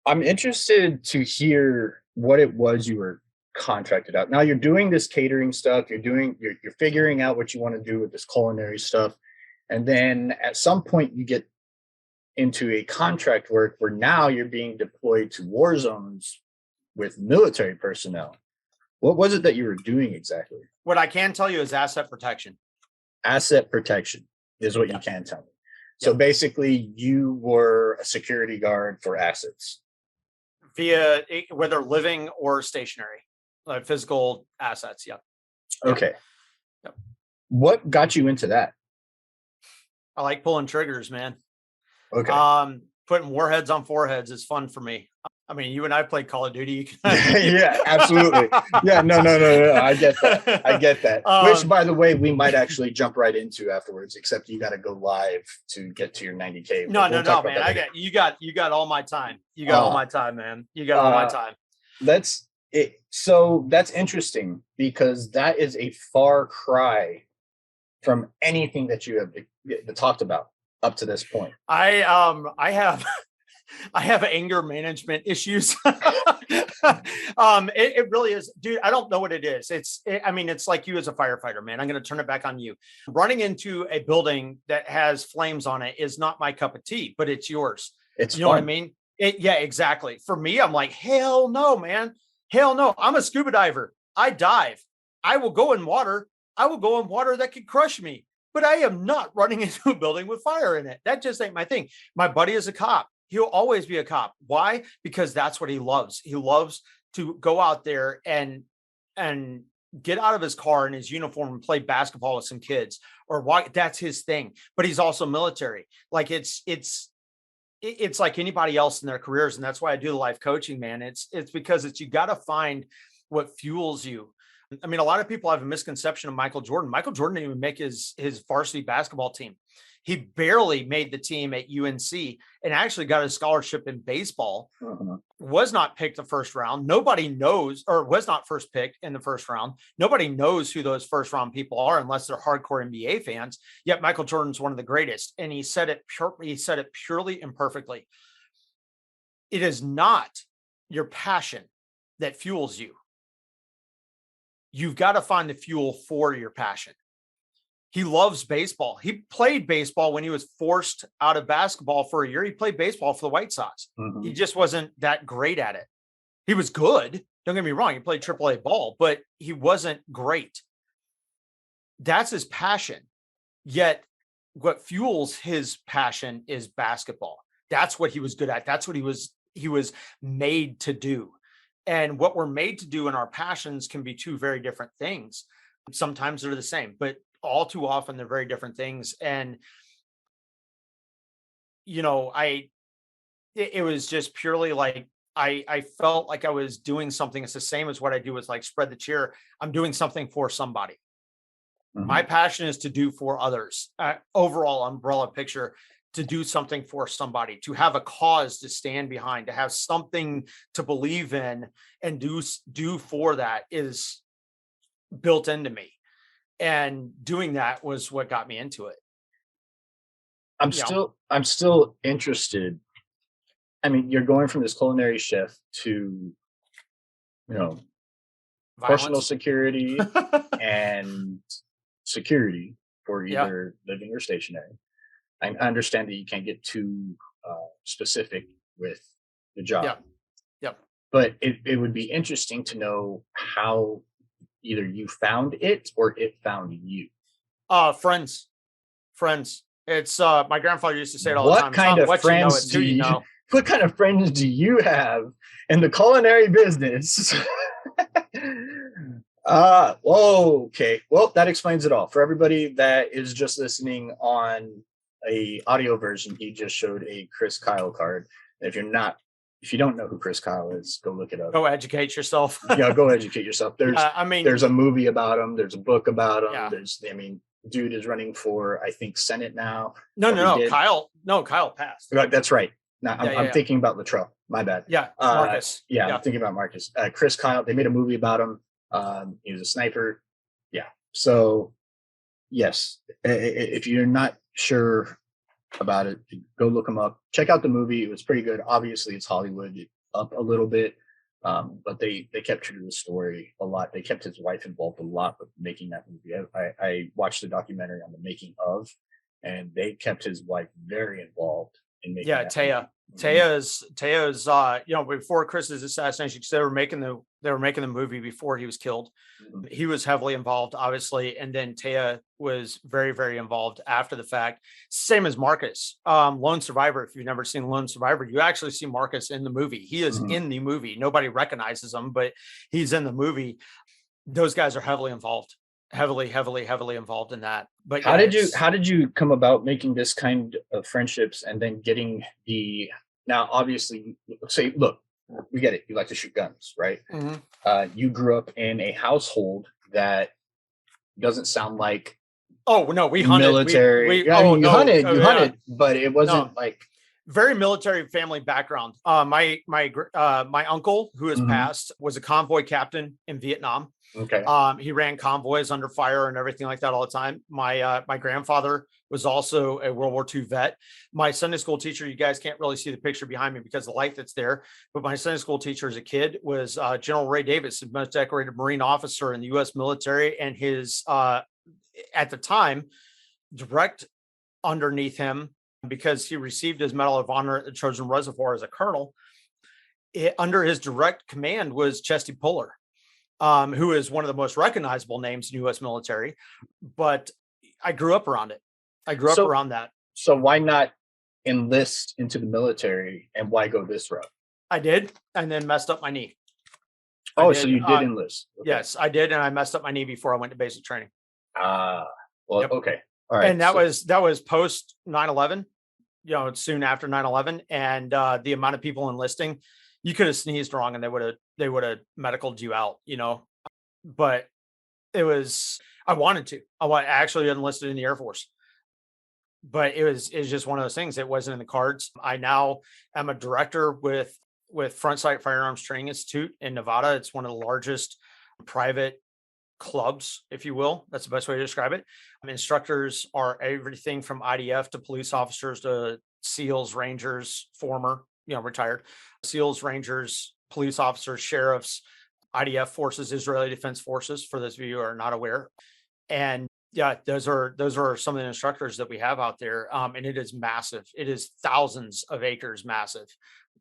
I'm interested to hear what it was you were contracted out. Now you're doing this catering stuff. You're figuring out what you want to do with this culinary stuff. And then at some point you get into a contract work where now you're being deployed to war zones with military personnel. What was it that you were doing exactly? What I can tell you is asset protection. Asset protection is what you can tell me. So basically you were a security guard for assets. Via whether living or stationary. Physical assets. Yep. Okay. Yep. What got you into that? I like pulling triggers, man. Okay. Putting warheads on foreheads is fun for me. I mean, you and I played Call of Duty. Yeah, absolutely. Yeah, no. I get that. Which, by the way, we might actually jump right into afterwards. Except you got to go live to get to your 90K. No, man. You got all my time. You got all my time, man. You got all my time. That's it. So that's interesting, because that is a far cry from anything that you have talked about up to this point. I have anger management issues. It really is, dude. I don't know what it is. It's like you as a firefighter, man. I'm going to turn it back on you. Running into a building that has flames on it is not my cup of tea, but it's yours. It's know what I mean? Yeah, exactly. For me, I'm like, hell no, man. Hell no. I'm a scuba diver. I dive. I will go in water. I will go in water that could crush me, but I am not running into a building with fire in it. That just ain't my thing. My buddy is a cop. He'll always be a cop. Why? Because that's what he loves. He loves to go out there and get out of his car in his uniform and play basketball with some kids, or why. That's his thing. But he's also military. Like it's like anybody else in their careers. And that's why I do the life coaching, man. It's because you got to find what fuels you. I mean, a lot of people have a misconception of Michael Jordan. Michael Jordan didn't even make his varsity basketball team. He barely made the team at UNC and actually got a scholarship in baseball. Was not picked the first round. Nobody knows, or was not first picked in the first round. Nobody knows who those first round people are unless they're hardcore NBA fans. Yet Michael Jordan's one of the greatest. And he said it purely and perfectly. It is not your passion that fuels you. You've got to find the fuel for your passion. He loves baseball. He played baseball when he was forced out of basketball for a year. He played baseball for the White Sox. Mm-hmm. He just wasn't that great at it. He was good. Don't get me wrong. He played AAA ball, but he wasn't great. That's his passion. Yet what fuels his passion is basketball. That's what he was good at. That's what he was made to do. And what we're made to do in our passions can be two very different things. Sometimes they're the same, but all too often they're very different things. And, you know, it was just purely like, I felt like I was doing something. It's the same as what I do with like spread the cheer. I'm doing something for somebody. My passion is to do for others. Overall umbrella picture, to do something for somebody, to have a cause to stand behind, to have something to believe in and do for that is built into me. And doing that was what got me into it. I'm still interested. I mean, you're going from this culinary chef to, Violence. personal security and security for either living or stationary. I understand that you can't get too specific with the job. Yep. But it would be interesting to know how either you found it or it found you. Friends. It's my grandfather used to say it all the time. What kind of friends do you know? What kind of friends do you have in the culinary business? Okay. Well, that explains it all. For everybody that is just listening on a audio version, he just showed a Chris Kyle card. If you don't know who Chris Kyle is, go look it up. Go educate yourself. Go educate yourself. There's a movie about him. There's a book about him. Yeah. Dude is running for, I think, Senate now. No. Kyle passed. That's right. No, I'm thinking about Luttrell. My bad. Yeah, Marcus. I'm thinking about Marcus. Chris Kyle, they made a movie about him. He was a sniper. Yeah. So, yes, if you're not sure about it, go look him up. Check out the movie. It was pretty good. Obviously, it's Hollywood, up a little bit, but they kept true to the story a lot. They kept his wife involved a lot with making that movie. I watched the documentary on the making of, and they kept his wife very involved in making. Yeah, Taya. Taya's before Chris's assassination, because they were making the movie before he was killed. Mm-hmm. He was heavily involved, obviously, and then Taya was very, very involved after the fact. Same as Marcus. Lone Survivor. If you've never seen Lone Survivor, you actually see Marcus in the movie. He is in the movie. Nobody recognizes him, but he's in the movie. Those guys are heavily involved. Heavily involved in that. But how did you come about making this kind of friendships and then getting now obviously say, look, we get it, you like to shoot guns, right? Mm-hmm. You grew up in a household that doesn't sound like we hunted military. You hunted, but it wasn't like very military family background. My uncle, who has passed, was a convoy captain in Vietnam. Okay. He ran convoys under fire and everything like that all the time. My grandfather was also a World War II vet. My Sunday school teacher, you guys can't really see the picture behind me because of the light that's there, but my Sunday school teacher as a kid was General Ray Davis, the most decorated Marine officer in the U.S. military, and his at the time direct underneath him, because he received his Medal of Honor at the Trojan Reservoir as a colonel. Under his direct command was Chesty Puller. Who is one of the most recognizable names in U.S. military, but I grew up around it. I grew up around that. So why not enlist into the military, and why go this route? I did, and then messed up my knee. So you did enlist? Okay. Yes, I did, and I messed up my knee before I went to basic training. Okay. All right. And that was post 9/11, soon after 9/11, and the amount of people enlisting. You could have sneezed wrong and they would have medicaled you out, but I wanted to. I actually enlisted in the Air Force, but it's just one of those things. It wasn't in the cards. I now am a director with Front Sight Firearms Training Institute in Nevada. It's one of the largest private clubs, if you will. That's the best way to describe it. Instructors are everything from IDF to police officers to SEALs, Rangers, former, retired SEALs, Rangers, police officers, sheriffs, IDF forces, Israeli Defense Forces, for those of you who are not aware. And those are some of the instructors that we have out there. And it is massive. It is thousands of acres massive.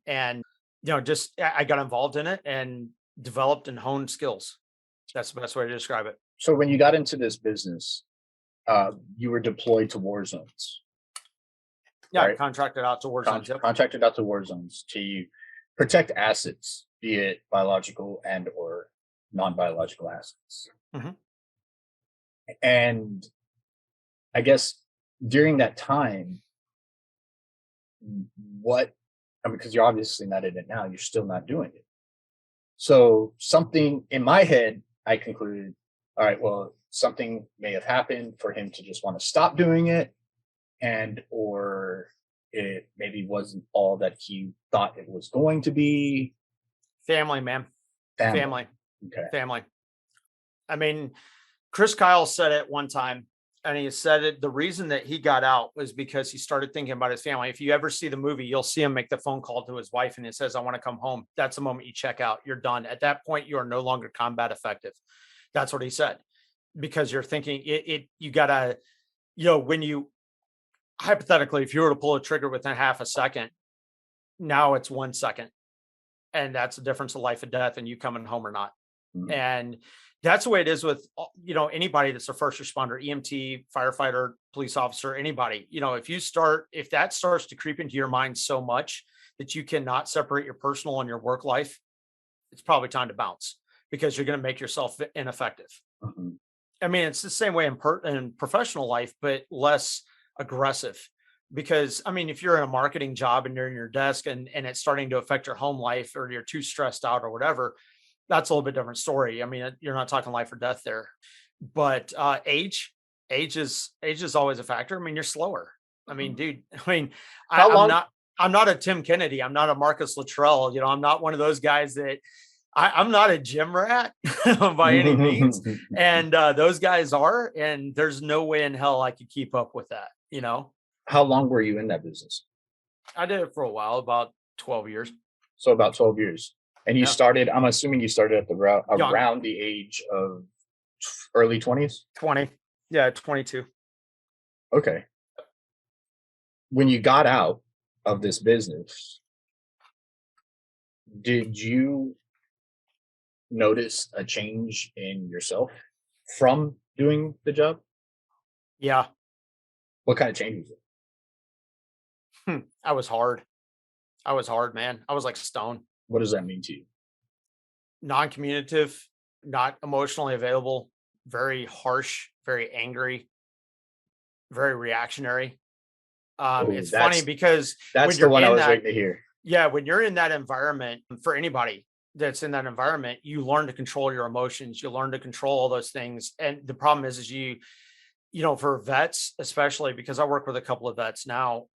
And, I got involved in it and developed and honed skills. That's the best way to describe it. So when you got into this business, you were deployed to war zones. Yeah, right? contracted out to war zones. Yep. Contracted out to war zones to protect assets, be it biological and or non-biological assets. Mhm. And I guess during that time, because you're obviously not in it now, you're still not doing it. So something in my head, I concluded, all right, well, something may have happened for him to just want to stop doing it, and or it maybe wasn't all that he thought it was going to be. Family, man. Family. Okay. Family. I mean, Chris Kyle said it one time, and he said it. The reason that he got out was because he started thinking about his family. If you ever see the movie, you'll see him make the phone call to his wife, and he says, "I want to come home." That's the moment you check out. You're done. At that point, you are no longer combat effective. That's what he said, because you're thinking you gotta, when you hypothetically, if you were to pull a trigger within half a second, now it's 1 second, and that's the difference of life and death, and you coming home or not. Mhm. And that's the way it is with, anybody that's a first responder, EMT, firefighter, police officer, anybody. If that starts to creep into your mind so much that you cannot separate your personal and your work life, it's probably time to bounce, because you're going to make yourself ineffective. Mhm. I mean, it's the same way in professional life, but less aggressive. Because, I mean, if you're in a marketing job and you're in your desk and it's starting to affect your home life, or you're too stressed out or whatever, that's a little bit different story. I mean, you're not talking life or death there. But age is always a factor. I mean, you're slower. I mean, dude, I'm not a Tim Kennedy. I'm not a Marcus Luttrell. I'm not one of those guys that I'm not a gym rat by any means. And those guys are, and there's no way in hell I could keep up with that. How long were you in that business? I did it for a while, about 12 years. So about 12 years. And you started, I'm assuming you started at around the age of early 20s? 20. Yeah, 22. Okay. When you got out of this business, did you notice a change in yourself from doing the job? Yeah. What kind of change was it? I was hard, man. I was like stone. What does that mean to you? Non-communicative, not emotionally available, very harsh, very angry, very reactionary. It's funny because that's the one I was waiting to hear. Yeah, when you're in that environment, for anybody that's in that environment, you learn to control your emotions. You learn to control all those things. And the problem is you for vets, especially because I work with a couple of vets now,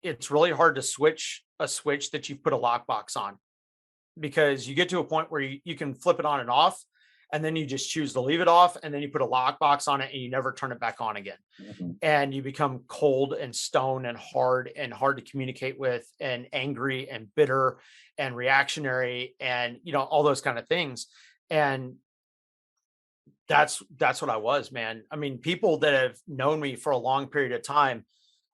it's really hard to switch a switch that you've put a lockbox on, because you get to a point where you can flip it on and off, and then you just choose to leave it off, and then you put a lockbox on it and you never turn it back on again. Mm-hmm. And you become cold and stone and hard to communicate with, and angry and bitter and reactionary, and all those kind of things. And that's what I was, man. I mean, people that have known me for a long period of time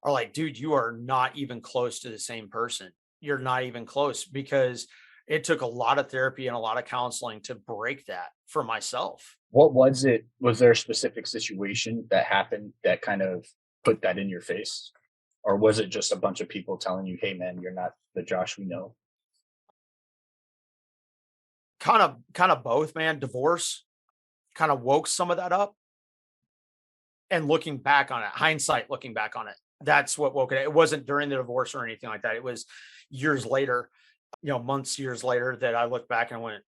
are like, dude, you are not even close to the same person. You're not even close, because it took a lot of therapy and a lot of counseling to break that for myself. What was it? Was there a specific situation that happened that kind of put that in your face? Or was it just a bunch of people telling you, hey man, you're not the Josh we know? Kind of both, man. Divorce kind of woke some of that up. And looking back on it, hindsight, looking back on it, that's what woke it. It wasn't during the divorce or anything like that. It was years later, months, years later, that I looked back and went,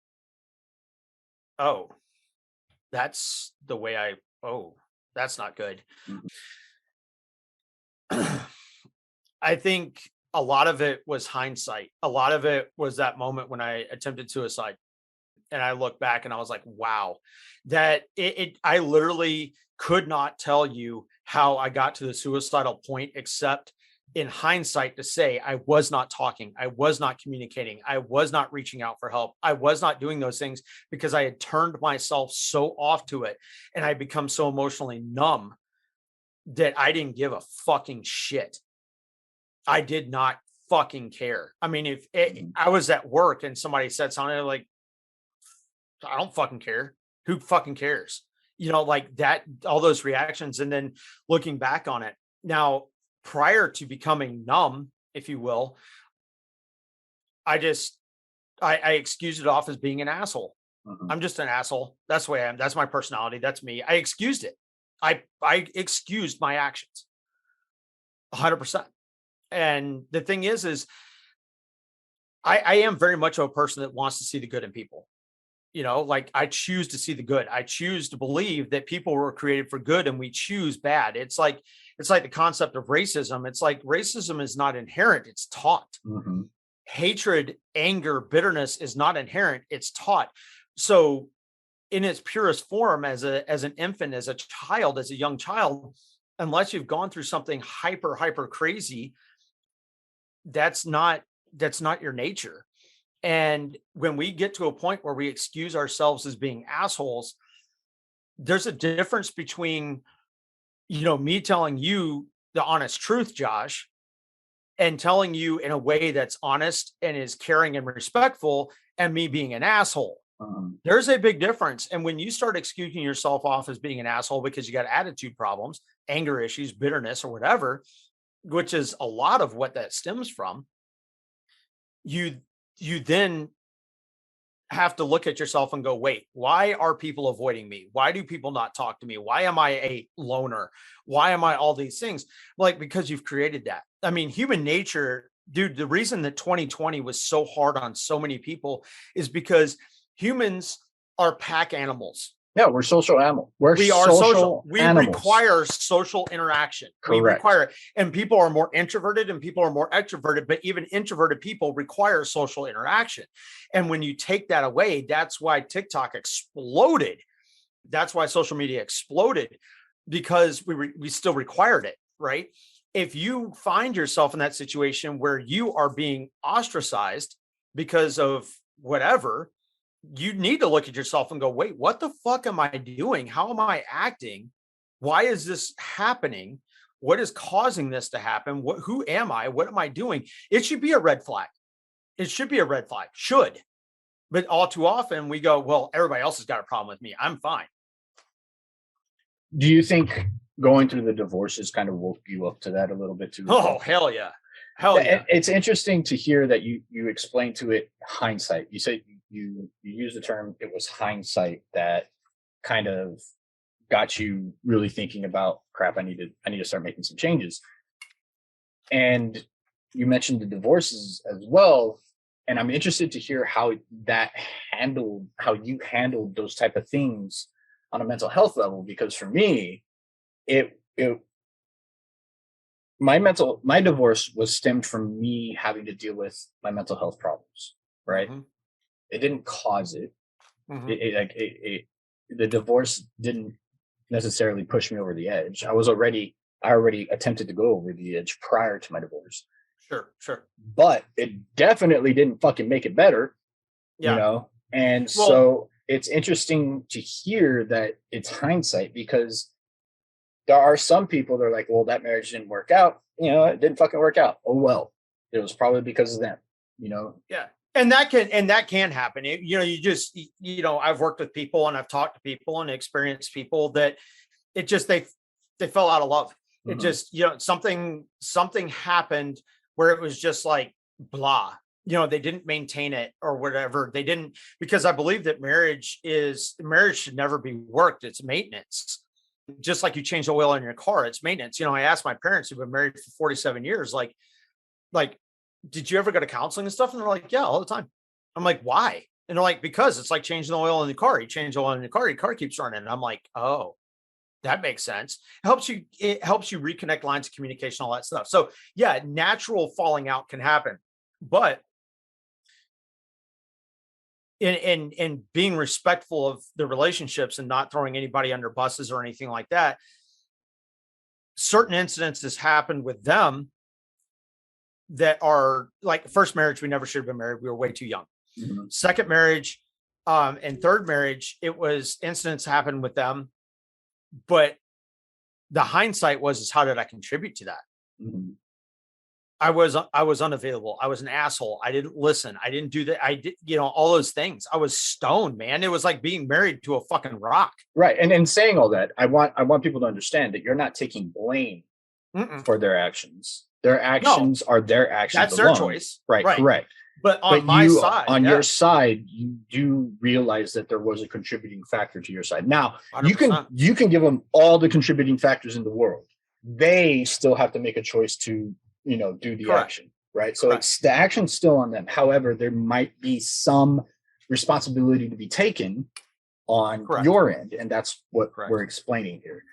oh, that's the way that's not good. Mm-hmm. I think a lot of it was hindsight. A lot of it was that moment when I attempted suicide. And I look back and I was like, wow, that I literally could not tell you how I got to the suicidal point, except in hindsight to say I was not talking, I was not communicating, I was not reaching out for help, I was not doing those things, because I had turned myself so off to it, and I become so emotionally numb that I didn't give a fucking shit. I did not fucking care. I mean, if I was at work and somebody said something like, I don't fucking care. Who fucking cares? like that, all those reactions. And then looking back on it now, prior to becoming numb, if you will, I excused it off as being an asshole. I'm just an asshole. That's the way I am. That's my personality. That's me. I excused it. I excused my actions 100%. And the thing is I am very much a person that wants to see the good in people. Like I choose to see the good. I choose to believe that people were created for good and we choose bad. It's like the concept of racism. It's like racism is not inherent. It's taught. Hatred, anger, bitterness is not inherent. It's taught. So in its purest form, as an infant, as a child, as a young child, unless you've gone through something hyper crazy, that's not your nature. And when we get to a point where we excuse ourselves as being assholes, there's a difference between, me telling you the honest truth, Josh, and telling you in a way that's honest and is caring and respectful, and me being an asshole. There's a big difference. And when you start excusing yourself off as being an asshole because you got attitude problems, anger issues, bitterness, or whatever, which is a lot of what that stems from, you then have to look at yourself and go, wait, why are people avoiding me? Why do people not talk to me? Why am I a loner? Why am I all these things? Like, because you've created that. I mean, human nature, dude, the reason that 2020 was so hard on so many people is because humans are pack animals. Yeah, we're social animals. We are social. We require social interaction. Correct. We require it. And people are more introverted and people are more extroverted, but even introverted people require social interaction. And when you take that away, that's why TikTok exploded. That's why social media exploded, because we still required it, right? If you find yourself in that situation where you are being ostracized because of whatever, you need to look at yourself and go, wait, what the fuck am I doing? How am I acting? Why is this happening? What is causing this to happen? Who am I? What am I doing? It should be a red flag. It should be a red flag. Should. But all too often we go, well, everybody else has got a problem with me. I'm fine. Do you think going through the divorces kind of woke you up to that a little bit too? Oh, hell yeah. Hell yeah. It's interesting to hear that you explained to it hindsight. You said you use the term, it was hindsight that kind of got you really thinking about, crap, I need to start making some changes. And you mentioned the divorces as well. And I'm interested to hear how you handled those type of things on a mental health level, because for me, my divorce was stemmed from me having to deal with my mental health problems, right? It didn't cause it. The divorce didn't necessarily push me over the edge. I already attempted to go over the edge prior to my divorce. Sure. But it definitely didn't fucking make it better, And so it's interesting to hear that it's hindsight, because there are some people that are like, well, that marriage didn't work out. It didn't fucking work out. Oh, well, it was probably because of them, Yeah. And that can happen. I've worked with people and I've talked to people and experienced people that it just, they fell out of love. It just, something happened where it was just like, blah, they didn't maintain it or whatever. They didn't, because I believe that marriage should never be worked. It's maintenance. Just like you change the oil in your car, it's maintenance. I asked my parents who've been married for 47 years, like, did you ever go to counseling and stuff? And they're like, yeah, all the time. I'm like, why? And they're like, because it's like changing the oil in the car. You change the oil in the car, your car keeps running. And I'm like, oh, that makes sense. It helps you reconnect lines of communication, all that stuff. So yeah, natural falling out can happen, but in being respectful of the relationships and not throwing anybody under buses or anything like that, certain incidences happened with them that are like, first marriage, we never should have been married. We were way too young. Second marriage, and third marriage, it was incidents happened with them, but the hindsight is how did I contribute to that? I was unavailable. I was an asshole. I didn't listen. I didn't do that. I did, all those things. I was stoned, man. It was like being married to a fucking rock. Right. And saying all that, I want people to understand that you're not taking blame for their actions. Their actions are their actions. That's alone. Their choice. Right. Correct. But on my side, on your side, you do realize that there was a contributing factor to your side. Now 100%. you can give them all the contributing factors in the world. They still have to make a choice to, do the action, right? So it's the action's still on them. However, there might be some responsibility to be taken on your end. And that's what we're explaining here.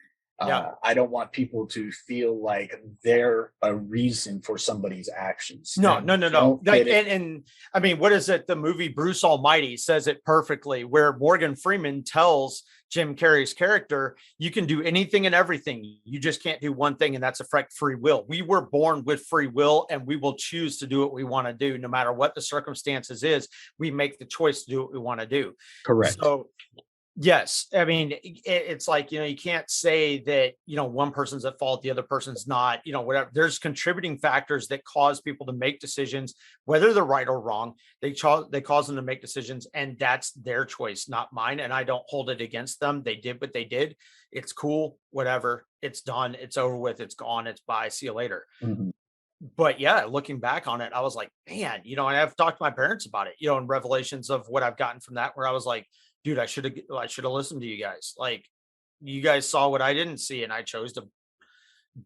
I don't want people to feel like they're a reason for somebody's actions. No. And I mean, what is it? The movie Bruce Almighty says it perfectly, where Morgan Freeman tells Jim Carrey's character, you can do anything and everything. You just can't do one thing, and that's affect free will. We were born with free will, and we will choose to do what we want to do, no matter what the circumstances is. We make the choice to do what we want to do. Correct. So yes. I mean, it's like, you can't say that, one person's at fault, the other person's not, whatever. There's contributing factors that cause people to make decisions, whether they're right or wrong. They cause them to make decisions, and that's their choice, not mine. And I don't hold it against them. They did what they did. It's cool, whatever. It's done. It's over with. It's gone. It's bye. See you later. Mm-hmm. But yeah, looking back on it, I was like, man, and I've talked to my parents about it, in revelations of what I've gotten from that, where I was like, dude, I should have listened to you guys. Like, you guys saw what I didn't see, and I chose to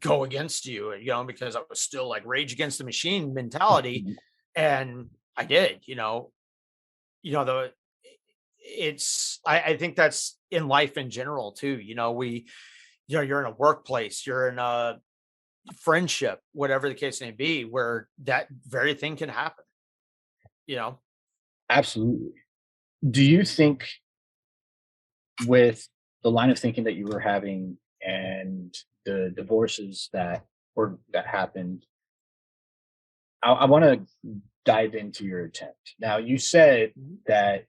go against you, because I was still like rage against the machine mentality. And I did, I think that's in life in general too. You're in a workplace, you're in a friendship, whatever the case may be, where that very thing can happen, Absolutely. Do you think, with the line of thinking that you were having and the divorces that happened, I want to dive into your attempt. Now, you said that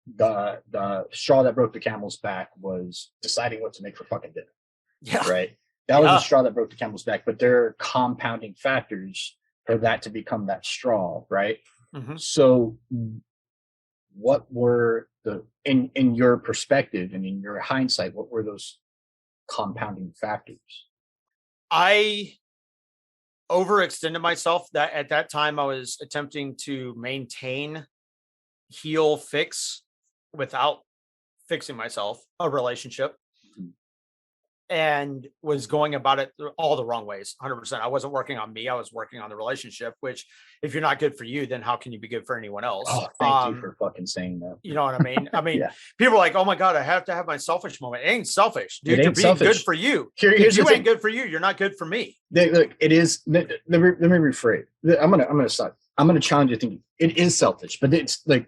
the straw that broke the camel's back was deciding what to make for fucking dinner. Yeah. Right. That was the straw that broke the camel's back, but there are compounding factors for that to become that straw, right? Mm-hmm. So what were in your perspective and in your hindsight, what were those compounding factors? I overextended myself. That at that time I was attempting to maintain, heal, fix without fixing myself, a relationship. And was going about it all the wrong ways, 100%. I wasn't working on me. I was working on the relationship, which if you're not good for you, then how can you be good for anyone else? Oh, thank you for fucking saying that. You know what I mean? I mean, yeah. People are like, oh my God, I have to have my selfish moment. It ain't selfish, dude. You're being selfish. Good for you. Here's if you ain't good for you, you're not good for me. Look, it is. Let me rephrase. I'm gonna stop. I'm gonna challenge you thinking. It is selfish, but it's like,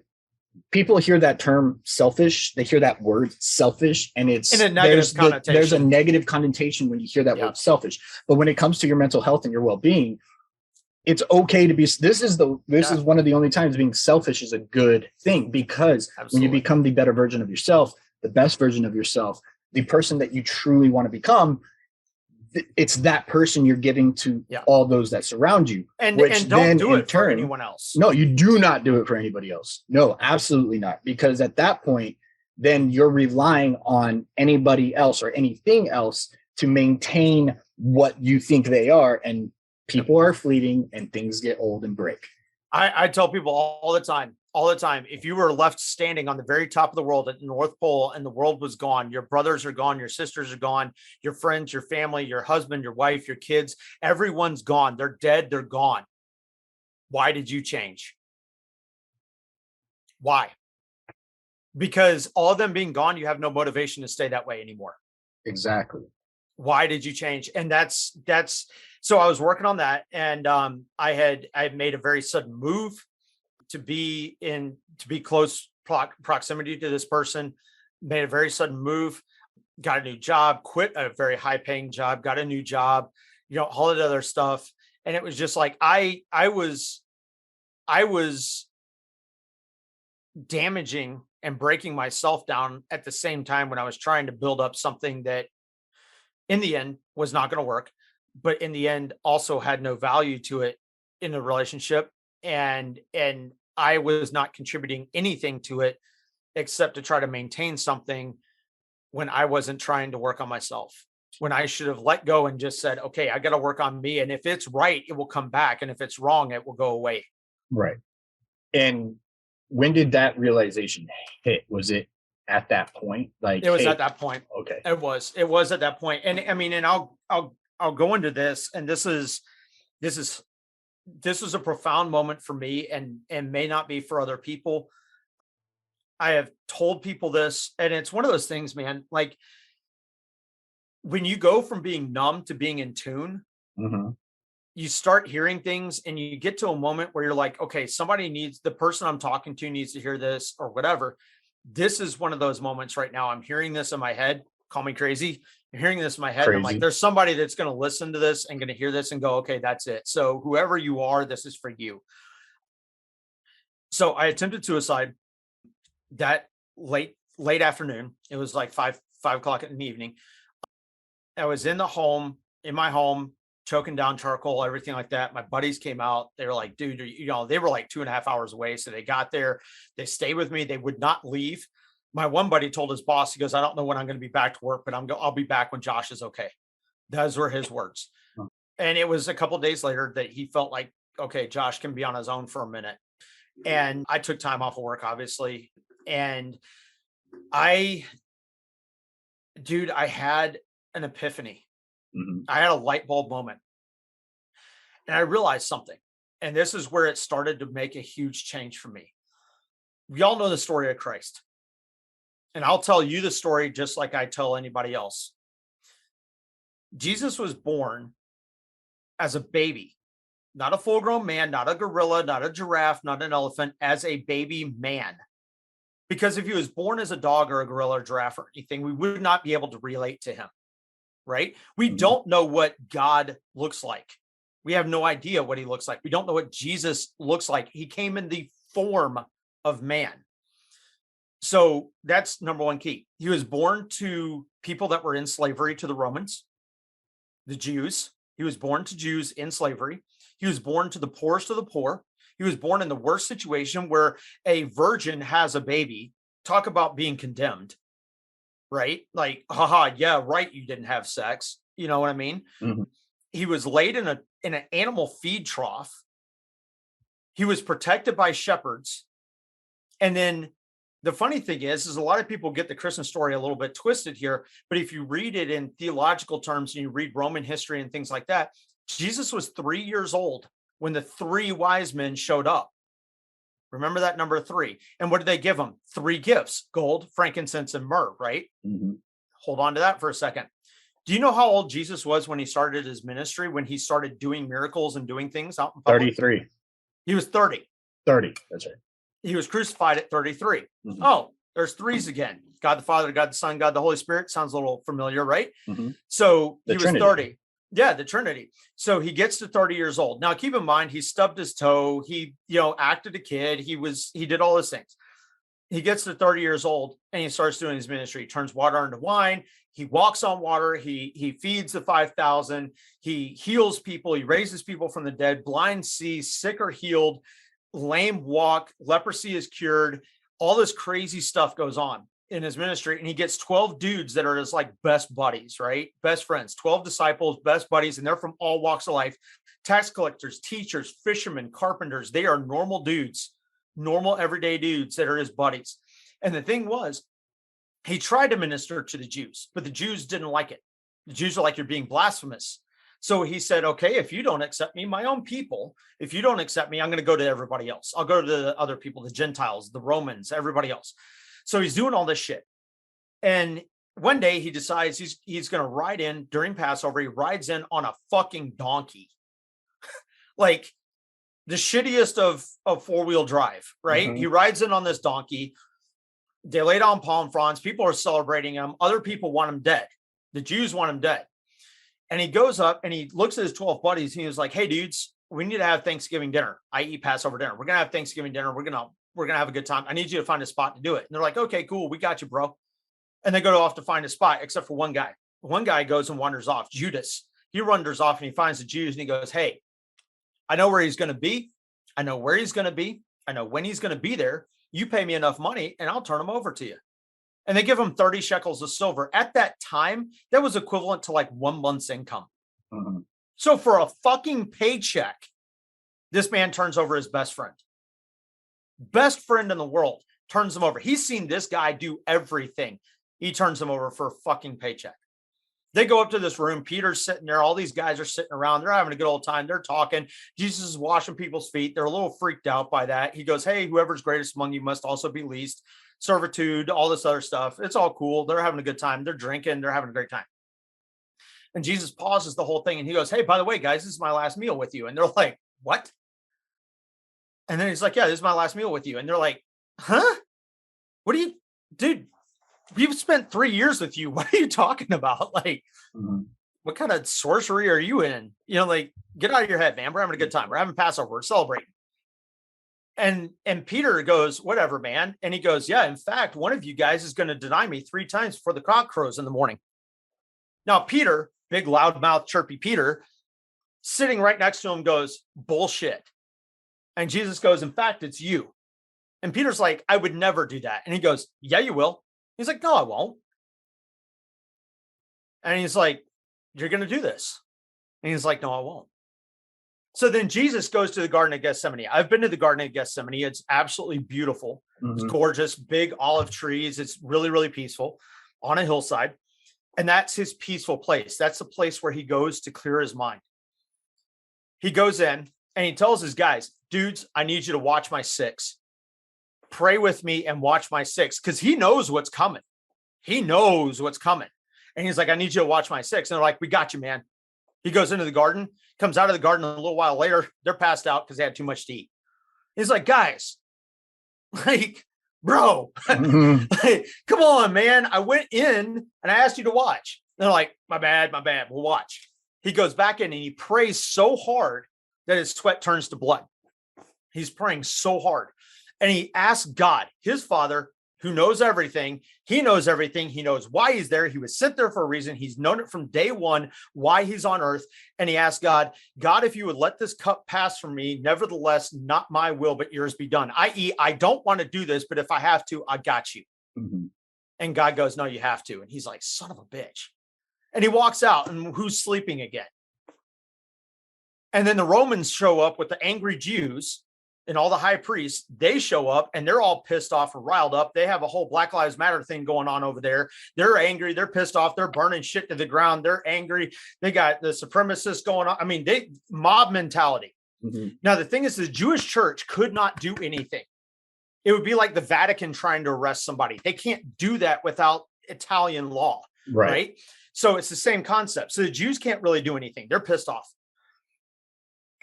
people hear that term selfish, they hear that word selfish, and it's in a negative connotation. There's a negative connotation when you hear that word selfish. But when it comes to your mental health and your well-being, it's okay to be, this is one of the only times being selfish is a good thing, because when you become the better version of yourself, the best version of yourself, the person that you truly want to become, it's that person you're giving to all those that surround you. And don't do it for anyone else. No, you do not do it for anybody else. No, absolutely not. Because at that point, then you're relying on anybody else or anything else to maintain what you think they are. And people are fleeting and things get old and break. I tell people all the time, if you were left standing on the very top of the world at the North Pole and the world was gone, your brothers are gone, your sisters are gone, your friends, your family, your husband, your wife, your kids, everyone's gone. They're dead. They're gone. Why did you change? Why? Because all of them being gone, you have no motivation to stay that way anymore. Exactly. Why did you change? And that's so I was working on that, and I had made a very sudden move to be close proximity to this person, made a very sudden move, got a new job, quit a very high paying job, got a new job, all that other stuff. And it was just like, I was damaging and breaking myself down at the same time when I was trying to build up something that in the end was not going to work. but in the end also had no value to it in the relationship. And I was not contributing anything to it except to try to maintain something when I wasn't trying to work on myself, when I should have let go and just said, okay, I got to work on me. And if it's right, it will come back. And if it's wrong, it will go away. Right. And when did that realization hit? Was it at that point? Like it was at that point. Okay. It was at that point. And I mean, and I'll go into this, and this is a profound moment for me, and may not be for other people. I have told people this, and it's one of those things, man, like when you go from being numb to being in tune, you start hearing things, and you get to a moment where you're like, okay, the person I'm talking to needs to hear this or whatever. This is one of those moments right now. I'm hearing this in my head. Call me crazy. I'm hearing this in my head. And I'm like, there's somebody that's going to listen to this and going to hear this and go, okay, that's it. So whoever you are, this is for you. So I attempted suicide that late afternoon. It was like 5 o'clock in the evening. I was in my home, choking down charcoal, everything like that. My buddies came out. They were like, dude, they were like 2.5 hours away. So they got there, they stayed with me. They would not leave. My one buddy told his boss, he goes, I don't know when I'm going to be back to work, but I'll be back when Josh is okay. Those were his words. And it was a couple of days later that he felt like, okay, Josh can be on his own for a minute. And I took time off of work, obviously. And I had an epiphany. I had a light bulb moment, and I realized something. And this is where it started to make a huge change for me. We all know the story of Christ, and I'll tell you the story just like I tell anybody else. Jesus was born as a baby, not a full-grown man, not a gorilla, not a giraffe, not an elephant, as a baby man. Because if he was born as a dog or a gorilla or giraffe or anything, we would not be able to relate to him. Right? We don't know what God looks like. We have no idea what he looks like. We don't know what Jesus looks like. He came in the form of man. So that's number one key. He was born to people that were in slavery to the Romans, the Jews. He was born to Jews in slavery. He was born to the poorest of the poor. He was born in the worst situation where a virgin has a baby. Talk about being condemned. Right? Like, haha, yeah, right. You didn't have sex. You know what I mean? He was laid in an animal feed trough. He was protected by shepherds. And then the funny thing is a lot of people get the Christmas story a little bit twisted here. But if you read it in theological terms and you read Roman history and things like that, Jesus was 3 years old when the 3 wise men showed up. Remember that number 3. And what did they give him? 3 gifts: gold, frankincense, and myrrh, right? Hold on to that for a second. Do you know how old Jesus was when he started his ministry, when he started doing miracles and doing things out in public? 33. He was 30. 30, that's right. He was crucified at 33. Oh, there's 3s again. God the Father, God the Son, God the Holy Spirit. Sounds a little familiar, right? So he was 30. Yeah, the Trinity. So he gets to 30 years old. Now, keep in mind, he stubbed his toe. He, acted a kid. He did all those things. He gets to 30 years old and he starts doing his ministry. He turns water into wine. He walks on water. He feeds the 5,000. He heals people. He raises people from the dead. Blind see, sick are healed, lame walk, leprosy is cured. All this crazy stuff goes on in his ministry, and he gets 12 dudes that are his like best buddies, right? Best friends, 12 disciples, best buddies, and they're from all walks of life. Tax collectors, teachers, fishermen, carpenters. They are normal dudes, normal everyday dudes that are his buddies. And the thing was, he tried to minister to the Jews, but the Jews didn't like it. The Jews are like, you're being blasphemous. So he said, okay, if you don't accept me, my own people, if you don't accept me, I'm going to go to everybody else. I'll go to the other people, the Gentiles, the Romans, everybody else. So he's doing all this shit. And one day he decides he's going to ride in during Passover. He rides in on a fucking donkey, like the shittiest of four-wheel drive, right? He rides in on this donkey. They lay down palm fronds. People are celebrating him. Other people want him dead. The Jews want him dead. And he goes up and he looks at his 12 buddies. And he was like, hey, dudes, we need to have Thanksgiving dinner, i.e. Passover dinner. We're going to have Thanksgiving dinner. We're going to have a good time. I need you to find a spot to do it. And they're like, okay, cool. We got you, bro. And they go off to find a spot, except for one guy. One guy goes and wanders off, Judas. He wanders off and he finds the Jews and he goes, hey, I know where he's going to be. I know where he's going to be. I know when he's going to be there. You pay me enough money and I'll turn him over to you. And they give him 30 shekels of silver. At that time, that was equivalent to like 1 month's income. Mm-hmm. So for a fucking paycheck, this man turns over his best friend. Best friend in the world turns him over. He's seen this guy do everything. He turns him over for a fucking paycheck. They go up to this room. Peter's sitting there. All these guys are sitting around. They're having a good old time. They're talking. Jesus is washing people's feet. They're a little freaked out by that. He goes, hey, whoever's greatest among you must also be least. Servitude, all this other stuff. It's all cool. They're having a good time. They're drinking. They're having a great time. And Jesus pauses the whole thing. And he goes, hey, by the way, guys, this is my last meal with you. And they're like, what? And then he's like, yeah, this is my last meal with you. And they're like, huh? What do you, dude? We've spent 3 years with you. What are you talking about? Like, what kind of sorcery are you in? You know, like, get out of your head, man. We're having a good time. We're having Passover. We're celebrating. And Peter goes, whatever, man. And he goes, yeah, in fact, one of you guys is going to deny me 3 times before the cock crows in the morning. Now, Peter, big loudmouth, chirpy Peter, sitting right next to him goes, bullshit. And Jesus goes, in fact, it's you. And Peter's like, I would never do that. And he goes, yeah, you will. He's like, no, I won't. And he's like, you're going to do this. And he's like, no, I won't. So then Jesus goes to the Garden of Gethsemane. I've been to the Garden of Gethsemane. It's absolutely beautiful. It's gorgeous, big olive trees. It's really, really peaceful on a hillside. And that's his peaceful place. That's the place where he goes to clear his mind. He goes in and he tells his guys, dudes, I need you to watch my 6. Pray with me and watch my 6, because he knows what's coming. He knows what's coming. And he's like, I need you to watch my 6. And they're like, we got you, man. He goes into the garden, comes out of the garden a little while later. They're passed out because they had too much to eat. He's like, guys, like, bro, like, come on, man. I went in and I asked you to watch. And they're like, my bad. We'll watch. He goes back in and he prays so hard that his sweat turns to blood. He's praying so hard. And he asks God, his Father, who knows everything. He knows everything. He knows why he's there. He was sent there for a reason. He's known it from day one, why he's on earth. And he asked God, if you would let this cup pass from me, nevertheless, not my will, but yours be done. I.e., I don't want to do this, but if I have to, I got you. And God goes, no, you have to. And he's like, son of a bitch. And he walks out, and who's sleeping again? And then the Romans show up with the angry Jews. And all the high priests, they show up and they're all pissed off or riled up. They have a whole Black Lives Matter thing going on over there. They're angry. They're pissed off. They're burning shit to the ground. They're angry. They got the supremacists going on. I mean, they mob mentality. Now, the thing is, the Jewish church could not do anything. It would be like the Vatican trying to arrest somebody. They can't do that without Italian law, right? So it's the same concept. So the Jews can't really do anything. They're pissed off.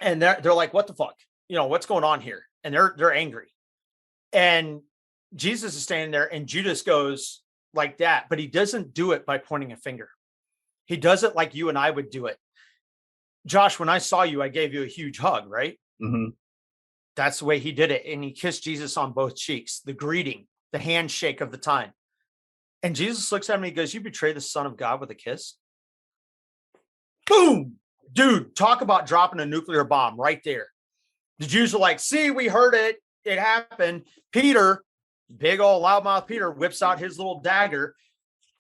And they're like, what the fuck? You know, what's going on here? And they're angry. And Jesus is standing there and Judas goes like that, but he doesn't do it by pointing a finger. He does it like you and I would do it. Josh, when I saw you, I gave you a huge hug, right? That's the way he did it. And he kissed Jesus on both cheeks, the greeting, the handshake of the time. And Jesus looks at him and he goes, you betray the Son of God with a kiss? Boom! Dude, talk about dropping a nuclear bomb right there. The Jews are like, see, we heard it. It happened. Peter, big old loudmouth Peter, whips out his little dagger,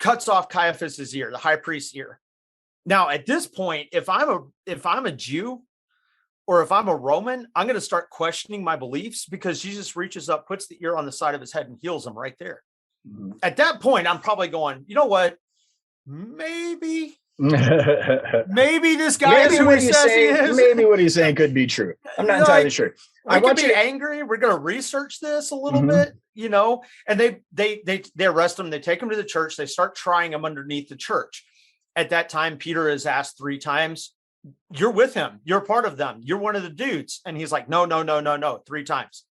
cuts off Caiaphas's ear, the high priest's ear. Now, at this point, if I'm a Jew or if I'm a Roman, I'm going to start questioning my beliefs, because Jesus reaches up, puts the ear on the side of his head and heals him right there. At that point, I'm probably going, you know what? Maybe this guy is who he says he is. Maybe what he's saying could be true. I'm not entirely sure. I want to be angry. We're going to research this a little bit, you know. And they arrest him. They take him to the church. They start trying him underneath the church. At that time, Peter is asked 3 times, "You're with him. You're part of them. You're one of the dudes." And he's like, "No, 3 times."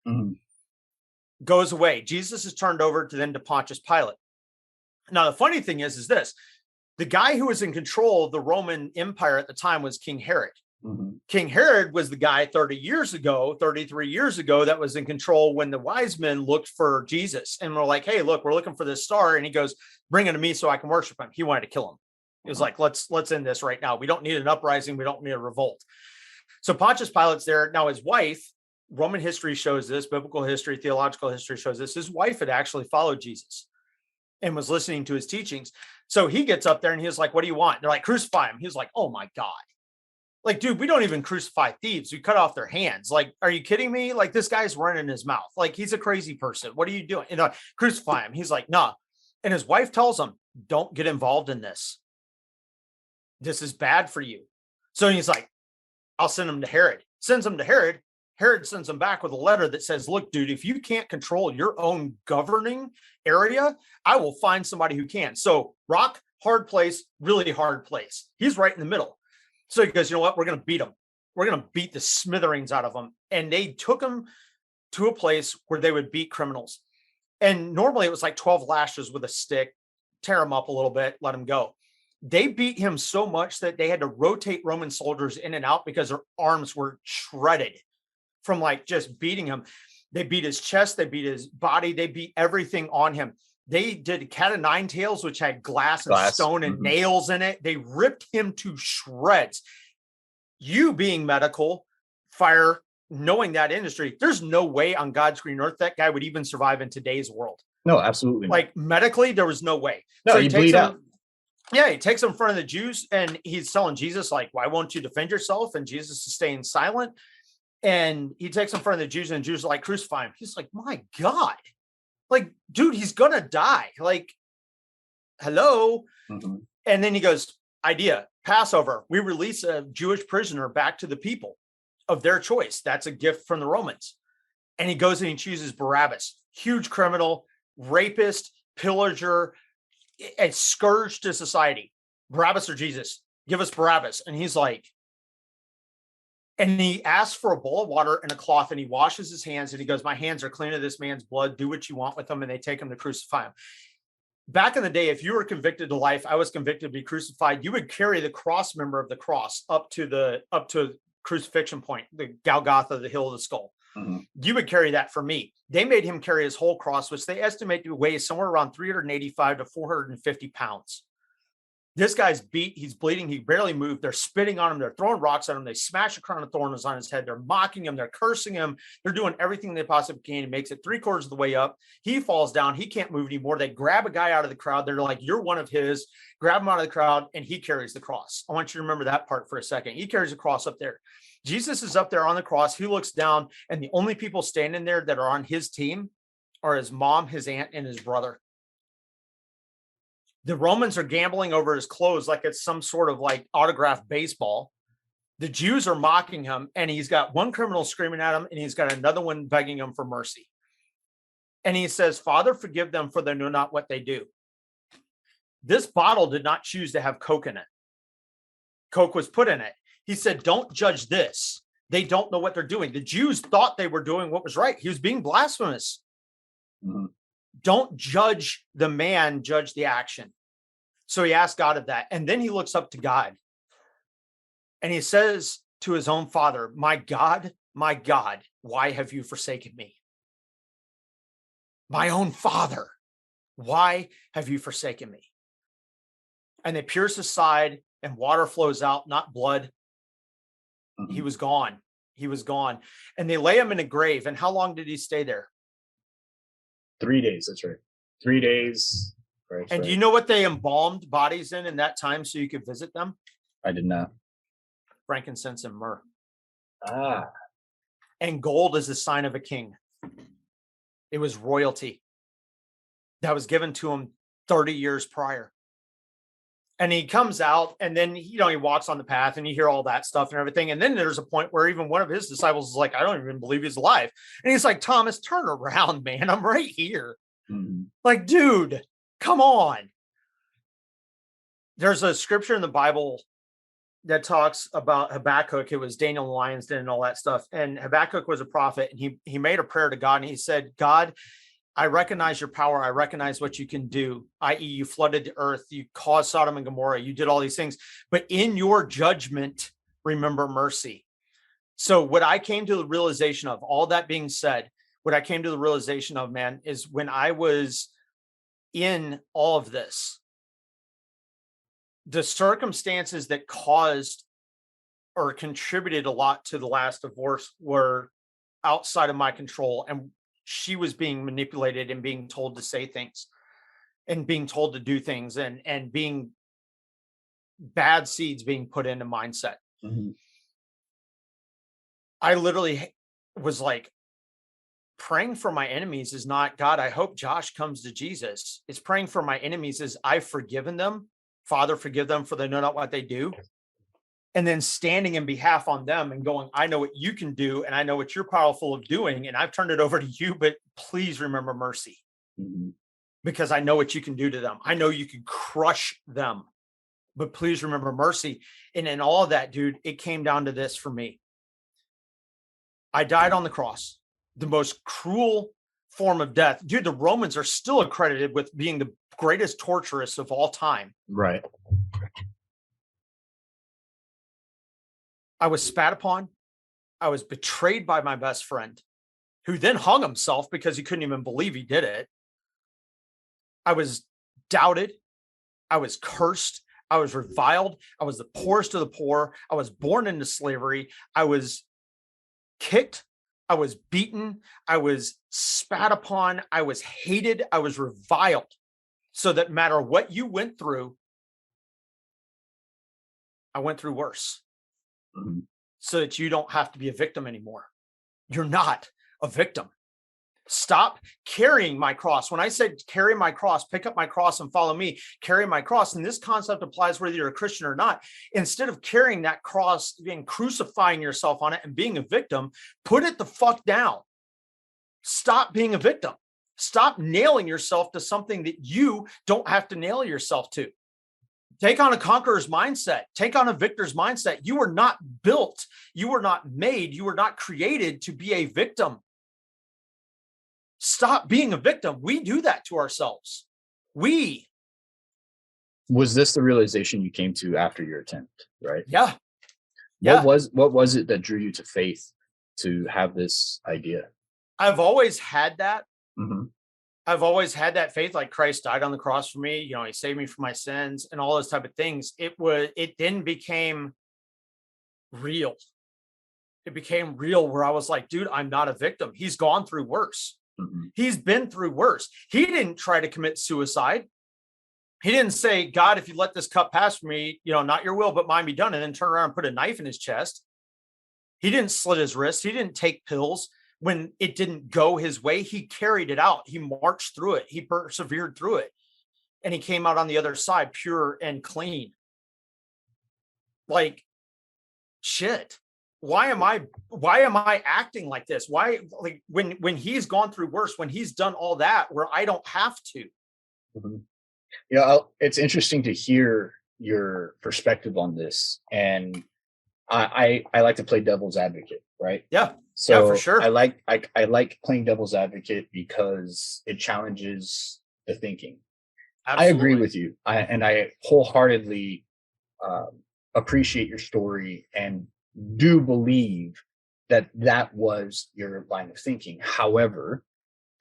Goes away. Jesus is turned over to Pontius Pilate. Now, the funny thing is this. The guy who was in control of the Roman Empire at the time was King Herod. King Herod was the guy 33 years ago, that was in control when the wise men looked for Jesus and were like, hey, look, we're looking for this star. And he goes, bring him to me so I can worship him. He wanted to kill him. It was like, let's end this right now. We don't need an uprising. We don't need a revolt. So Pontius Pilate's there. Now his wife, Roman history shows this, biblical history, theological history shows this. His wife had actually followed Jesus and was listening to his teachings. So he gets up there and he's like, what do you want? They're like, crucify him. He's like, oh my God. Like, dude, we don't even crucify thieves. We cut off their hands. Like, are you kidding me? Like, this guy's running his mouth. Like, he's a crazy person. What are you doing? Crucify him. He's like, nah. And his wife tells him, don't get involved in this. This is bad for you. So he's like, I'll send him to Herod. Sends him to Herod. Herod sends him back with a letter that says, look, dude, if you can't control your own governing area, I will find somebody who can. So rock, hard place, really hard place. He's right in the middle. So he goes, you know what? We're going to beat him. We're going to beat the smithereens out of him. And they took him to a place where they would beat criminals. And normally it was like 12 lashes with a stick, tear him up a little bit, let him go. They beat him so much that they had to rotate Roman soldiers in and out because their arms were shredded from like just beating him. They beat his chest. They beat his body. They beat everything on him. They did cat of nine tails, which had glass and stone and nails in it. They ripped him to shreds. You being medical, fire, knowing that industry, there's no way on God's green earth that guy would even survive in today's world. No, absolutely not. Like medically, there was no way. No, he bleed out. Yeah, he takes him in front of the Jews and he's telling Jesus, like, why won't you defend yourself? And Jesus is staying silent. And he takes him in front of the Jews and the Jews are like, crucify him. He's like, my God. Like, dude, he's going to die. Like, hello. Mm-hmm. And then he goes, idea, Passover. We release a Jewish prisoner back to the people of their choice. That's a gift from the Romans. And he goes and he chooses Barabbas, huge criminal, rapist, pillager, a scourge to society. Barabbas or Jesus? Give us Barabbas. And he's like, and he asks for a bowl of water and a cloth and he washes his hands and he goes, my hands are clean of this man's blood. Do what you want with them. And they take him to crucify him. Back in the day, if you were convicted to life, I was convicted to be crucified. You would carry the cross member of the cross up to crucifixion point, the Golgotha, the hill of the skull. Mm-hmm. You would carry that for me. They made him carry his whole cross, which they estimate to weigh somewhere around 385 to 450 pounds. This guy's beat. He's bleeding. He barely moved. They're spitting on him. They're throwing rocks at him. They smash a crown of thorns on his head. They're mocking him. They're cursing him. They're doing everything they possibly can. He makes it 3/4 of the way up. He falls down. He can't move anymore. They grab a guy out of the crowd. They're like, you're one of his. Grab him out of the crowd, and he carries the cross. I want you to remember that part for a second. He carries the cross up there. Jesus is up there on the cross. He looks down, and the only people standing there that are on his team are his mom, his aunt, and his brother. The Romans are gambling over his clothes like it's some sort of like autographed baseball. The Jews are mocking him, and he's got one criminal screaming at him, and he's got another one begging him for mercy. And he says, Father, forgive them, for they know not what they do. This bottle did not choose to have Coke in it. Coke was put in it. He said, don't judge this. They don't know what they're doing. The Jews thought they were doing what was right. He was being blasphemous. Mm-hmm. Don't judge the man, judge the action. So he asked God of that. And then he looks up to God. And he says to his own father, my God, why have you forsaken me? My own father, why have you forsaken me? And they pierce his side and water flows out, not blood. Mm-hmm. He was gone. He was gone. And they lay him in a grave. And how long did he stay there? 3 days. That's right. 3 days. Right, and do you know what they embalmed bodies in that time so you could visit them? I did not. Frankincense and myrrh. Ah. And gold is the sign of a king. It was royalty that was given to him 30 years prior. And he comes out and then, he walks on the path and you hear all that stuff and everything. And then there's a point where even one of his disciples is like, I don't even believe he's alive. And he's like, Thomas, turn around, man. I'm right here. Mm-hmm. Like, dude, come on. There's a scripture in the Bible that talks about Habakkuk. It was Daniel in the lion's den and all that stuff. And Habakkuk was a prophet and he made a prayer to God and he said, God, I recognize your power. I recognize what you can do, i.e. you flooded the earth, you caused Sodom and Gomorrah, you did all these things, but in your judgment, remember mercy. So what I came to the realization of, all that being said, what I came to the realization of, man, is when I was in all of this, the circumstances that caused or contributed a lot to the last divorce were outside of my control. And she was being manipulated and being told to say things and being told to do things and being bad seeds being put into mindset. Mm-hmm. I literally was like, praying for my enemies is not, God, I hope Josh comes to Jesus. It's praying for my enemies is, I've forgiven them. Father, forgive them, for they know not what they do. And then standing in behalf on them and going, I know what you can do, and I know what you're powerful of doing, and I've turned it over to you, but please remember mercy. Mm-hmm. Because I know what you can do to them. I know you can crush them, but please remember mercy. And in all of that, dude, it came down to this for me. I died on the cross, the most cruel form of death. Dude, the Romans are still accredited with being the greatest torturers of all time. Right. I was spat upon. I was betrayed by my best friend, who then hung himself because he couldn't even believe he did it. I was doubted. I was cursed. I was reviled. I was the poorest of the poor. I was born into slavery. I was kicked. I was beaten. I was spat upon. I was hated. I was reviled. So that no matter what you went through, I went through worse. Mm-hmm. So that you don't have to be a victim anymore. You're not a victim. Stop carrying my cross. When I said carry my cross, pick up my cross and follow me, carry my cross. And this concept applies whether you're a Christian or not. Instead of carrying that cross and crucifying yourself on it and being a victim, put it the fuck down. Stop being a victim. Stop nailing yourself to something that you don't have to nail yourself to. Take on a conqueror's mindset. Take on a victor's mindset. You were not built. You were not made. You were not created to be a victim. Stop being a victim. We do that to ourselves. Was this the realization you came to after your attempt, right? Yeah. What was it that drew you to faith to have this idea? I've always had that. Mm-hmm. I've always had that faith, like Christ died on the cross for me. You know, he saved me from my sins and all those type of things. It then became real. It became real where I was like, dude, I'm not a victim. He's gone through worse. Mm-hmm. He's been through worse. He didn't try to commit suicide. He didn't say, God, if you let this cup pass for me, you know, not your will, but mine be done. And then turn around and put a knife in his chest. He didn't slit his wrist. He didn't take pills. When it didn't go his way, he carried it out. He marched through it. He persevered through it. And he came out on the other side, pure and clean. Like, shit. Why am I acting like this? Why, like, when he's gone through worse, when he's done all that where I don't have to. Mm-hmm. Yeah, it's interesting to hear your perspective on this. And I like to play devil's advocate, right? Yeah. So yeah, for sure. I like playing devil's advocate because it challenges the thinking. Absolutely. I agree with you. I wholeheartedly appreciate your story and do believe that was your line of thinking. However,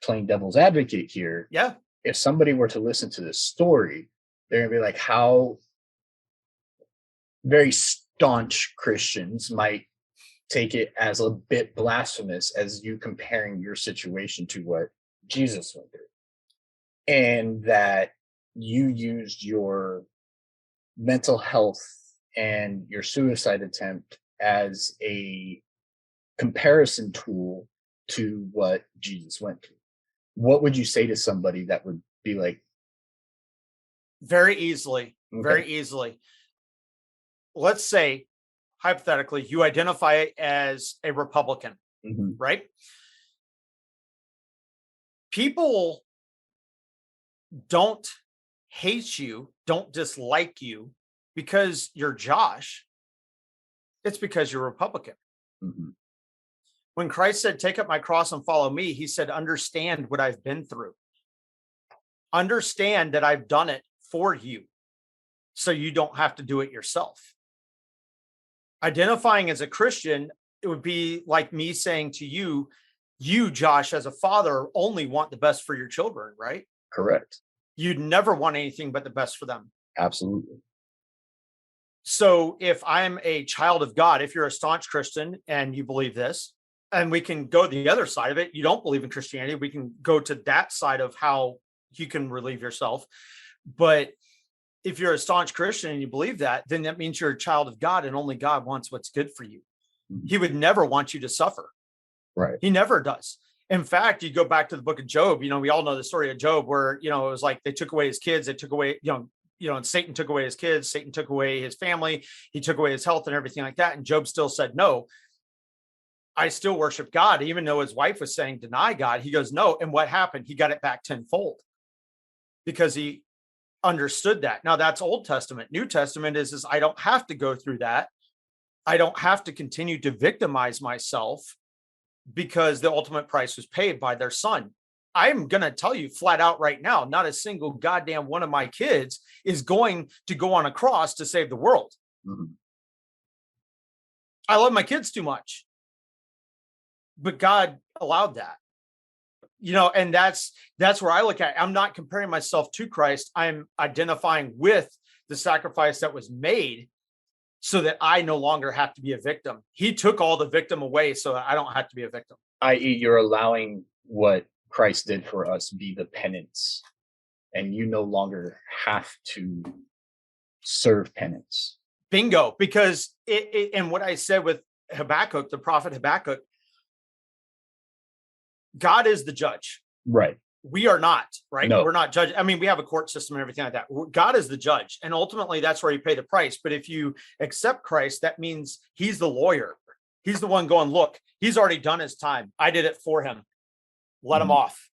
playing devil's advocate here, yeah, if somebody were to listen to this story, they're gonna be like, how very staunch Christians might take it as a bit blasphemous as you comparing your situation to what Jesus went through, and that you used your mental health and your suicide attempt as a comparison tool to what Jesus went through. What would you say to somebody that would be like? Very easily. Let's say, hypothetically, you identify as a Republican, mm-hmm. right? People don't hate you, don't dislike you because you're Josh. It's because you're Republican. Mm-hmm. When Christ said, take up my cross and follow me, he said, understand what I've been through. Understand that I've done it for you so you don't have to do it yourself. Identifying as a Christian, it would be like me saying to you, Josh, as a father, only want the best for your children, right? Correct. You'd never want anything but the best for them. Absolutely. So if I'm a child of God, if you're a staunch Christian and you believe this, and we can go the other side of it, you don't believe in Christianity, we can go to that side of how you can relieve yourself. But if you're a staunch Christian and you believe that, then that means you're a child of God, and only God wants what's good for you. He would never want you to suffer. Right. He never does. In fact, you go back to the book of Job, we all know the story of Job where, it was like they took away his kids, they took away, and Satan took away his kids, Satan took away his family, he took away his health and everything like that. And Job still said, no, I still worship God. Even though his wife was saying, deny God, he goes, no. And what happened? He got it back tenfold because he understood that. Now that's Old Testament. New Testament is I don't have to go through that. I don't have to continue to victimize myself because the ultimate price was paid by their son. I'm going to tell you flat out right now, not a single goddamn one of my kids is going to go on a cross to save the world. Mm-hmm. I love my kids too much, but God allowed that, and that's where I look at it. I'm not comparing myself to Christ. I'm identifying with the sacrifice that was made so that I no longer have to be a victim. He took all the victim away so that I don't have to be a victim. I.e., you're allowing what Christ did for us be the penance, and you no longer have to serve penance. Bingo. Because and what I said with Habakkuk, the prophet Habakkuk, God is the judge. Right. We are not, right? No. We're not judge. I mean, we have a court system and everything like that. God is the judge. And ultimately that's where you pay the price. But if you accept Christ, that means he's the lawyer. He's the one going, look, he's already done his time. I did it for him. Let him off.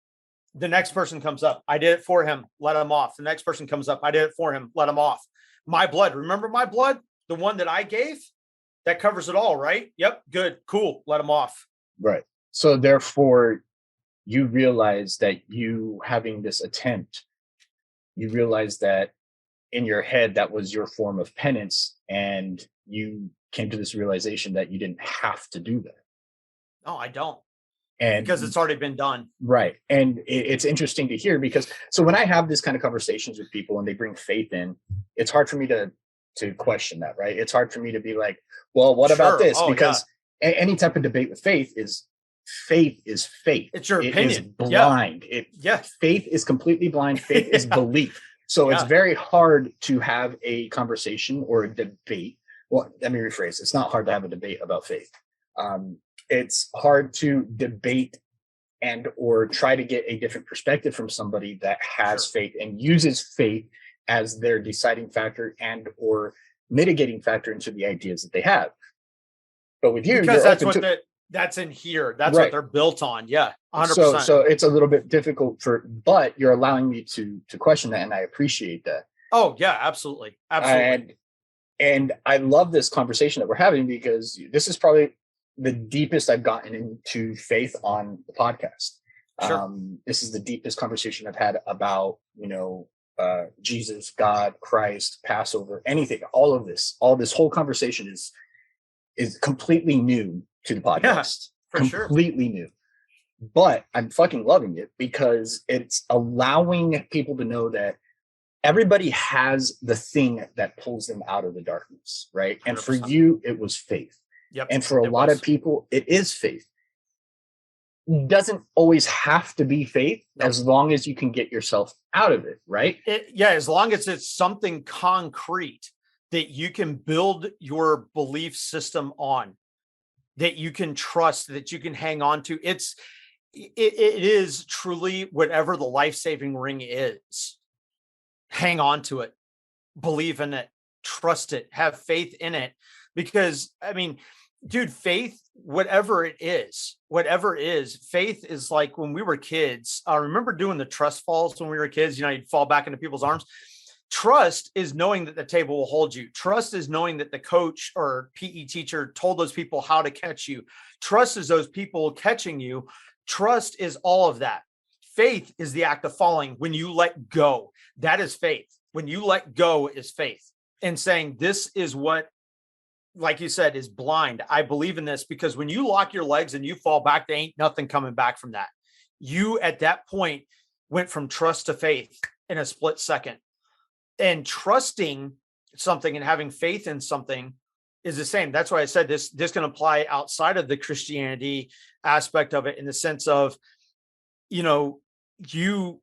The next person comes up. I did it for him. Let him off. The next person comes up. I did it for him. Let him off. My blood. Remember my blood? The one that I gave? That covers it all, right? Yep. Good. Cool. Let him off. Right. So therefore, you realize that you having this attempt, you realize that in your head, that was your form of penance. And you came to this realization that you didn't have to do that. No, I don't. And because it's already been done. Right. And it's interesting to hear because so when I have this kind of conversations with people and they bring faith in, it's hard for me to question that, right? It's hard for me to be like, well, what about this? Because any type of debate with faith is faith. It's your opinion. It is blind. Yeah. Faith is completely blind. Faith is belief. So it's very hard to have a conversation or a debate. Well, let me rephrase. It's not hard to have a debate about faith. It's hard to debate and or try to get a different perspective from somebody that has faith and uses faith as their deciding factor and or mitigating factor into the ideas that they have. But with you, because that's in here. That's what they're built on. Yeah, 100%. So it's a little bit difficult but you're allowing me to question that, and I appreciate that. Oh yeah, absolutely. And I love this conversation that we're having because this is probably the deepest I've gotten into faith on the podcast. Sure. This is the deepest conversation I've had about, Jesus, God, Christ, Passover, anything, all this whole conversation is completely new to the podcast. Yeah, completely new. But I'm fucking loving it because it's allowing people to know that everybody has the thing that pulls them out of the darkness, right? 100%. And for you, it was faith. Yep, and for a lot of people, it is faith. It doesn't always have to be faith as long as you can get yourself out of it, right? As long as it's something concrete that you can build your belief system on, that you can trust, that you can hang on to. It is truly whatever the life-saving ring is. Hang on to it, believe in it, trust it, have faith in it. Because, I mean, dude, faith, whatever it is, faith is like when we were kids. I remember doing the trust falls when we were kids. You'd fall back into people's arms. Trust is knowing that the table will hold you. Trust is knowing that the coach or PE teacher told those people how to catch you. Trust is those people catching you. Trust is all of that. Faith is the act of falling when you let go. That is faith. When you let go is faith. And saying, this is what, like you said, is blind. I believe in this because when you lock your legs and you fall back, there ain't nothing coming back from that. You, at that point, went from trust to faith in a split second. And trusting something and having faith in something is the same. That's why I said this can apply outside of the Christianity aspect of it, in the sense of, you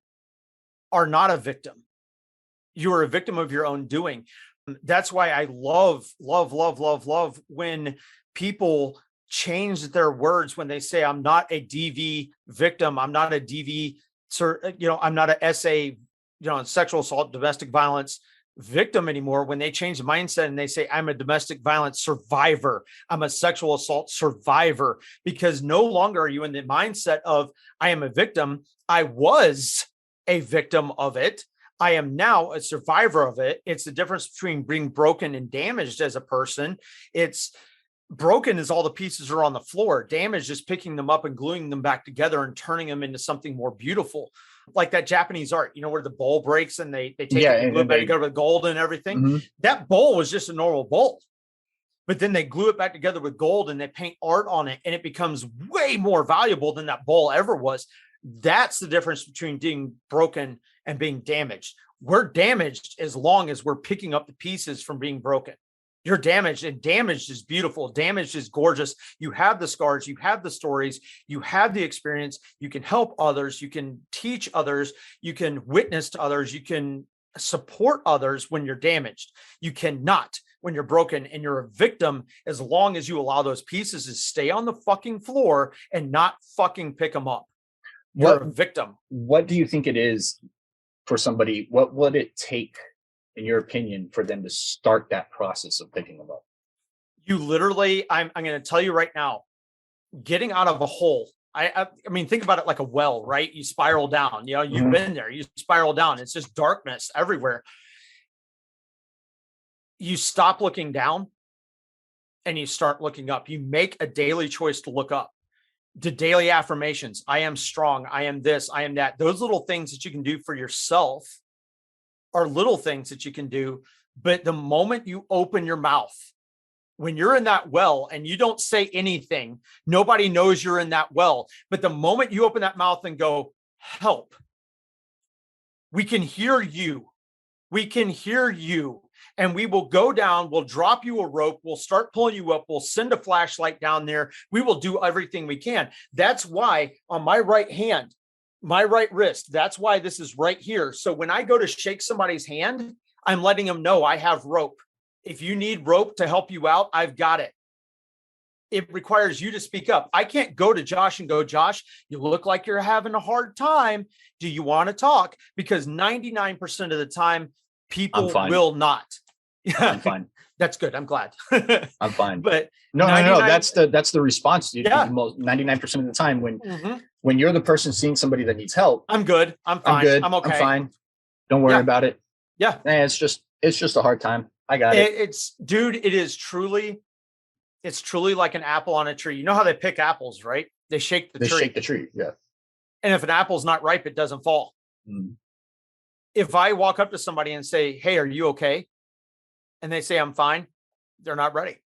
are not a victim. You are a victim of your own doing. That's why I love when people change their words, when they say, I'm not a DV victim. I'm not a DV, I'm not a SA, sexual assault, domestic violence victim anymore. When they change the mindset and they say, I'm a domestic violence survivor, I'm a sexual assault survivor, because no longer are you in the mindset of, I am a victim. I was a victim of it. I am now a survivor of it. It's the difference between being broken and damaged as a person. It's broken is all the pieces are on the floor. Damaged is picking them up and gluing them back together and turning them into something more beautiful. Like that Japanese art, where the bowl breaks and they take it and glue it back together with gold and everything. Mm-hmm. That bowl was just a normal bowl, but then they glue it back together with gold and they paint art on it, and it becomes way more valuable than that bowl ever was. That's the difference between being broken and being damaged. We're damaged as long as we're picking up the pieces from being broken. You're damaged, and damaged is beautiful. Damaged is gorgeous. You have the scars, you have the stories, you have the experience. You can help others. You can teach others. You can witness to others. You can support others when you're damaged. You cannot when you're broken, and you're a victim as long as you allow those pieces to stay on the fucking floor and not fucking pick them up. You're a victim. What do you think it is for somebody? What would it take, in your opinion, for them to start that process of picking them up? You literally, I'm going to tell you right now, getting out of a hole. I mean, think about it like a well, right? You spiral down, you've been there, you spiral down. It's just darkness everywhere. You stop looking down and you start looking up. You make a daily choice to look up. The daily affirmations. I am strong. I am this. I am that. Those little things that you can do for yourself are little things that you can do. But the moment you open your mouth, when you're in that well and you don't say anything, nobody knows you're in that well. But the moment you open that mouth and go, help, we can hear you. We can hear you. And we will go down, we'll drop you a rope, we'll start pulling you up, we'll send a flashlight down there. We will do everything we can. That's why on my right hand, my right wrist, that's why this is right here. So when I go to shake somebody's hand, I'm letting them know I have rope. If you need rope to help you out, I've got it. It requires you to speak up. I can't go to Josh and go, Josh, you look like you're having a hard time. Do you want to talk? Because 99% of the time, people will not. Yeah, I'm fine. That's good. I'm glad. I'm fine. But no. That's the response. 99% of the time when you're the person seeing somebody that needs help, I'm good. I'm fine. I'm good. I'm okay. I'm fine. Don't worry about it. Yeah. It's just a hard time. I got it. It's truly like an apple on a tree. You know how they pick apples, right? They shake the tree. They shake the tree. Yeah. And if an apple's not ripe, it doesn't fall. Mm. If I walk up to somebody and say, hey, are you okay? And they say, I'm fine, they're not ready.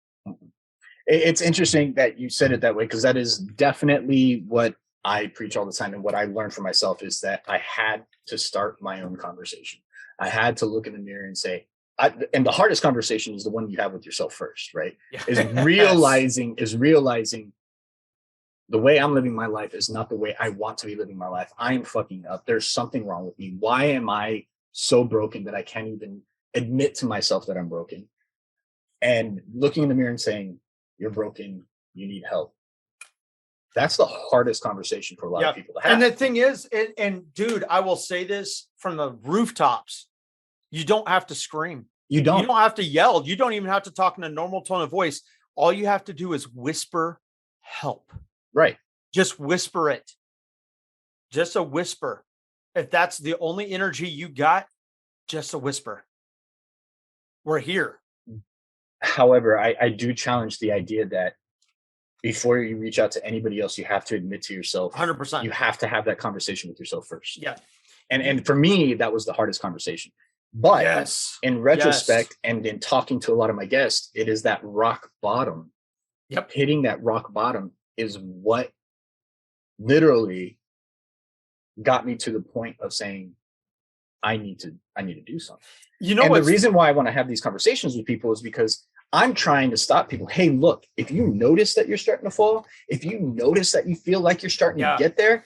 It's interesting that you said it that way, because that is definitely what I preach all the time. And what I learned for myself is that I had to start my own conversation. I had to look in the mirror and say, and the hardest conversation is the one you have with yourself first, right? Yeah. Is realizing the way I'm living my life is not the way I want to be living my life. I am fucking up. There's something wrong with me. Why am I so broken that I can't even admit to myself that I'm broken? And looking in the mirror and saying, you're broken, you need help. That's the hardest conversation for a lot of people to have. And the thing is, and dude, I will say this from the rooftops, you don't have to scream. You don't have to yell. You don't even have to talk in a normal tone of voice. All you have to do is whisper help. Right. Just whisper it. Just a whisper. If that's the only energy you got, just a whisper. We're here. However, I do challenge the idea that before you reach out to anybody else, you have to admit to yourself. 100%. You have to have that conversation with yourself first. Yeah. And for me, that was the hardest conversation. But in retrospect, and in talking to a lot of my guests, it is that rock bottom. Yep. Hitting that rock bottom is what literally got me to the point of saying, I need to do something. You know, and the reason why I want to have these conversations with people is because I'm trying to stop people. Hey, look, if you notice that you're starting to fall, if you notice that you feel like you're starting to get there,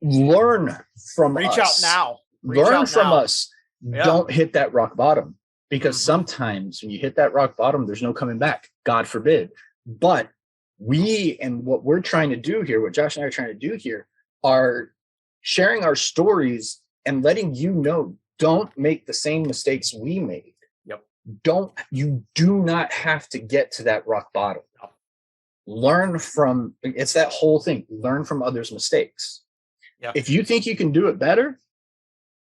learn from us. Reach out now. Learn from us. Don't hit that rock bottom, because sometimes when you hit that rock bottom, there's no coming back. God forbid. But what we're trying to do here, what Josh and I are trying to do here, are sharing our stories and letting you know, don't make the same mistakes we made. You do not have to get to that rock bottom. Learn from, it's that whole thing. Learn from others' mistakes. If you think you can do it better,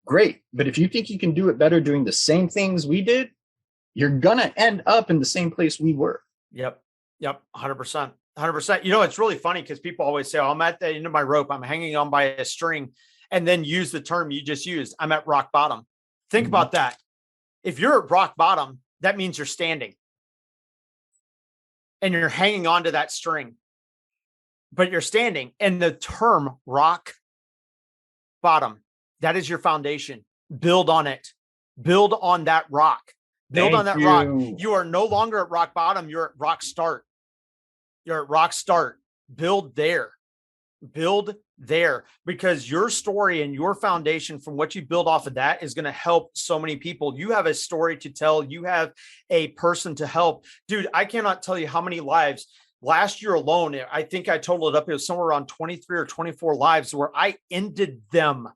great. But if you think you can do it better doing the same things we did, you're going to end up in the same place we were. Yep. 100%. 100%. You know, it's really funny because people always say, oh, I'm at the end of my rope. I'm hanging on by a string, and then use the term you just used. I'm at rock bottom. Think about that. If you're at rock bottom, that means you're standing and you're hanging on to that string, but you're standing. And the term rock bottom, that is your foundation. Build on it. Build on that rock. Build on that rock. You are no longer at rock bottom. You're at rock start. You're at rock start. Build there. Build there, because your story and your foundation from what you build off of that is going to help so many people. You have a story to tell. You have a person to help. Dude, I cannot tell you how many lives last year alone. I think I totaled it up. It was somewhere around 23 or 24 lives where I ended them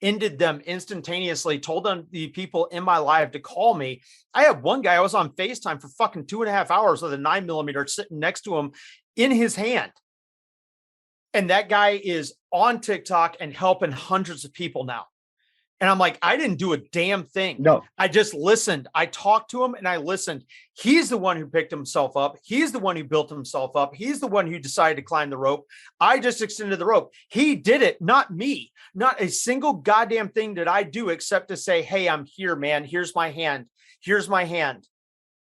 instantaneously, told them, the people in my life, to call me. I have one guy, I was on FaceTime for fucking 2.5 hours with a 9mm sitting next to him in his hand. And that guy is on TikTok and helping hundreds of people now. And I'm like, I didn't do a damn thing. No, I just listened. I talked to him and I listened. He's the one who picked himself up. He's the one who built himself up. He's the one who decided to climb the rope. I just extended the rope. He did it, not me. Not a single goddamn thing did I do except to say, hey, I'm here, man. Here's my hand. Here's my hand.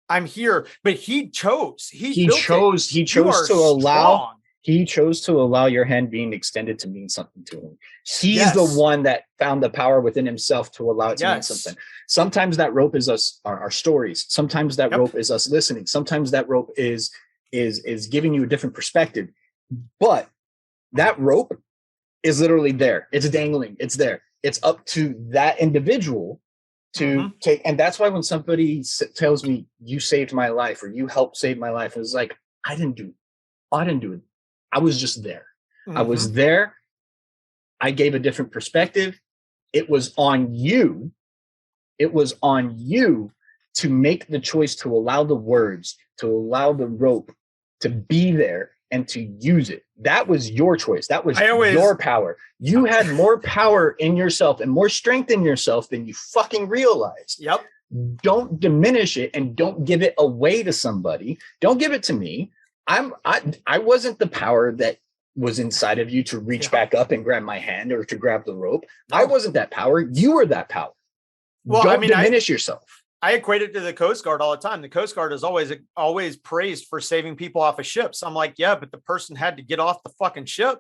I'm here. But he chose. He chose to allow. He chose to allow your hand being extended to mean something to him. He's the one that found the power within himself to allow it to mean something. Sometimes that rope is us, our stories. Sometimes that rope is us listening. Sometimes that rope is giving you a different perspective. But that rope is literally there. It's dangling. It's there. It's up to that individual to take. And that's why when somebody tells me, you saved my life, or you helped save my life, it's like, I didn't do it. I was just there. I was there. I gave a different perspective. It was on you. It was on you to make the choice to allow the words, to allow the rope to be there and to use it. That was your choice. That was your power. You had more power in yourself and more strength in yourself than you fucking realized. Yep. Don't diminish it and don't give it away to somebody. Don't give it to me. I wasn't the power that was inside of you to reach back up and grab my hand or to grab the rope. No. I wasn't that power. You were that power. Well, don't diminish yourself. I equate it to the Coast Guard all the time. The Coast Guard is always praised for saving people off of ships. I'm like, yeah, but the person had to get off the fucking ship.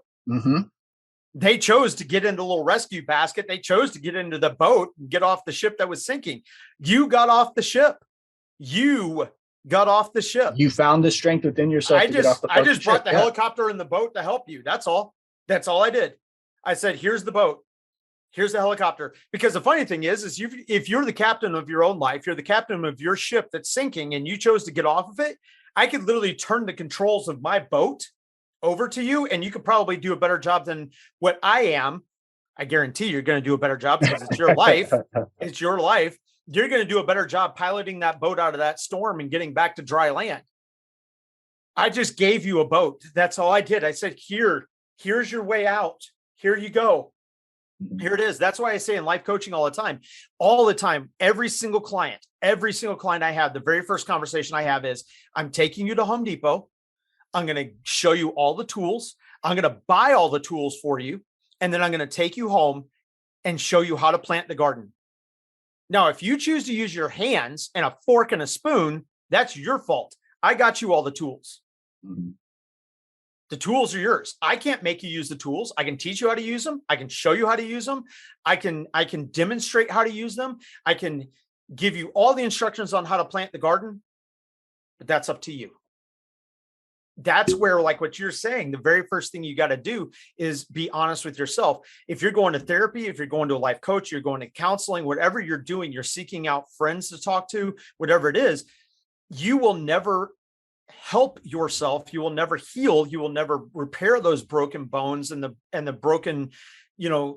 They chose to get into a little rescue basket. They chose to get into the boat and get off the ship that was sinking. You got off the ship. You got off the ship. You found the strength within yourself to get off the ship. I just brought the helicopter and the boat to help you. That's all. That's all I did. I said, here's the boat. Here's the helicopter. Because the funny thing is if you're the captain of your own life, you're the captain of your ship that's sinking and you chose to get off of it, I could literally turn the controls of my boat over to you and you could probably do a better job than what I am. I guarantee you're going to do a better job because it's your life. It's your life. You're going to do a better job piloting that boat out of that storm and getting back to dry land. I just gave you a boat. That's all I did. I said, here's your way out. Here you go. Here it is. That's why I say in life coaching all the time, every single client I have, the very first conversation I have is, I'm taking you to Home Depot. I'm going to show you all the tools. I'm going to buy all the tools for you. And then I'm going to take you home and show you how to plant the garden. Now, if you choose to use your hands and a fork and a spoon, that's your fault. I got you all the tools. The tools are yours. I can't make you use the tools. I can teach you how to use them. I can show you how to use them. I can demonstrate how to use them. I can give you all the instructions on how to plant the garden, but that's up to you. That's where, like what you're saying, the very first thing you got to do is be honest with yourself. If you're going to therapy, if you're going to a life coach, you're going to counseling, whatever you're doing, you're seeking out friends to talk to, whatever it is, you will never help yourself. You will never heal. You will never repair those broken bones and the broken,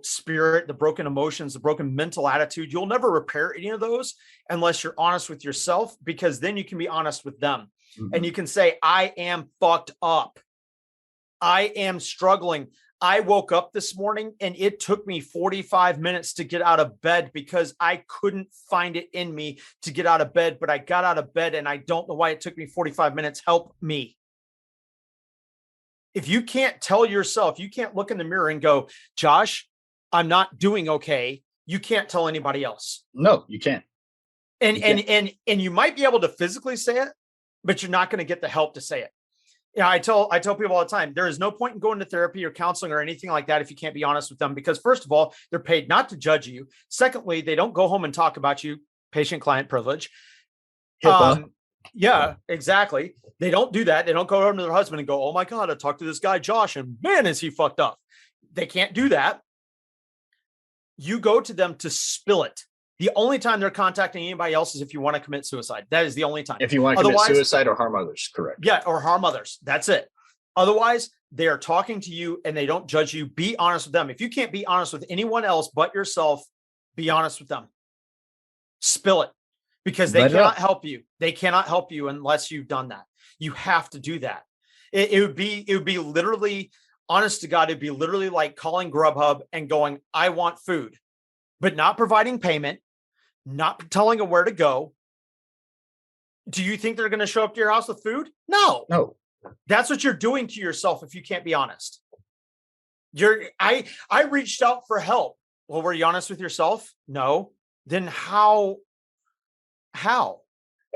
spirit, the broken emotions, the broken mental attitude. You'll never repair any of those unless you're honest with yourself, because then you can be honest with them. Mm-hmm. And you can say, I am fucked up. I am struggling. I woke up this morning and it took me 45 minutes to get out of bed because I couldn't find it in me to get out of bed, but I got out of bed and I don't know why it took me 45 minutes. Help me. If you can't tell yourself, you can't look in the mirror and go, Josh, I'm not doing okay. You can't tell anybody else. No, you can't. And you might be able to physically say it, but you're not going to get the help to say it. I tell people all the time, there is no point in going to therapy or counseling or anything like that if you can't be honest with them, because first of all, they're paid not to judge you. Secondly, they don't go home and talk about you, patient-client privilege. Yeah, exactly. They don't do that. They don't go home to their husband and go, oh my God, I talked to this guy, Josh, and man, is he fucked up. They can't do that. You go to them to spill it. The only time they're contacting anybody else is if you want to commit suicide. That is the only time. If you want to commit suicide or harm others, correct. Yeah, or harm others. That's it. Otherwise, they are talking to you and they don't judge you. Be honest with them. If you can't be honest with anyone else but yourself, be honest with them. Spill it, because they cannot help you. They cannot help you unless you've done that. You have to do that. It would be literally, honest to God, it'd be literally like calling Grubhub and going, I want food, but not providing payment, not telling them where to go. Do you think they're going to show up to your house with food? No. That's what you're doing to yourself if you can't be honest. I reached out for help. Well, were you honest with yourself? No. Then how?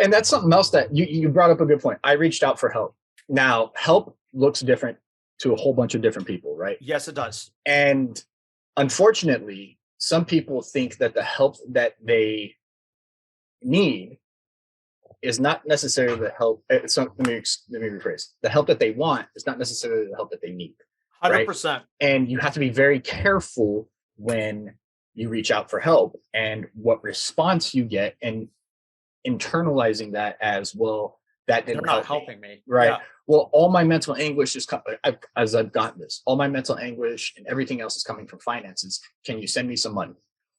And that's something else that you brought up a good point. I reached out for help. Now, help looks different to a whole bunch of different people, right? Yes, it does. And unfortunately, some people think that the help that they need is not necessarily the help. Let me rephrase. The help that they want is not necessarily the help that they need. 100%. Right? And you have to be very careful when you reach out for help and what response you get, and internalizing that as, well, that didn't They're not helping me. Right. Yeah. Well, all my mental anguish is as I've gotten this, all my mental anguish and everything else is coming from finances. Can you send me some money?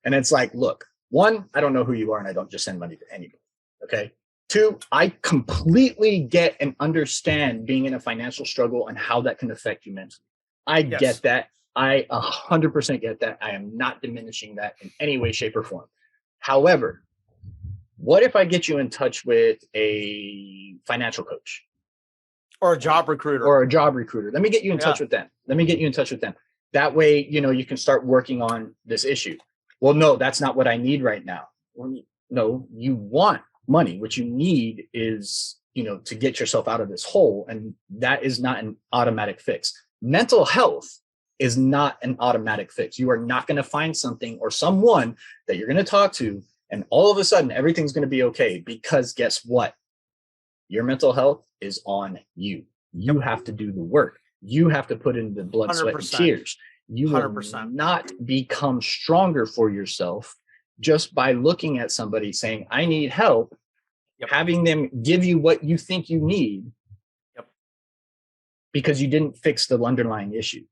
And it's like, look, one, I don't know who you are and I don't just send money to anybody. Okay. Two, I completely get and understand being in a financial struggle and how that can affect you mentally. I get that. I 100% get that. I am not diminishing that in any way, shape, or form. However, what if I get you in touch with a financial coach? Or a job recruiter. Let me get you in touch with them. That way, you can start working on this issue. Well, no, that's not what I need right now. Well, no, you want money. What you need is, to get yourself out of this hole. And that is not an automatic fix. Mental health is not an automatic fix. You are not going to find something or someone that you're going to talk to, and all of a sudden everything's going to be okay, because guess what? Your mental health is on you. You have to do the work. You have to put in the blood, 100%. Sweat, and tears. You 100%. Will not become stronger for yourself just by looking at somebody saying, I need help, having them give you what you think you need, because you didn't fix the underlying issue.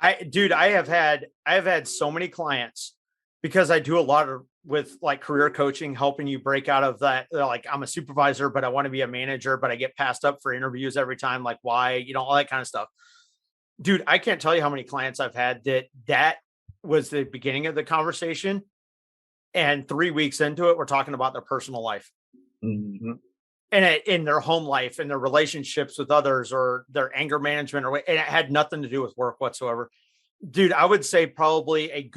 I have had so many clients, because I do a lot with like career coaching, helping you break out of that. Like, I'm a supervisor, but I want to be a manager, but I get passed up for interviews every time. Like, why, all that kind of stuff. Dude, I can't tell you how many clients I've had that was the beginning of the conversation, and 3 weeks into it, we're talking about their personal life. Mm-hmm. And in their home life and their relationships with others, or their anger management, and it had nothing to do with work whatsoever. Dude, I would say probably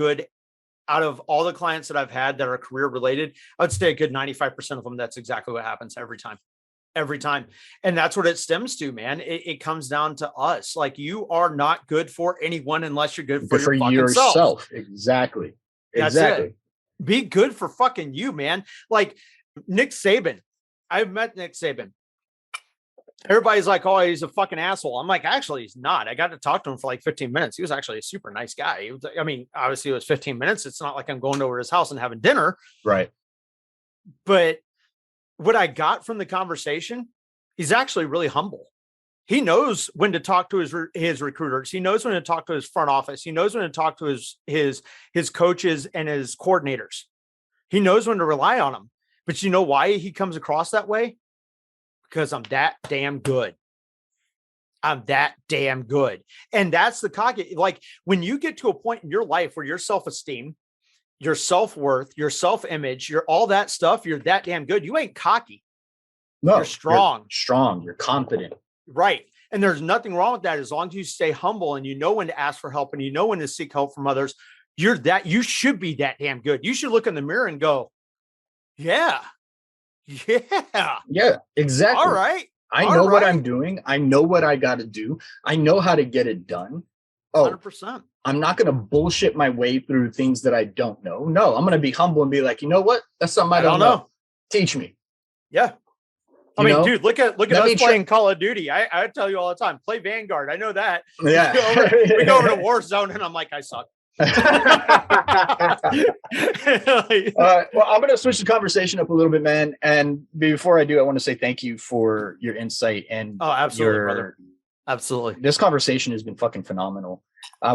out of all the clients that I've had that are career related, I would say a good 95% of them, that's exactly what happens every time. every time. And that's what it stems to, man. It comes down to us. Like, you are not good for anyone unless you're good for your fucking yourself. self. Exactly. That's it. Be good for fucking you, man. Like Nick Saban. I've met Nick Saban. Everybody's like, oh, he's a fucking asshole. I'm like, actually, he's not. I got to talk to him for like 15 minutes. He was actually a super nice guy. Obviously it was 15 minutes. It's not like I'm going over to his house and having dinner. Right. But what I got from the conversation, he's actually really humble. He knows when to talk to his recruiters. He knows when to talk to his front office. He knows when to talk to his coaches and his coordinators. He knows when to rely on them. But you know why he comes across that way? Because I'm that damn good. I'm that damn good. And that's the cocky. Like, when you get to a point in your life where your self-esteem, your self-worth, your self-image, your all that stuff, you're that damn good. You ain't cocky. No, you're strong. You're strong. You're confident. Right. And there's nothing wrong with that as long as you stay humble and you know when to ask for help and you know when to seek help from others. You should be that damn good. You should look in the mirror and go, yeah, exactly. All right. I know what I'm doing. I know what I got to do. I know how to get it done. 100%. I'm not going to bullshit my way through things that I don't know. No, I'm going to be humble and be like, you know what? That's something I don't know. Teach me. Yeah. Dude, look at us playing Call of Duty. I tell you all the time, play Vanguard. I know that. Yeah. We go over to Warzone and I'm like, I suck. Well, I'm going to switch the conversation up a little bit, man. And before I do, I want to say thank you for your insight and absolutely, brother. Absolutely. This conversation has been fucking phenomenal.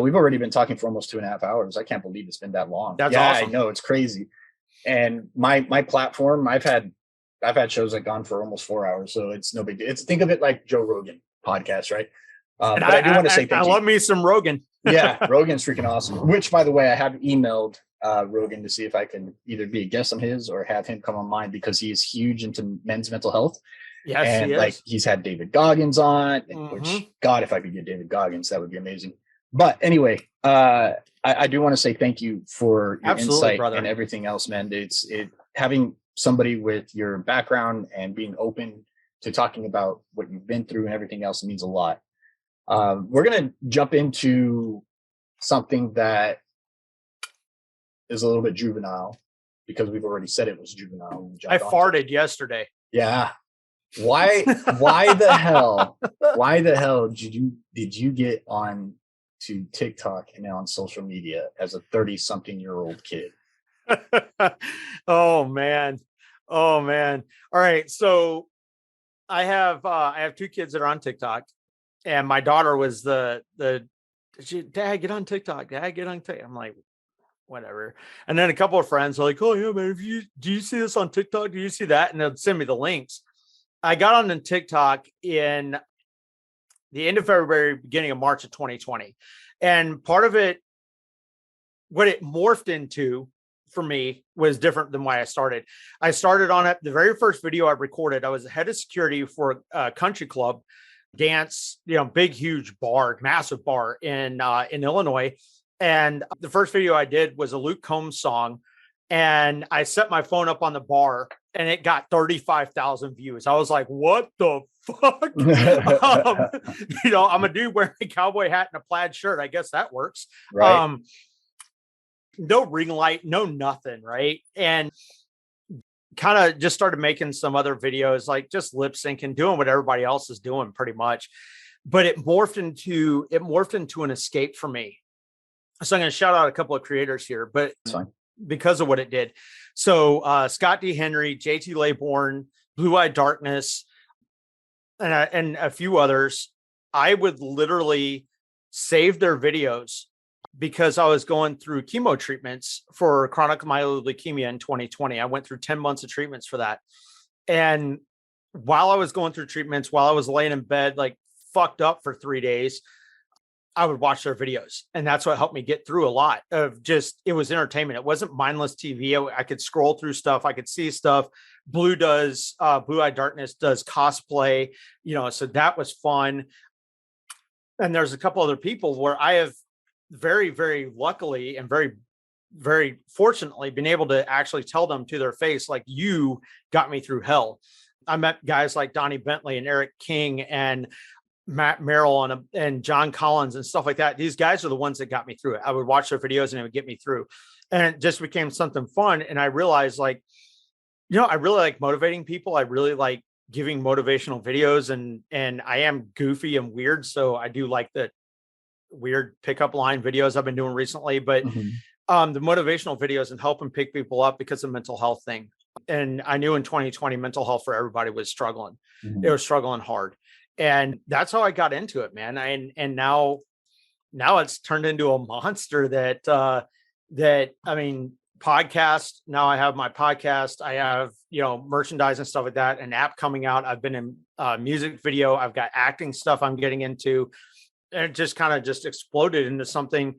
We've already been talking for almost 2.5 hours. I can't believe it's been that long. That's awesome. I know, it's crazy. And my platform, I've had shows that gone for almost 4 hours, so it's no big deal. Think of it like Joe Rogan podcast, right? But I do want to say thank you. I love me some Rogan. Yeah, Rogan's freaking awesome. Which, by the way, I have emailed Rogan to see if I can either be a guest on his or have him come on mine, because he is huge into men's mental health. Yes, and he is. Like, he's had David Goggins on, which, God, if I could get David Goggins, that would be amazing. But anyway, I do want to say thank you for your insight, brother, and everything else, man. Having somebody with your background and being open to talking about what you've been through and everything else means a lot. We're going to jump into something that is a little bit juvenile, because we've already said it was juvenile. I farted yesterday. Yeah. Why the hell did you get on to TikTok and on social media as a 30-something-year-old kid? Oh man. All right. So I have 2 kids that are on TikTok, and my daughter was Dad, get on TikTok. Dad, get on TikTok. I'm like, whatever. And then a couple of friends are like, oh yeah, man, do you see this on TikTok? Do you see that? And they'll send me the links. I got on TikTok in the end of February, beginning of March of 2020. And part of it, what it morphed into for me, was different than why I started. I started on it. The very first video I recorded, I was the head of security for a country club dance, big, huge bar, massive bar in Illinois. And the first video I did was a Luke Combs song. And I set my phone up on the bar and it got 35,000 views. I was like, what the fuck? I'm a dude wearing a cowboy hat and a plaid shirt. I guess that works. Right. No ring light, no nothing. Right. And kind of just started making some other videos, like just lip syncing, doing what everybody else is doing pretty much. But it morphed into an escape for me. So I'm going to shout out a couple of creators here, but because of what it did. So Scott D. Henry, JT Laybourne, Blue Eye Darkness, and a few others, I would literally save their videos because I was going through chemo treatments for chronic myeloid leukemia in 2020. I went through 10 months of treatments for that. And while I was going through treatments, while I was laying in bed, like fucked up for 3 days, I would watch their videos. And that's what helped me get through a lot of it was entertainment. It wasn't mindless TV. I could scroll through stuff. I could see stuff. Blue Eye Darkness does cosplay, so that was fun. And there's a couple other people where I have very, very luckily and very, very fortunately been able to actually tell them to their face, like, you got me through hell. I met guys like Donnie Bentley and Eric King and Matt Merrill and John Collins and stuff like that. These guys are the ones that got me through it. I would watch their videos and it would get me through, and it just became something fun. And I realized, like, I really like motivating people. I really like giving motivational videos, and I am goofy and weird. So I do like the weird pickup line videos I've been doing recently, but the motivational videos and helping pick people up because of mental health thing. And I knew in 2020, mental health for everybody was struggling. It was struggling hard. And that's how I got into it, man. And now it's turned into a monster that I mean, podcast. Now I have my podcast. I have, merchandise and stuff like that, an app coming out. I've been in music video. I've got acting stuff I'm getting into. And it just kind of just exploded into something,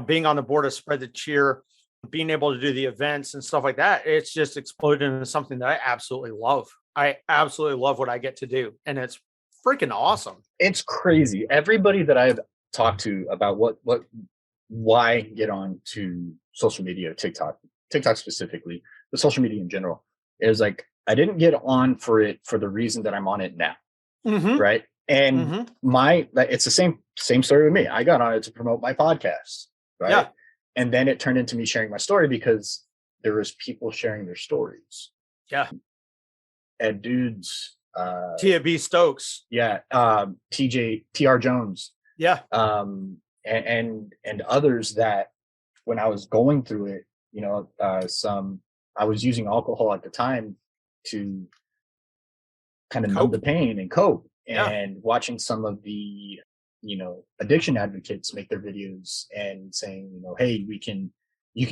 being on the board of Spread the Cheer, being able to do the events and stuff like that. It's just exploded into something that I absolutely love. I absolutely love what I get to do. And it's freaking awesome. It's crazy. Everybody that I've talked to about why get on to social media, TikTok specifically, the social media in general, is like, I didn't get on for it for the reason that I'm on it now. Right. And it's the same story with me. I got on it to promote my podcast. Right. Yeah. And then it turned into me sharing my story because there was people sharing their stories. Yeah. Ed Dudes, Tia B. Stokes. Yeah. TR Jones. Yeah. And others that when I was going through it, I was using alcohol at the time to kind of numb the pain and cope. And watching some of the, addiction advocates make their videos and saying, hey, you can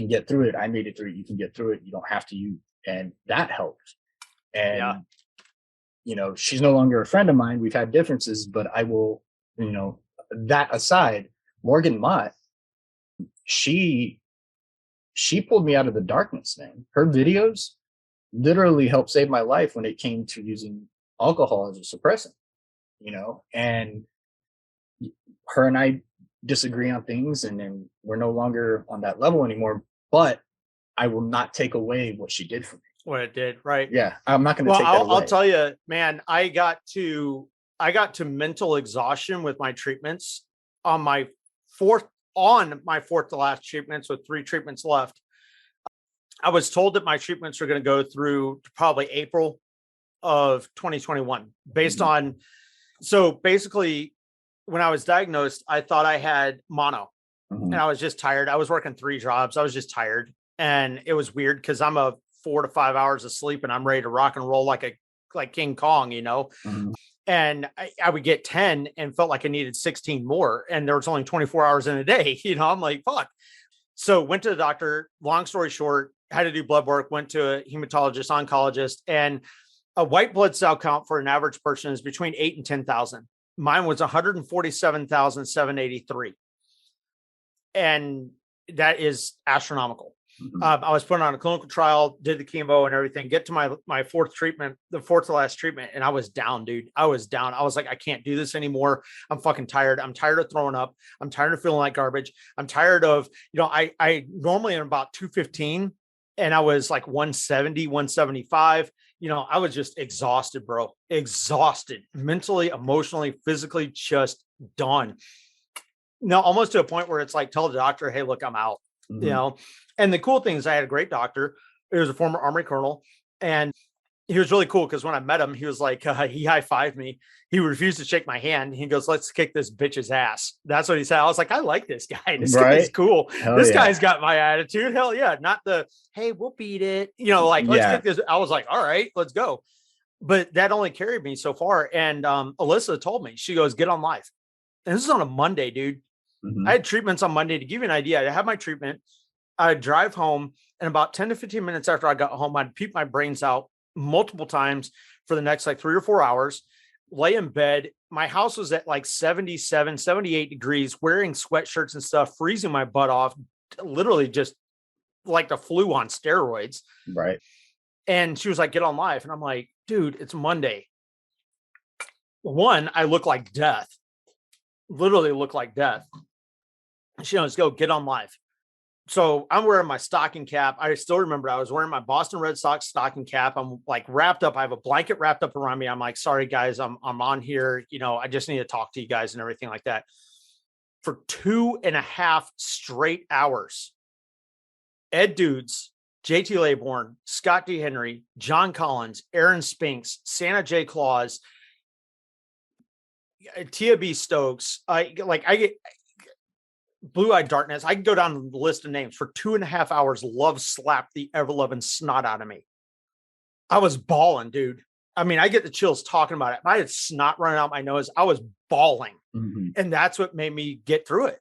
get through it. I made it through it. You can get through it. You don't have to. And that helped. And, she's no longer a friend of mine. We've had differences, but I will, that aside, Morgan Mott, she pulled me out of the darkness, man. Her videos literally helped save my life when it came to using alcohol as a suppressant, and her and I disagree on things, and then we're no longer on that level anymore, but I will not take away what she did for me. What it did, right? Yeah. I'm not going to take that away. I'll tell you, man, I got to mental exhaustion with my treatments on my fourth to last treatments with 3 treatments left. I was told that my treatments were going to go through probably April of 2021 based on, so basically when I was diagnosed, I thought I had mono and I was just tired. I was working 3 jobs. I was just tired. And it was weird because I'm a 4 to 5 hours of sleep and I'm ready to rock and roll like King Kong, and I would get 10 and felt like I needed 16 more. And there was only 24 hours in a day, I'm like, fuck. So went to the doctor, long story short, had to do blood work, went to a hematologist, oncologist, and a white blood cell count for an average person is between 8 and 10,000. Mine was 147,783. And that is astronomical. I was put on a clinical trial, did the chemo and everything, get to my fourth treatment, the fourth to last treatment. And I was down, dude. I was down. I was like, I can't do this anymore. I'm fucking tired. I'm tired of throwing up. I'm tired of feeling like garbage. I'm tired of, I normally am about 215 and I was like 170, 175. I was just exhausted, bro. Exhausted mentally, emotionally, physically, just done. Almost to a point where it's like, tell the doctor, hey, look, I'm out, And the cool thing is I had a great doctor. He was a former Army colonel, and he was really cool because when I met him, he was like, he high-fived me. He refused to shake my hand. He goes, let's kick this bitch's ass. That's what he said. I was like, I like this guy. This guy's cool. This guy's got my attitude. Hell yeah. Not the, hey, we'll beat it. Let's kick this. I was like, all right, let's go. But that only carried me so far. And Alyssa told me, she goes, get on live. And this is on a Monday, dude. I had treatments on Monday. To give you an idea, I had my treatment. I'd drive home, and about 10 to 15 minutes after I got home, I'd puke my brains out multiple times for the next 3 or 4 hours, lay in bed. My house was at 77, 78 degrees, wearing sweatshirts and stuff, freezing my butt off, literally just like the flu on steroids. Right. And she was like, get on live. And I'm like, dude, it's Monday. One, I look like death, literally look like death. She goes, go get on live. So I'm wearing my stocking cap. I still remember I was wearing my Boston Red Sox stocking cap. I'm like wrapped up. I have a blanket wrapped up around me. I'm like, sorry guys, I'm on here. You know, I just need to talk to you guys and everything like that. For 2.5 straight hours, Ed Dudes, JT Laybourne, Scott D. Henry, John Collins, Aaron Spinks, Santa J. Claus, Tia B. Stokes. I get Blue Eyed Darkness. I can go down the list of names. For 2.5 hours. Love slapped the ever loving snot out of me. I was bawling, dude. I mean, I get the chills talking about it. I had snot running out my nose. I was bawling. Mm-hmm. And that's what made me get through it.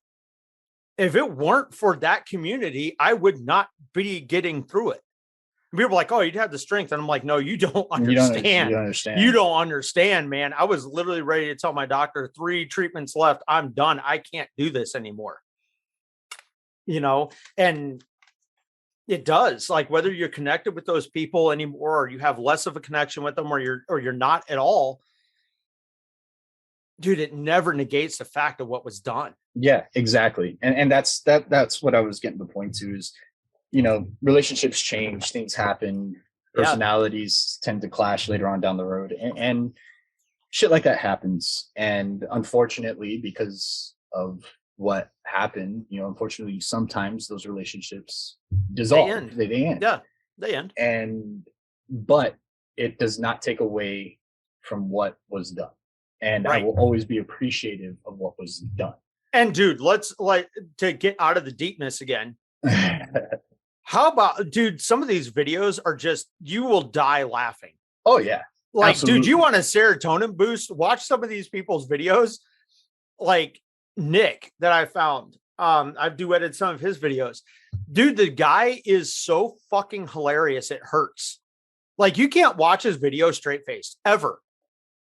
If it weren't for that community, I would not be getting through it. People were like, oh, you'd have the strength. And I'm like, no, you don't understand. You don't understand, man. I was literally ready to tell my doctor 3 treatments left. I'm done. I can't do this anymore. You know, and it does, like, whether you're connected with those people anymore, or you have less of a connection with them, or you're not at all, dude, it never negates the fact of what was done. Yeah, exactly. And that's what I was getting the point to is, you know, relationships change, things happen, personalities tend to clash later on down the road, and shit like that happens. And unfortunately, because of what happened, you know, unfortunately, sometimes those relationships dissolve. They end. Yeah, they end. But it does not take away from what was done. And I will always be appreciative of what was done. And dude, let's to get out of the deepness again. How about, dude, some of these videos are just, you will die laughing. Oh yeah. Like, absolutely. Dude, you want a serotonin boost? Watch some of these people's videos. Like Nick that I found. I've duetted some of his videos. Dude, the guy is so fucking hilarious. It hurts. Like, you can't watch his video straight faced ever.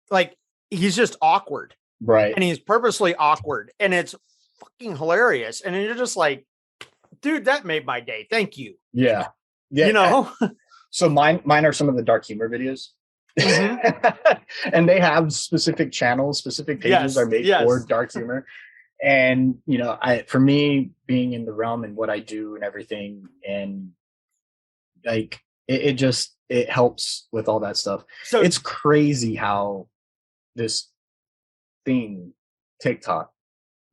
Like, he's just awkward. Right. And he's purposely awkward. And it's fucking hilarious. And you're just like, dude, that made my day. Thank you. Yeah. Yeah. You know? So mine are some of the dark humor videos. Mm-hmm. And they have specific channels, specific pages are made for dark humor. And, you know, for me, being in the realm and what I do and everything, and like, it helps with all that stuff. So it's crazy how this thing, TikTok,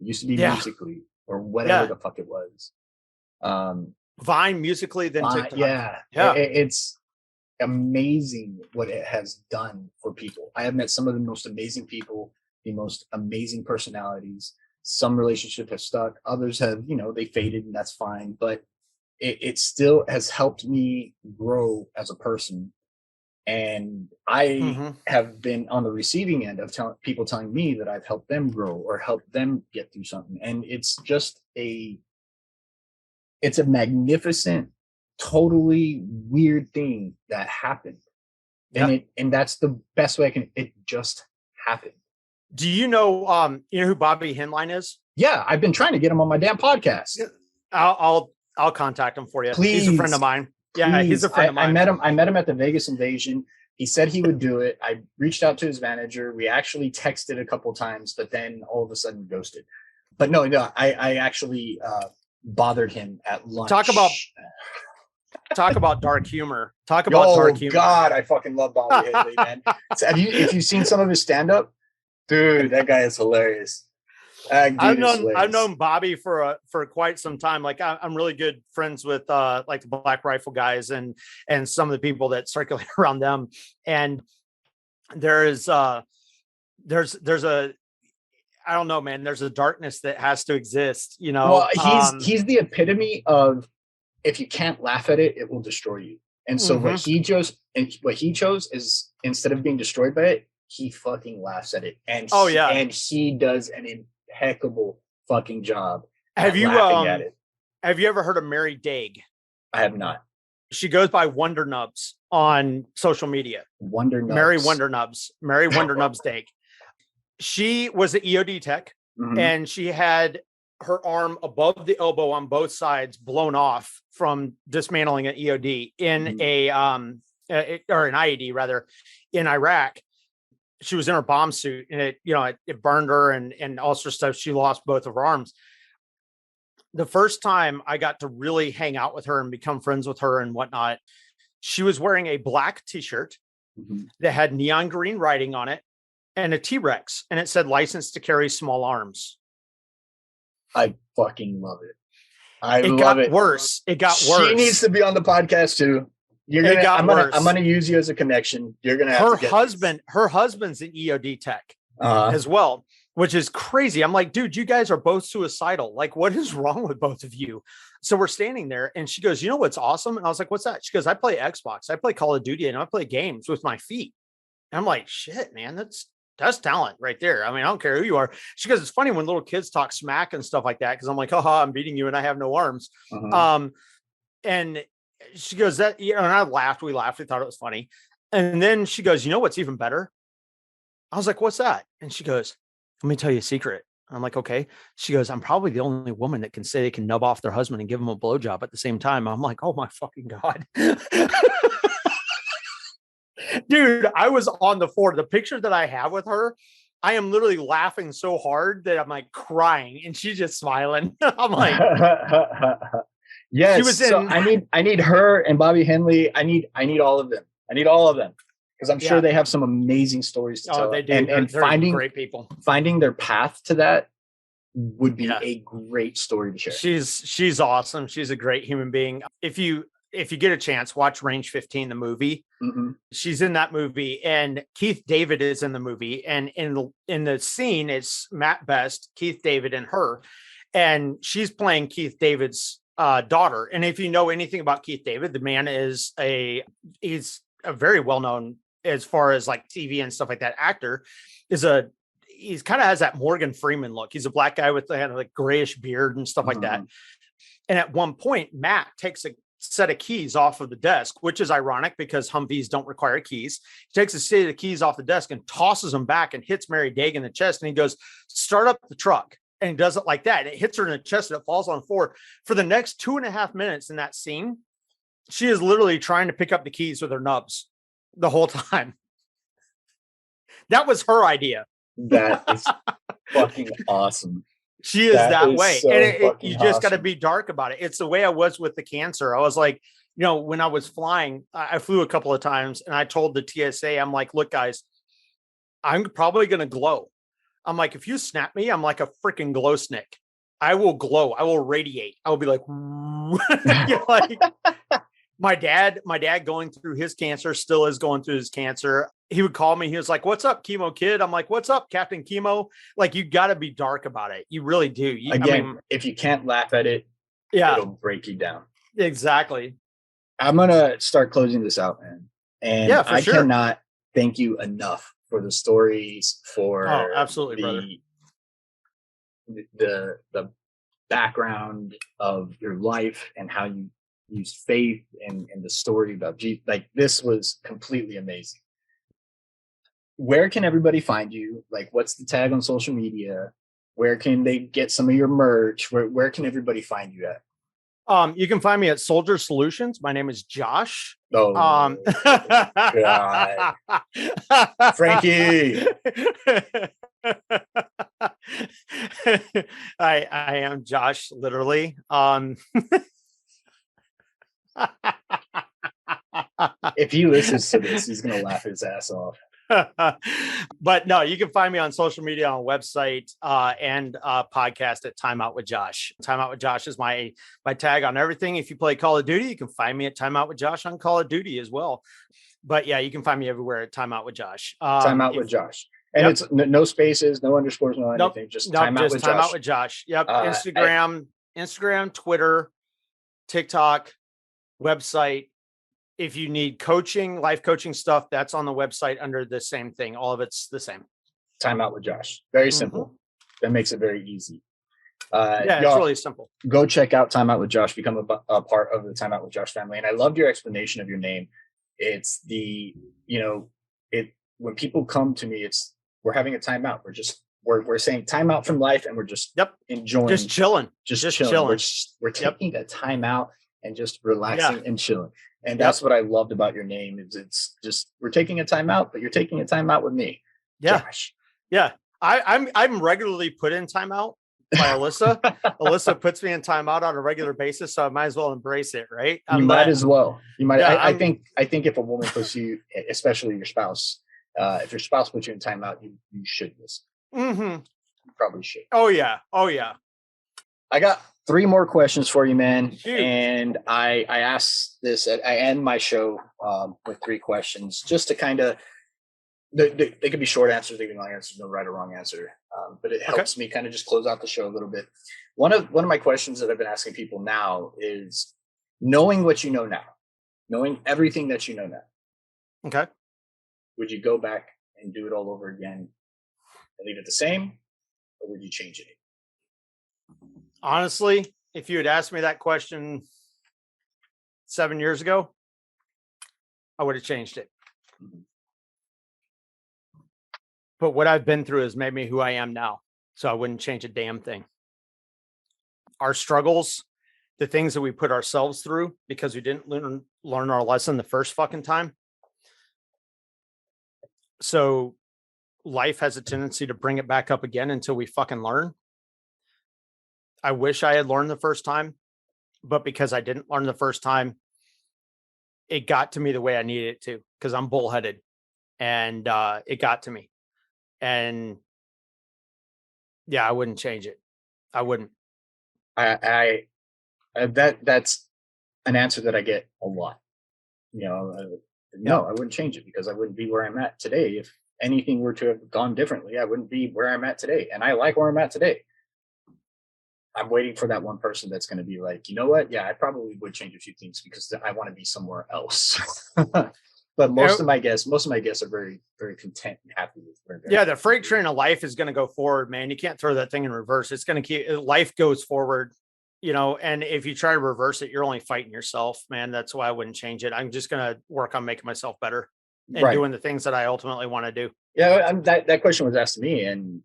used to be Musically or whatever the fuck it was. Vine, Musically, then TikTok. Yeah. It's amazing what it has done for people. I have met some of the most amazing people, the most amazing personalities. Some relationships have stuck, others have, you know, they faded, and that's fine. But it still has helped me grow as a person. And I have been on the receiving end of people telling me that I've helped them grow or helped them get through something. And it's just it's a magnificent, totally weird thing that happened. And that's the best way it just happened. Do you know who Bobby Henline is? Yeah, I've been trying to get him on my damn podcast. I'll contact him for you. Please. He's a friend of mine. Yeah, he's a friend of mine. I met him at the Vegas Invasion. He said he would do it. I reached out to his manager. We actually texted a couple times, but then all of a sudden ghosted. But no, I actually bothered him at lunch. Talk about dark humor. Dark humor. God, I fucking love Bobby Haley, man. If you've seen some of his stand-up, dude, that guy is hilarious. I've known Bobby for quite some time. Like, I'm really good friends with like the Black Rifle guys and some of the people that circulate around them. And there's a I don't know, man. There's a darkness that has to exist, you know. Well, he's the epitome of, if you can't laugh at it, it will destroy you. And so what he chose is, instead of being destroyed by it, he fucking laughs at it. And and he does an impeccable fucking job. Have you ever heard of Mary Daig? I have not. She goes by Wonder Nubs on social media. Wonder Nubs. Mary Wonder Nubs Daig. She was an EOD tech, and she had her arm above the elbow on both sides blown off from dismantling an EOD in or an IED rather, in Iraq. She was in her bomb suit, and it burned her and all sorts of stuff. She lost both of her arms. the first time I got to really hang out with her and become friends with her and whatnot, she was wearing a black t-shirt that had neon green writing on it and a T-Rex, and it said license to carry small arms. I fucking love it. It got worse. She needs to be on the podcast too. I'm gonna use you as a connection. You're gonna have her husband's an EOD tech as well, which is crazy. I'm like, dude, you guys are both suicidal. Like, what is wrong with both of you? So we're standing there and she goes, you know what's awesome? And I was like, what's that? She goes, I play Xbox, I play Call of Duty, and I play games with my feet. And I'm like, shit, man, that's talent right there. I mean, I don't care who you are. She goes, it's funny when little kids talk smack and stuff like that, because I'm like, haha, I'm beating you and I have no arms. And she goes, that, you know, and I laughed. We laughed. We thought it was funny. And then she goes, you know what's even better? I was like, what's that? And she goes, let me tell you a secret. I'm like, okay. She goes, I'm probably the only woman that can say they can nub off their husband and give him a blowjob at the same time. I'm like, oh my fucking God. Dude, I was on the floor. The picture that I have with her, I am literally laughing so hard that I'm like crying and she's just smiling. I'm like, yes. She was so I need her and Bobby Henley. I need all of them. I need all of them. Because I'm sure they have some amazing stories to tell. They do. And they're finding great people. Finding their path to that would be a great story to share. She's awesome. She's a great human being. If you get a chance, watch Range 15, the movie. She's in that movie, and Keith David is in the movie. And in the scene, it's Matt Best, Keith David, and her, and she's playing Keith David's daughter. And if you know anything about Keith David, the man he's a very well-known, as far as like TV and stuff like that, actor. He's kind of has that Morgan Freeman look. He's a black guy with like grayish beard and stuff like that. And at one point, Matt takes a set of keys off of the desk, which is ironic because Humvees don't require keys. He takes a set of the keys off the desk and tosses them back and hits Mary Daig in the chest. And he goes, start up the truck. And he does it like that. It hits her in the chest and it falls on the floor. For the next 2.5 minutes in that scene, she is literally trying to pick up the keys with her nubs the whole time. That was her idea. That is fucking awesome. She is that way. So, and you just got to be dark about it. It's the way I was with the cancer. I was like, you know, when I was flying, I flew a couple of times and I told the TSA, I'm like, look, guys, I'm probably going to glow. I'm like, if you snap me, I'm like a freaking glow stick. I will glow. I will radiate. I will be like, you know, like my dad going through his cancer, still is going through his cancer. He would call me. He was like, what's up, Chemo Kid? I'm like, what's up, Captain Chemo? Like, you got to be dark about it. You really do. If you can't laugh at it, it'll break you down. Exactly. I'm going to start closing this out, man. And I cannot thank you enough for the stories, for absolutely, the background of your life and how you used faith and the story about Jesus. Like, this was completely amazing. Where can everybody find you? Like, what's the tag on social media? Where can they get some of your merch? Where can everybody find you at? You can find me at Soldier Solutions. My name is Josh. Oh, God. Frankie. I am Josh, literally. If he listens to this, he's gonna laugh his ass off. But no, you can find me on social media, on website, and podcast at Timeout with Josh. Timeout with Josh is my tag on everything. If you play Call of Duty, you can find me at Timeout with Josh on Call of Duty as well. But yeah, you can find me everywhere at Timeout with Josh. Timeout with Josh. And it's no spaces, no underscores, no anything. Just Timeout with Josh. Timeout with Josh. Yep. Instagram, Twitter, TikTok, website. If you need coaching, life coaching stuff, that's on the website under the same thing. All of it's the same. Timeout with Josh. Very simple. That makes it very easy. It's really simple. Go check out Timeout with Josh. Become a part of the Timeout with Josh family. And I loved your explanation of your name. It's when people come to me, we're having a timeout. We're saying timeout from life, and we're just enjoying, just chilling, just chilling. We're taking a timeout and just relaxing and chilling. And that's what I loved about your name. It's just, we're taking a timeout, but you're taking a timeout with me. Yeah. Josh. Yeah. I'm regularly put in timeout by Alyssa. Alyssa puts me in timeout on a regular basis, so I might as well embrace it, right? You might as well. You might. Yeah, I think if a woman puts you, especially your spouse, if your spouse puts you in timeout, you should listen. Mm-hmm. You probably should. Oh yeah. I got 3 more questions for you, man. Shoot. And I asked this. I end my show with 3 questions, just to kind of. They could be short answers, they can be long answers, no right or wrong answer. But it helps me kind of just close out the show a little bit. One of my questions that I've been asking people now is, knowing what you know now, knowing everything that you know now. Okay. Would you go back and do it all over again and leave it the same, or would you change it? Honestly, if you had asked me that question 7 years ago, I would have changed it. Mm-hmm. But what I've been through has made me who I am now. So I wouldn't change a damn thing. Our struggles, the things that we put ourselves through because we didn't learn our lesson the first fucking time. So life has a tendency to bring it back up again until we fucking learn. I wish I had learned the first time, but because I didn't learn the first time, it got to me the way I needed it to, because I'm bullheaded, and it got to me. And yeah, I wouldn't change it. I wouldn't. That's an answer that I get a lot. No, I wouldn't change it, because I wouldn't be where I'm at today. If anything were to have gone differently, I wouldn't be where I'm at today. And I like where I'm at today. I'm waiting for that one person that's going to be like, you know what? Yeah, I probably would change a few things because I want to be somewhere else. But most of my guests are very, very content and happy with where they're at. The freight train of life is going to go forward, man. You can't throw that thing in reverse. It's going to keep, life goes forward, and if you try to reverse it, you're only fighting yourself, man. That's why I wouldn't change it. I'm just going to work on making myself better and doing the things that I ultimately want to do. Yeah. That question was asked to me, and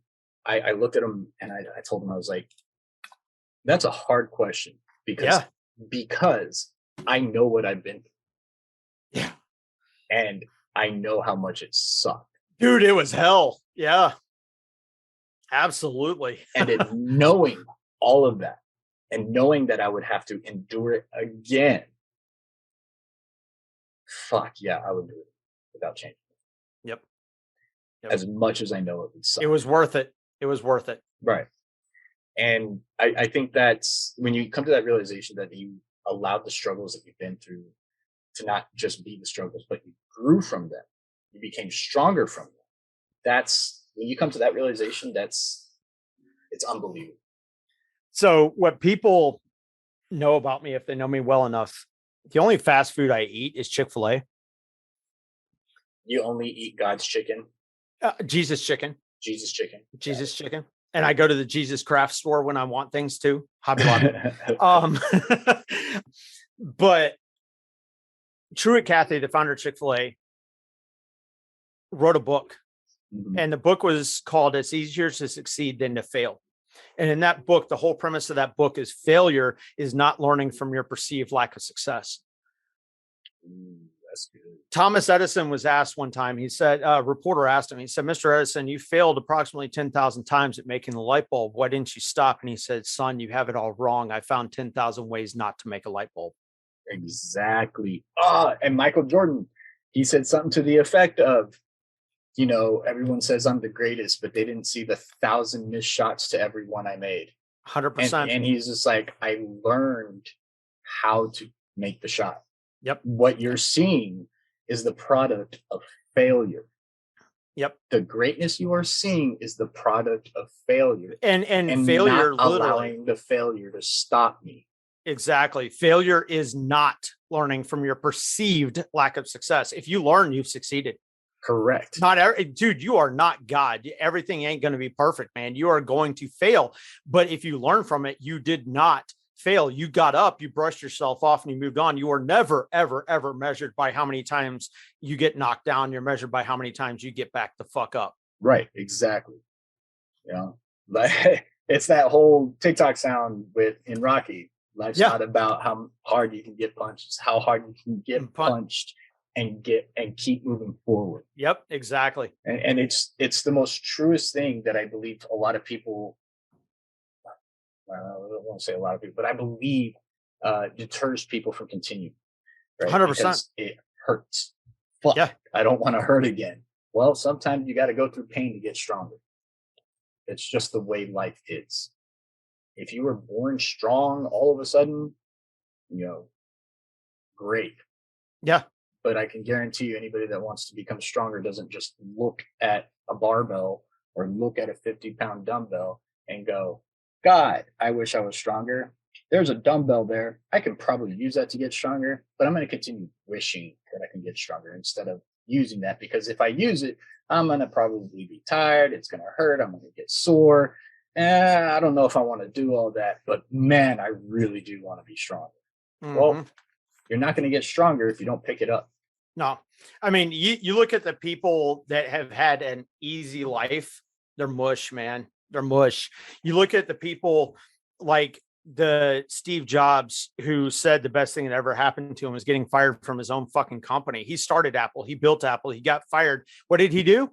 I looked at him and I told him, I was like, that's a hard question because I know what I've been through. Yeah. And I know how much it sucked. Dude, it was hell. Yeah. Absolutely. And knowing all of that, and knowing that I would have to endure it again, fuck yeah, I would do it without changing. Yep. As much as I know it would suck. It was worth it. It was worth it. Right. And I think that's when you come to that realization that you allowed the struggles that you've been through to not just be the struggles, but you grew from them. You became stronger from them. That's when you come to that realization, it's unbelievable. So what people know about me, if they know me well enough, the only fast food I eat is Chick-fil-A. You only eat God's chicken? Jesus chicken. Jesus chicken. Jesus chicken. And I go to the Jesus craft store when I want things too. Hobby Lobby. But Truett Cathy, the founder of Chick-fil-A, wrote a book. Mm-hmm. And the book was called It's Easier to Succeed Than to Fail. And in that book, the whole premise of that book is failure is not learning from your perceived lack of success. That's good. Thomas Edison was asked one time, he said, a reporter asked him, he said, Mr. Edison, you failed approximately 10,000 times at making the light bulb. Why didn't you stop? And he said, son, you have it all wrong. I found 10,000 ways not to make a light bulb. Exactly. And Michael Jordan, he said something to the effect of, everyone says I'm the greatest, but they didn't see the 1,000 missed shots to every one I made. 100%. And he's just like, I learned how to make the shot. Yep. What you're seeing is the product of failure. Yep. The greatness you are seeing is the product of failure. And failure, not allowing the failure to stop me. Exactly. Failure is not learning from your perceived lack of success. If you learn, you've succeeded. Correct. Dude, you are not God. Everything ain't going to be perfect, man. You are going to fail. But if you learn from it, you did not fail. You got up, you brushed yourself off, and you moved on. You are never, ever, ever measured by how many times you get knocked down. You're measured by how many times you get back the fuck up. Right. Exactly. Like it's that whole TikTok sound in Rocky. Life's not about how hard you can get punched. It's how hard you can get punched and keep moving forward. Yep, exactly. And it's the most truest thing that I believe a lot of people I don't want to say a lot of people, but I believe deters people from continuing. Right? 100%. Because it hurts. Fuck, Yeah. I don't want to hurt again. Well, sometimes you got to go through pain to get stronger. It's just the way life is. If you were born strong all of a sudden, great. Yeah. But I can guarantee you anybody that wants to become stronger doesn't just look at a barbell or look at a 50-pound dumbbell and go, God, I wish I was stronger. There's a dumbbell there. I can probably use that to get stronger, but I'm going to continue wishing that I can get stronger instead of using that, because if I use it, I'm going to probably be tired. It's going to hurt. I'm going to get sore. I don't know if I want to do all that, but man, I really do want to be stronger. Mm-hmm. Well, you're not going to get stronger if you don't pick it up. No, I mean, you look at the people that have had an easy life, they're mush, man. They're mush. You look at the people like the Steve Jobs, who said the best thing that ever happened to him was getting fired from his own fucking company. He started Apple. He built Apple. He got fired. What did he do?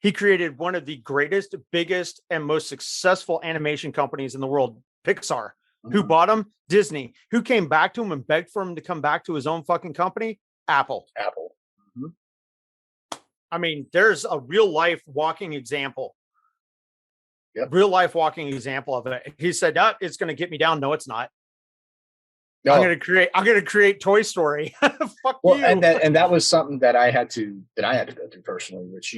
He created one of the greatest, biggest, and most successful animation companies in the world, Pixar. Mm-hmm. Who bought him? Disney. Who came back to him and begged for him to come back to his own fucking company? Apple. Mm-hmm. I mean, there's a real life walking example. Yep. Real life walking example of it. He said, "Oh, it's going to get me down." No, it's not. No. I'm going to create Toy Story. Fuck you. And that was something that I had to go through personally, which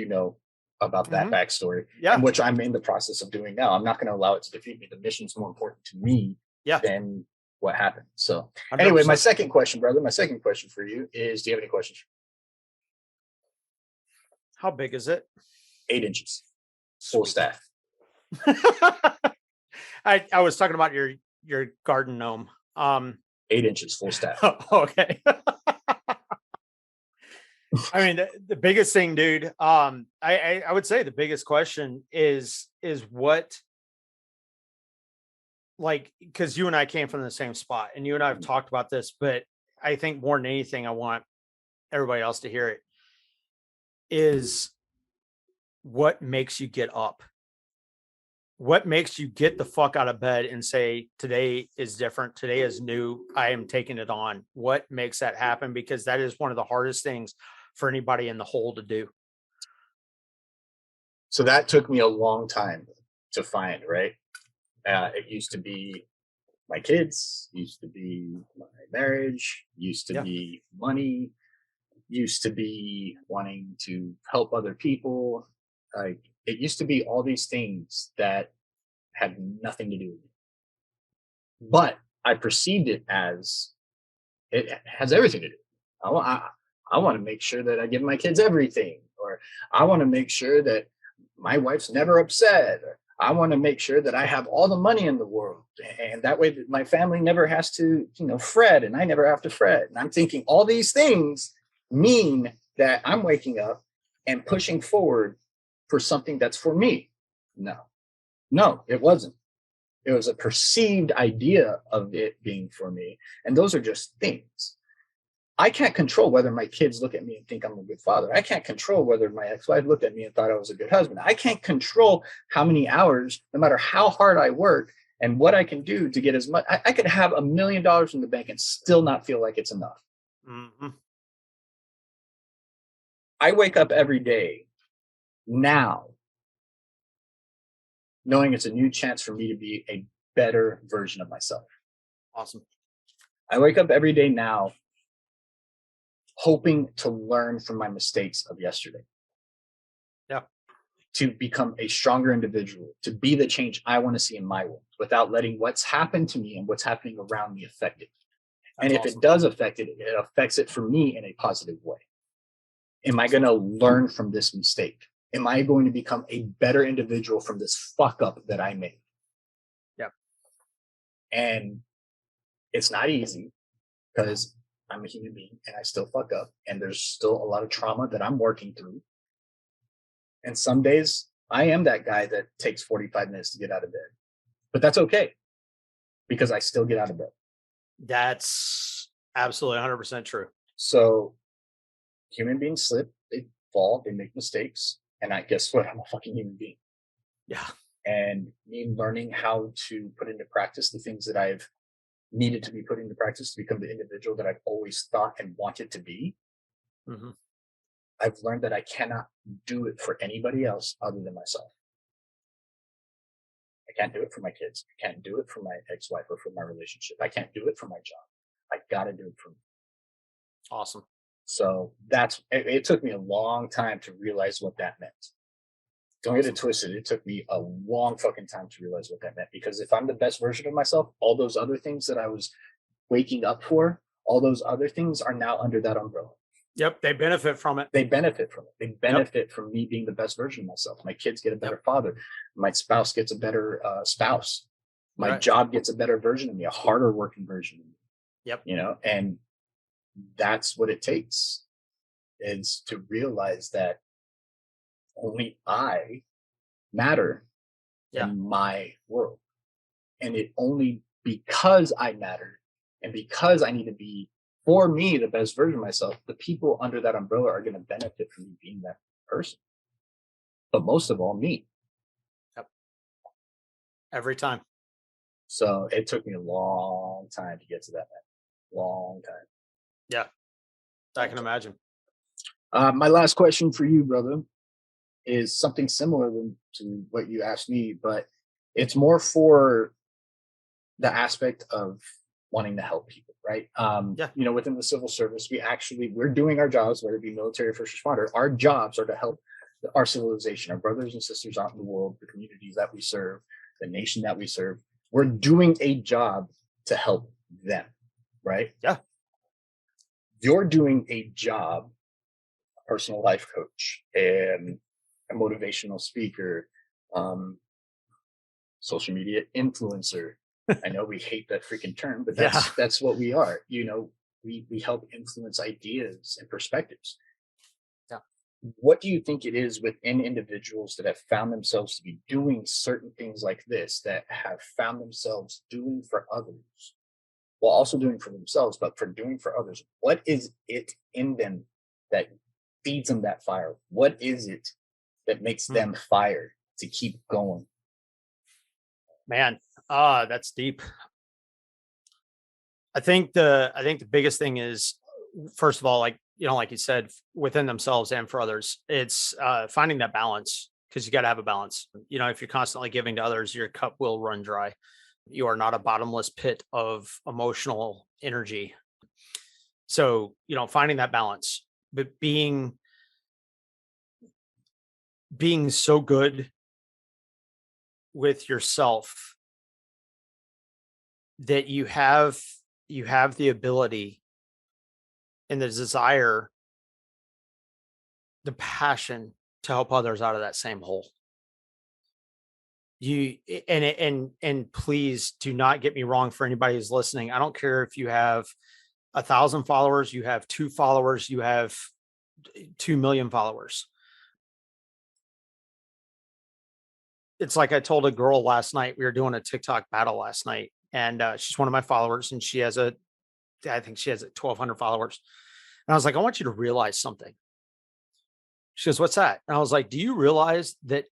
about that backstory, and which I'm in the process of doing now. I'm not going to allow it to defeat me. The mission's more important to me than what happened. So 100%. Anyway, my second question, brother, for you is, do you have any questions? How big is it? 8 inches. Full staff. I was talking about your garden gnome. 8 inches, full staff. Okay. I mean, the biggest thing, dude, I would say the biggest question is what, like, because you and I came from the same spot, and you and I have talked about this, but I think more than anything, I want everybody else to hear it, is what makes you get up? What makes you get the fuck out of bed and say, today is different, today is new, I am taking it on? What makes that happen? Because that is one of the hardest things for anybody in the hole to do. So that took me a long time to find, right? It used to be my kids, used to be my marriage, used to be money, used to be wanting to help other people. Like, it used to be all these things that had nothing to do with it. But I perceived it as it has everything to do. I want to make sure that I give my kids everything, or I want to make sure that my wife's never upset, or I want to make sure that I have all the money in the world, and that way that my family never has to, fret, and I never have to fret. And I'm thinking all these things mean that I'm waking up and pushing forward for something that's for me. No, it wasn't. It was a perceived idea of it being for me. And those are just things. I can't control whether my kids look at me and think I'm a good father. I can't control whether my ex-wife looked at me and thought I was a good husband. I can't control how many hours, no matter how hard I work, and what I can do to get as much. I could have $1 million in the bank and still not feel like it's enough. Mm-hmm. I wake up every day now knowing it's a new chance for me to be a better version of myself. Awesome. I wake up every day now hoping to learn from my mistakes of yesterday. Yeah. To become a stronger individual, to be the change I want to see in my world, without letting what's happened to me and what's happening around me affect it. And if it does affect it, it affects it for me in a positive way. Am I going to learn from this mistake? Am I going to become a better individual from this fuck up that I made? Yeah. And it's not easy, because I'm a human being and I still fuck up, and there's still a lot of trauma that I'm working through. And some days I am that guy that takes 45 minutes to get out of bed, but that's okay, because I still get out of bed. That's absolutely 100% true. So human beings slip, they fall, they make mistakes. And guess what? I'm a fucking human being. Yeah. and me learning how to put into practice the things that I've needed to be put into practice to become the individual that I've always thought and wanted to be. Mhm. I've learned that I cannot do it for anybody else other than myself. I can't do it for my kids. I can't do it for my ex-wife or for my relationship. I can't do it for my job. I got to do it for me. Awesome. So it took me a long time to realize what that meant. Don't get it twisted. It took me a long fucking time to realize what that meant, because if I'm the best version of myself, all those other things that I was waking up for, all those other things are now under that umbrella. Yep. They benefit from it. They benefit from it. They benefit from me being the best version of myself. My kids get a better father. My spouse gets a better spouse. My job gets a better version of me, a harder working version of me. Yep. You know, and that's what it takes, is to realize that only I matter in my world. And it only because I matter and because I need to be, for me, the best version of myself, the people under that umbrella are going to benefit from me being that person. But most of all, me. Yep. Every time. So it took me a long time to get to that point. Long time. Yeah. I can imagine. My last question for you, brother, is something similar to what you asked me, but it's more for the aspect of wanting to help people, right? You know, within the civil service, we're doing our jobs, whether it be military or first responder. Our jobs are to help our civilization, our brothers and sisters out in the world, the communities that we serve, the nation that we serve. We're doing a job to help them, right? Yeah. You're doing a job, a personal life coach, and a motivational speaker, social media influencer. I know we hate that freaking term, but that's what we are. You know, we help influence ideas and perspectives. Yeah. What do you think it is within individuals that have found themselves to be doing certain things like this, that have found themselves doing for others, while also doing for themselves, but for doing for others? What is it in them that feeds them that fire? What is it that makes them fire to keep going? Man, that's deep. I think the biggest thing is, first of all, like you said, within themselves and for others, it's finding that balance, because you got to have a balance. You know, if you're constantly giving to others, your cup will run dry. You are not a bottomless pit of emotional energy. So, you know, finding that balance, but being so good with yourself that you have the ability and the desire, the passion to help others out of that same hole. And please do not get me wrong, for anybody who's listening. I don't care if you have 1,000 followers, you have 2 followers, you have 2 million followers. It's like I told a girl last night, we were doing a TikTok battle last night, and she's one of my followers, and I think she has 1,200 followers. And I was like, I want you to realize something. She goes, what's that? And I was like, do you realize that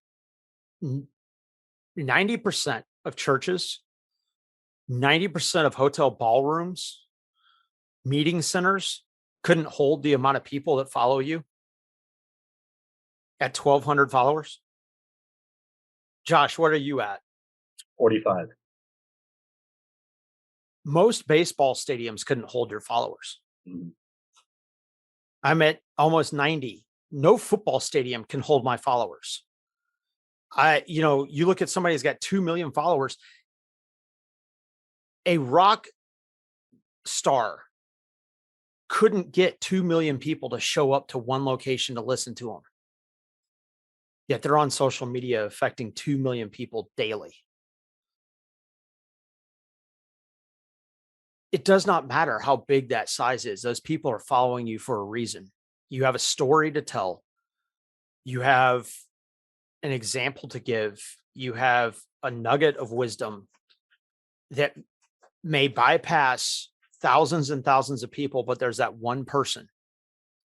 90% of churches, 90% of hotel ballrooms, meeting centers couldn't hold the amount of people that follow you at 1,200 followers? Josh, what are you at? 45. Most baseball stadiums couldn't hold your followers. Mm-hmm. I'm at almost 90. No football stadium can hold my followers. You look at somebody who's got 2 million followers. A rock star couldn't get 2 million people to show up to one location to listen to them. Yet they're on social media affecting 2 million people daily. It does not matter how big that size is. Those people are following you for a reason. You have a story to tell. You have an example to give. You have a nugget of wisdom that may bypass thousands and thousands of people, but there's that one person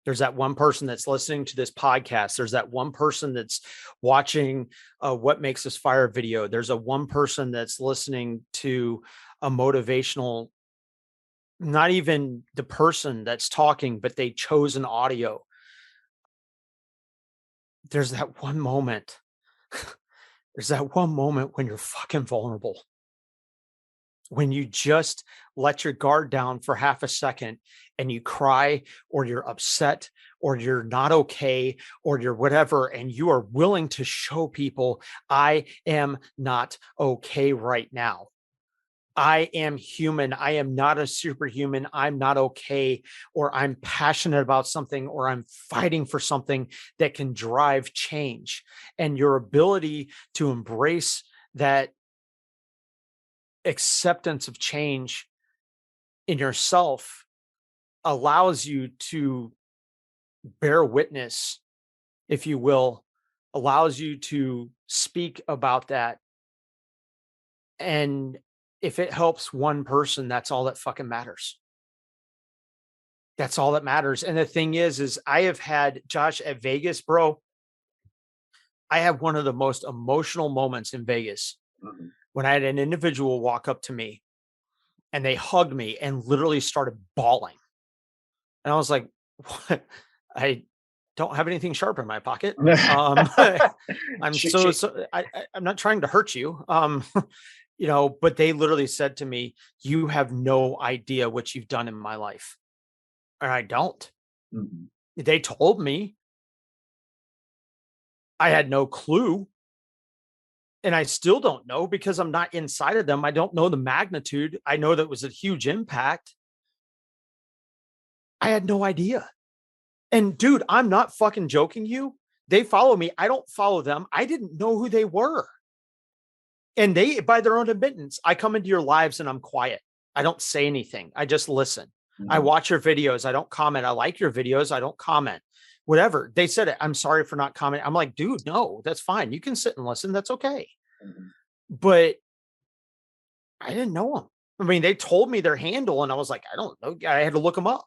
There's that one person that's listening to this podcast. There's that one person that's watching a What Makes Us Fire video. There's a one person that's listening to a motivational, not even the person that's talking, but they chose an audio. There's that one moment. There's that one moment when you're fucking vulnerable. When you just let your guard down for half a second and you cry, or you're upset, or you're not okay, or you're whatever, and you are willing to show people, I am not okay right now. I am human. I am not a superhuman. I'm not okay, or I'm passionate about something, or I'm fighting for something that can drive change. And your ability to embrace that acceptance of change in yourself allows you to bear witness, if you will, allows you to speak about that. And if it helps one person, that's all that fucking matters. That's all that matters. And the thing is I have had, Josh, at Vegas, bro, I have one of the most emotional moments in Vegas when I had an individual walk up to me and they hugged me and literally started bawling. And I was like, what? I don't have anything sharp in my pocket. I'm not trying to hurt you. But they literally said to me, you have no idea what you've done in my life. And I don't. Mm-hmm. They told me. I had no clue. And I still don't know because I'm not inside of them. I don't know the magnitude. I know that it was a huge impact. I had no idea. And dude, I'm not fucking joking you. They follow me. I don't follow them. I didn't know who they were. And they, by their own admittance, I come into your lives and I'm quiet. I don't say anything. I just listen. Mm-hmm. I watch your videos. I don't comment. I like your videos. I don't comment. Whatever. They said it. I'm sorry for not commenting. I'm like, dude, no, that's fine. You can sit and listen. That's okay. Mm-hmm. But I didn't know them. I mean, they told me their handle and I was like, I don't know. I had to look them up.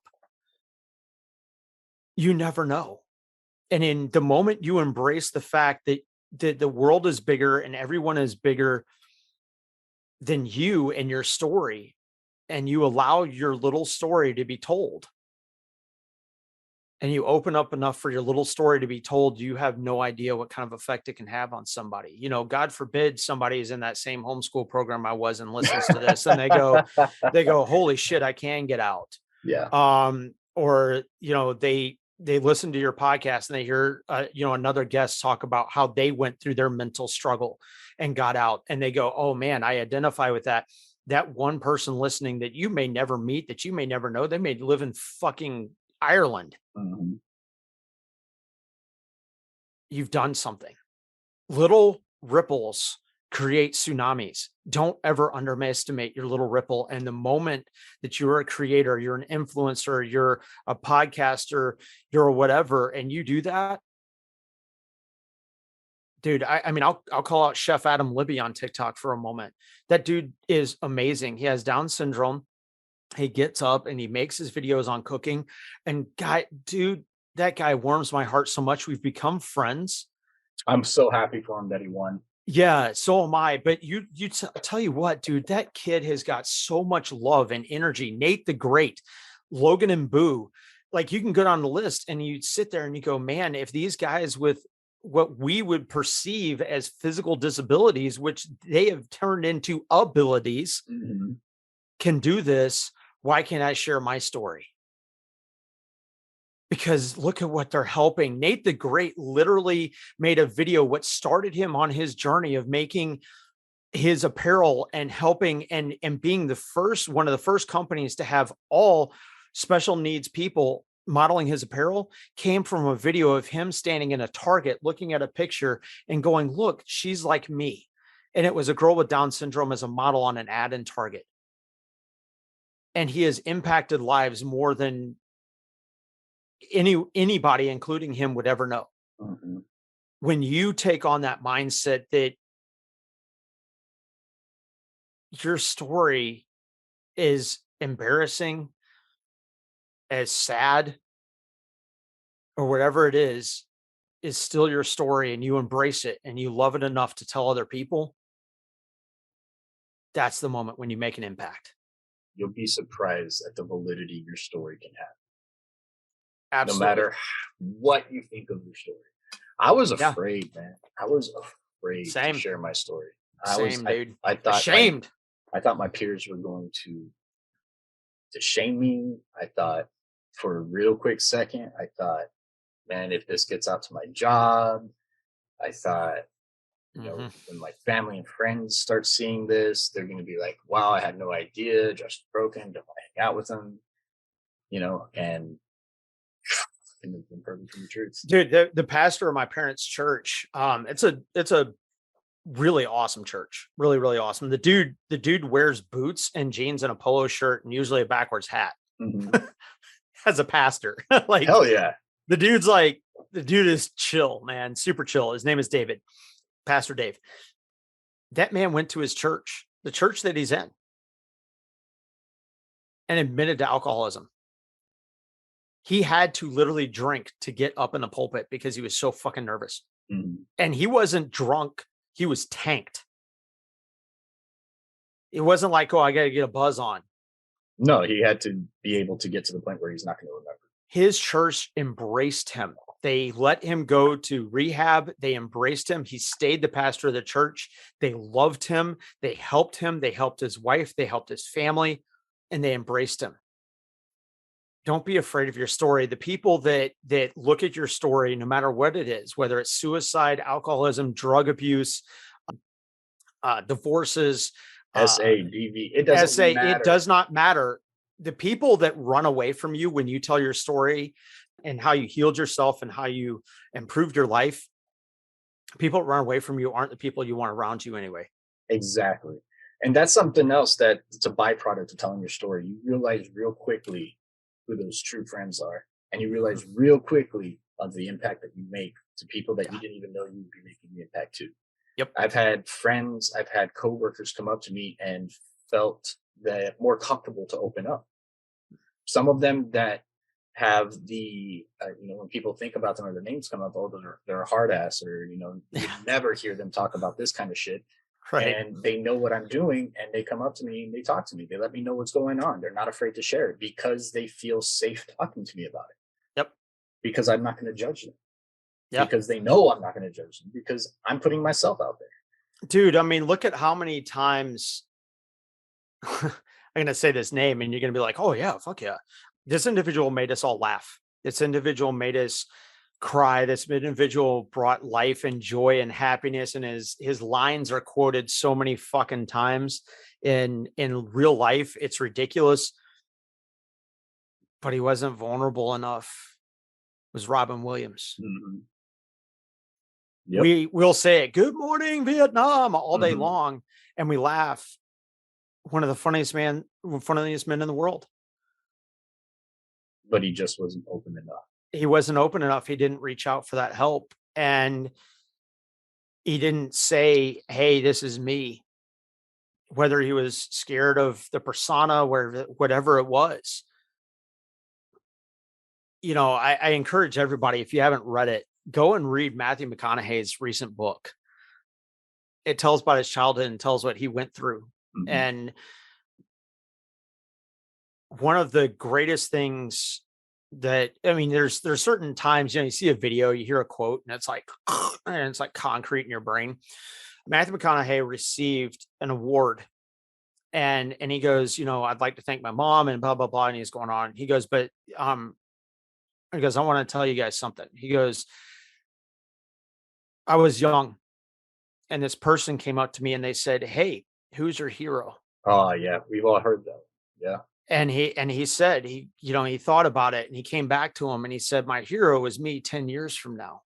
You never know. And in the moment you embrace the fact that the world is bigger and everyone is bigger than you and your story, and you allow your little story to be told, and you open up enough for your little story to be told, you have no idea what kind of effect it can have on somebody. God forbid somebody is in that same homeschool program I was and listens to this and they go, holy shit, I can get out. Yeah. Or, they listen to your podcast and they hear, another guest talk about how they went through their mental struggle and got out, and they go, oh man, I identify with that. That one person listening that you may never meet, that you may never know, they may live in fucking Ireland. Mm-hmm. You've done something. Little ripples create tsunamis. Don't ever underestimate your little ripple. And the moment that you're a creator, you're an influencer, you're a podcaster, you're a whatever, and you do that, dude, I'll call out Chef Adam Libby on TikTok for a moment. That dude is amazing. He has Down syndrome. He gets up and he makes his videos on cooking, and that guy warms my heart so much. We've become friends. I'm so happy for him that he won. Yeah, so am I. But tell you what, dude, that kid has got so much love and energy. Nate the Great, Logan and Boo, like you can go down the list and you sit there and you go, man, if these guys with what we would perceive as physical disabilities, which they have turned into abilities, mm-hmm. can do this, why can't I share my story? Because look at what they're helping. Nate the Great literally made a video, what started him on his journey of making his apparel and helping and being one of the first companies to have all special needs people modeling his apparel, came from a video of him standing in a Target, looking at a picture and going, look, she's like me. And it was a girl with Down syndrome as a model on an ad in Target. And he has impacted lives more than anybody, including him, would ever know. Mm-hmm. When you take on that mindset that your story is embarrassing, as sad, or whatever it is still your story, and you embrace it and you love it enough to tell other people, that's the moment when you make an impact. You'll be surprised at the validity your story can have. Absolutely. No matter what you think of your story. I was afraid, man. I was afraid to share my story. Dude. I thought ashamed. I thought my peers were going to shame me. I thought for a real quick second, I thought, man, if this gets out to my job, I thought, you know, when my family and friends start seeing this, they're going to be like, wow, I had no idea. Josh is broken. Don't want to hang out with him, you know, and it's been proven from the truth. Dude, the pastor of my parents' church, it's a really awesome church. Really, really awesome. The dude wears boots and jeans and a polo shirt and usually a backwards hat as a pastor. Like, hell yeah. The dude is chill, man. Super chill. His name is David, Pastor Dave. That man went to his church, the church that he's in, and admitted to alcoholism. He had to literally drink to get up in the pulpit because he was so fucking nervous. And he wasn't drunk. He was tanked. It wasn't like, oh, I got to get a buzz on. No, he had to be able to get to the point where he's not going to remember. His church embraced him. They let him go to rehab. They embraced him. He stayed the pastor of the church. They loved him. They helped him. They helped his wife. They helped his family, and they embraced him. Don't be afraid of your story. The people that look at your story, no matter what it is, whether it's suicide, alcoholism, drug abuse, divorces, DV, it doesn't matter. It does not matter. The people that run away from you when you tell your story and how you healed yourself and how you improved your life, people that run away from you aren't the people you want around you anyway. Exactly. And that's something else that's a byproduct of telling your story. You realize real quickly who those true friends are. And you realize real quickly of the impact that you make to people that you didn't even know you would be making the impact to. Yep. I've had friends, I've had coworkers come up to me and felt that more comfortable to open up. Some of them that have the, when people think about them or their names come up, oh, they're a hard ass, or, you never hear them talk about this kind of shit. Right. And they know what I'm doing, and they come up to me and they talk to me. They let me know what's going on. They're not afraid to share it because they feel safe talking to me about it. Yep. Because I'm not going to judge them. Yep. Because they know I'm not going to judge them because I'm putting myself out there. Dude, I mean, look at how many times I'm going to say this name and you're going to be like, oh yeah, fuck yeah. This individual made us all laugh. This individual made us cry. This individual brought life and joy and happiness, and his lines are quoted so many fucking times in real life. It's ridiculous, but he wasn't vulnerable enough. It was Robin Williams. Yep. We'll say it, good morning Vietnam, all day long, and we laugh. One of the funniest men in the world, but he just wasn't open enough. He wasn't open enough. He didn't reach out for that help. And he didn't say, hey, this is me. Whether he was scared of the persona, whatever it was. I encourage everybody, if you haven't read it, go and read Matthew McConaughey's recent book. It tells about his childhood and tells what he went through. And one of the greatest things there's certain times, you see a video, you hear a quote, and it's like concrete in your brain. Matthew McConaughey received an award, and he goes, I'd like to thank my mom and blah, blah, blah. And he's going on. He goes, but, I want to tell you guys something. He goes, I was young, and this person came up to me and they said, hey, who's your hero? Oh yeah. We've all heard that. Yeah. And he said, he thought about it, and he came back to him and he said, my hero is me 10 years from now.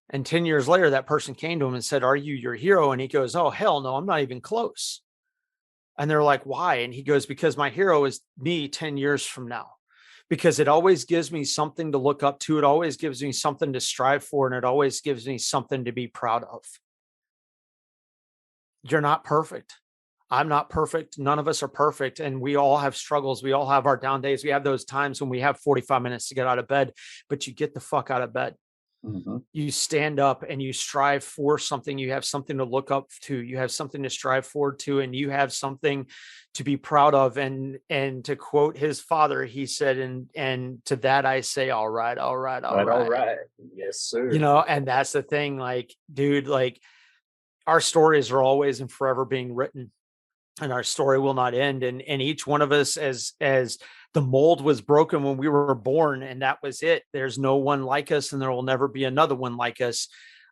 And 10 years later, that person came to him and said, are you your hero? And he goes, oh, hell no, I'm not even close. And they're like, why? And he goes, because my hero is me 10 years from now, because it always gives me something to look up to. It always gives me something to strive for. And it always gives me something to be proud of. You're not perfect. I'm not perfect. None of us are perfect. And we all have struggles. We all have our down days. We have those times when we have 45 minutes to get out of bed, but you get the fuck out of bed. Mm-hmm. You stand up and you strive for something. You have something to look up to. You have something to strive forward to, and you have something to be proud of. And to quote his father, he said, and to that I say, all right. Yes, sir. You know, and that's the thing, like, dude, like, our stories are always and forever being written, and our story will not end. And each one of us, as the mold was broken when we were born, and that was it. There's no one like us, and there will never be another one like us.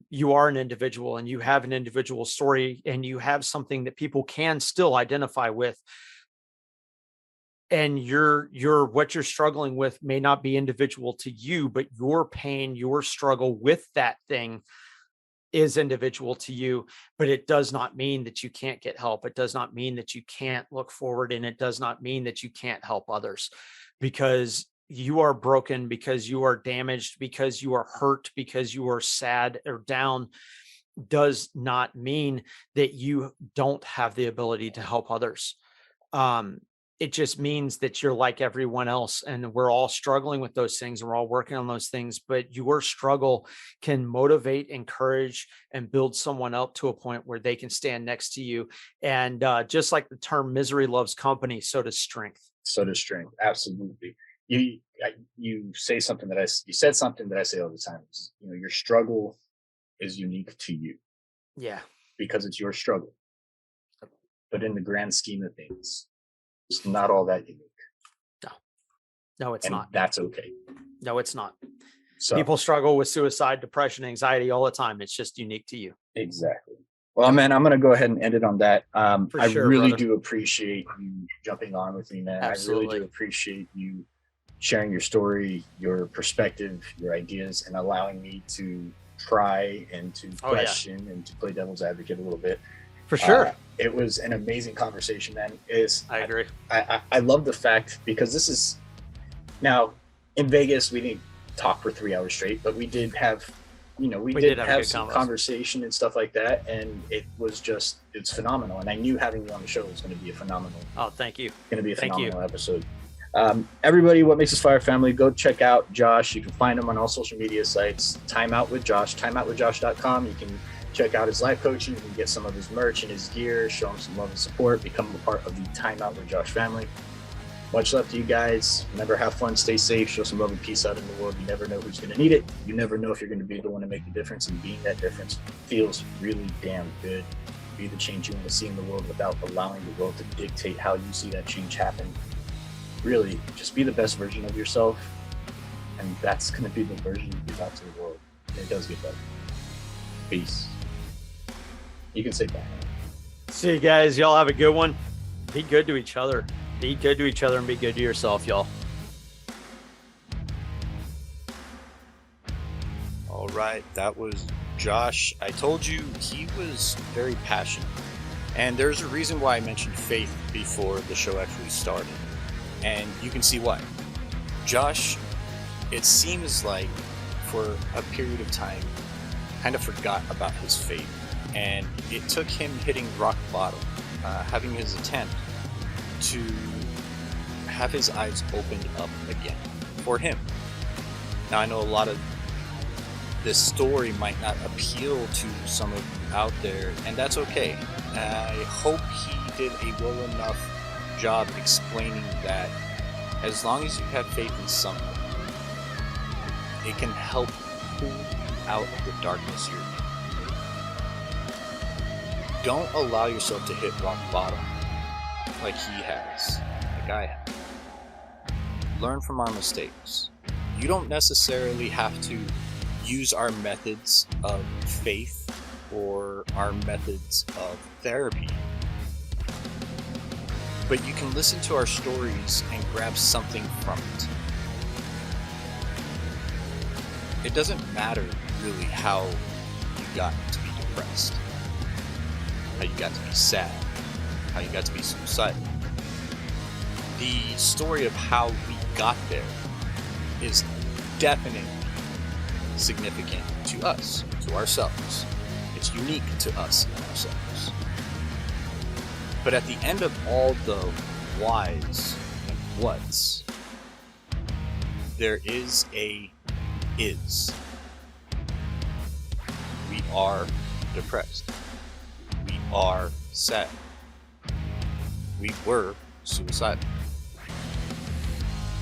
You are an individual, and you have an individual story, and you have something that people can still identify with. And what you're struggling with may not be individual to you, but your pain, your struggle with that thing is individual to you. But it does not mean that you can't get help. It does not mean that you can't look forward, and it does not mean that you can't help others, because you are broken, because you are damaged, because you are hurt, because you are sad or down, does not mean that you don't have the ability to help others. It just means that you're like everyone else, and we're all struggling with those things, and we're all working on those things. But your struggle can motivate, encourage, and build someone up to a point where they can stand next to you. And just like the term "misery loves company," so does strength. So does strength. Absolutely. You said something that I say all the time. You know, your struggle is unique to you. Yeah. Because it's your struggle. But in the grand scheme of things, it's not all that unique. No, it's not. That's okay. No, it's not. So, people struggle with suicide, depression, anxiety all the time. It's just unique to you. Exactly. Well, man, I'm going to go ahead and end it on that. I sure, really brother. do appreciate you jumping on with me, man. Absolutely. I really do appreciate you sharing your story, your perspective, your ideas, and allowing me to try and to question and to play devil's advocate a little bit. For sure. It was an amazing conversation, man. I agree. I love the fact, because this is, now in Vegas, we didn't talk for 3 hours straight, but we did have, we did have some conversation and stuff like that. And it's phenomenal. And I knew having you on the show was going to be a phenomenal. Oh, thank you. Going to be a phenomenal episode. Everybody, What Makes Us Fire Family, go check out Josh. You can find him on all social media sites. Timeout with Josh, timeoutwithjosh.com. You can check out his life coaching. You can get some of his merch and his gear, show him some love and support, become a part of the Timeout with Josh family. Much love to you guys. Remember, have fun, stay safe, show some love and peace out in the world. You never know who's going to need it. You never know if you're going to be the one to make the difference, and being that difference feels really damn good. Be the change you want to see in the world without allowing the world to dictate how you see that change happen. Really, just be the best version of yourself, and that's going to be the version you give out to the world. And it does get better. Peace. You can say bye. See you guys. Y'all have a good one. Be good to each other. Be good to each other and be good to yourself, y'all. All right, that was Josh. I told you he was very passionate. And there's a reason why I mentioned faith before the show actually started. And you can see why. Josh, it seems like for a period of time, kind of forgot about his faith. And it took him hitting rock bottom, having his attempt to have his eyes opened up again for him. Now, I know a lot of this story might not appeal to some of you out there, and that's okay. I hope he did a well enough job explaining that as long as you have faith in something, it can help pull you out of the darkness you're in. Don't allow yourself to hit rock bottom like he has, like I have. Learn from our mistakes. You don't necessarily have to use our methods of faith or our methods of therapy, but you can listen to our stories and grab something from it. It doesn't matter really how you got to be depressed, how you got to be sad, how you got to be suicidal. The story of how we got there is definitely significant to us, to ourselves. It's unique to us and ourselves. But at the end of all the whys and whats, there is a is. We are depressed. We are sad. We were suicidal.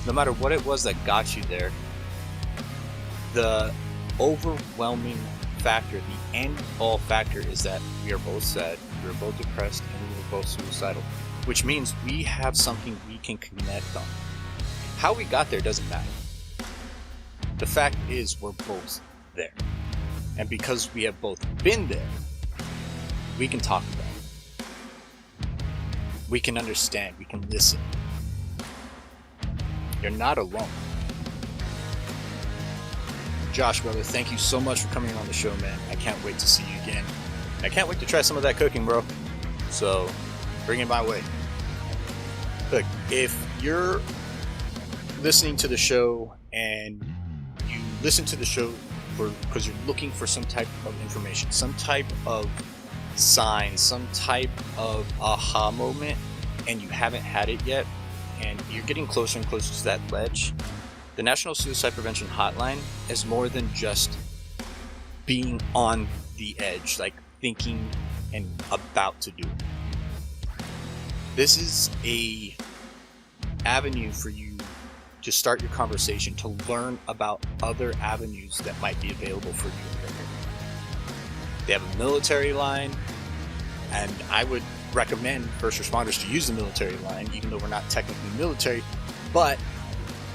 No matter what it was that got you there, the overwhelming factor, the end-all factor, is that we are both sad, we are both depressed, and we were both suicidal. Which means we have something we can connect on. How we got there doesn't matter. The fact is, we're both there. And because we have both been there, we can talk about it. We can understand, we can listen. You're not alone. Josh, brother, thank you so much for coming on the show, man. I can't wait to see you again. I can't wait to try some of that cooking, bro. So, bring it my way. Look, if you're listening to the show and you listen to the show because you're looking for some type of information, some type of sign, some type of aha moment, and you haven't had it yet, and you're getting closer and closer to that ledge, the National Suicide Prevention Hotline is more than just being on the edge, like thinking and about to do it. This is a avenue for you to start your conversation, to learn about other avenues that might be available for you. They have a military line, and I would recommend first responders to use the military line, even though we're not technically military, but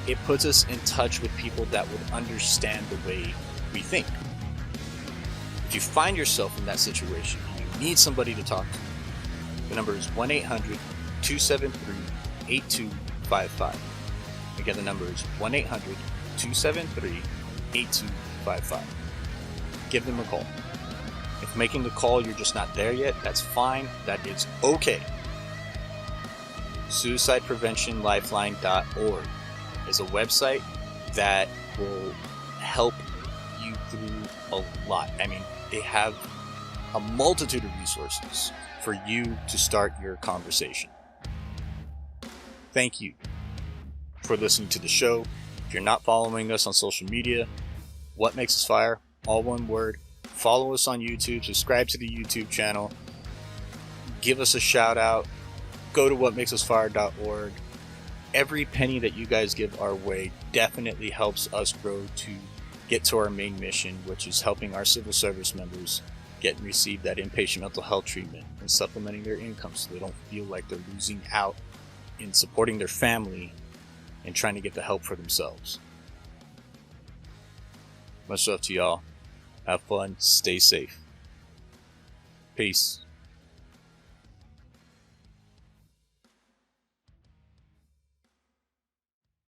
it puts us in touch with people that would understand the way we think. If you find yourself in that situation, you need somebody to talk to, the number is 1-800-273-8255. Again, the number is 1-800-273-8255. Give them a call. If making the call you're just not there yet, that's fine. That is okay. SuicidePreventionLifeline.org is a website that will help you through a lot. I mean, they have a multitude of resources for you to start your conversation. Thank you for listening to the show. If you're not following us on social media, What Makes Us Fire, all one word. Follow us on YouTube, subscribe to the YouTube channel, give us a shout out, go to WhatMakesUsFire.org. Every penny that you guys give our way definitely helps us grow to get to our main mission, which is helping our civil service members get and receive that inpatient mental health treatment and supplementing their income so they don't feel like they're losing out in supporting their family and trying to get the help for themselves. Much love to y'all. Have fun. Stay safe. Peace.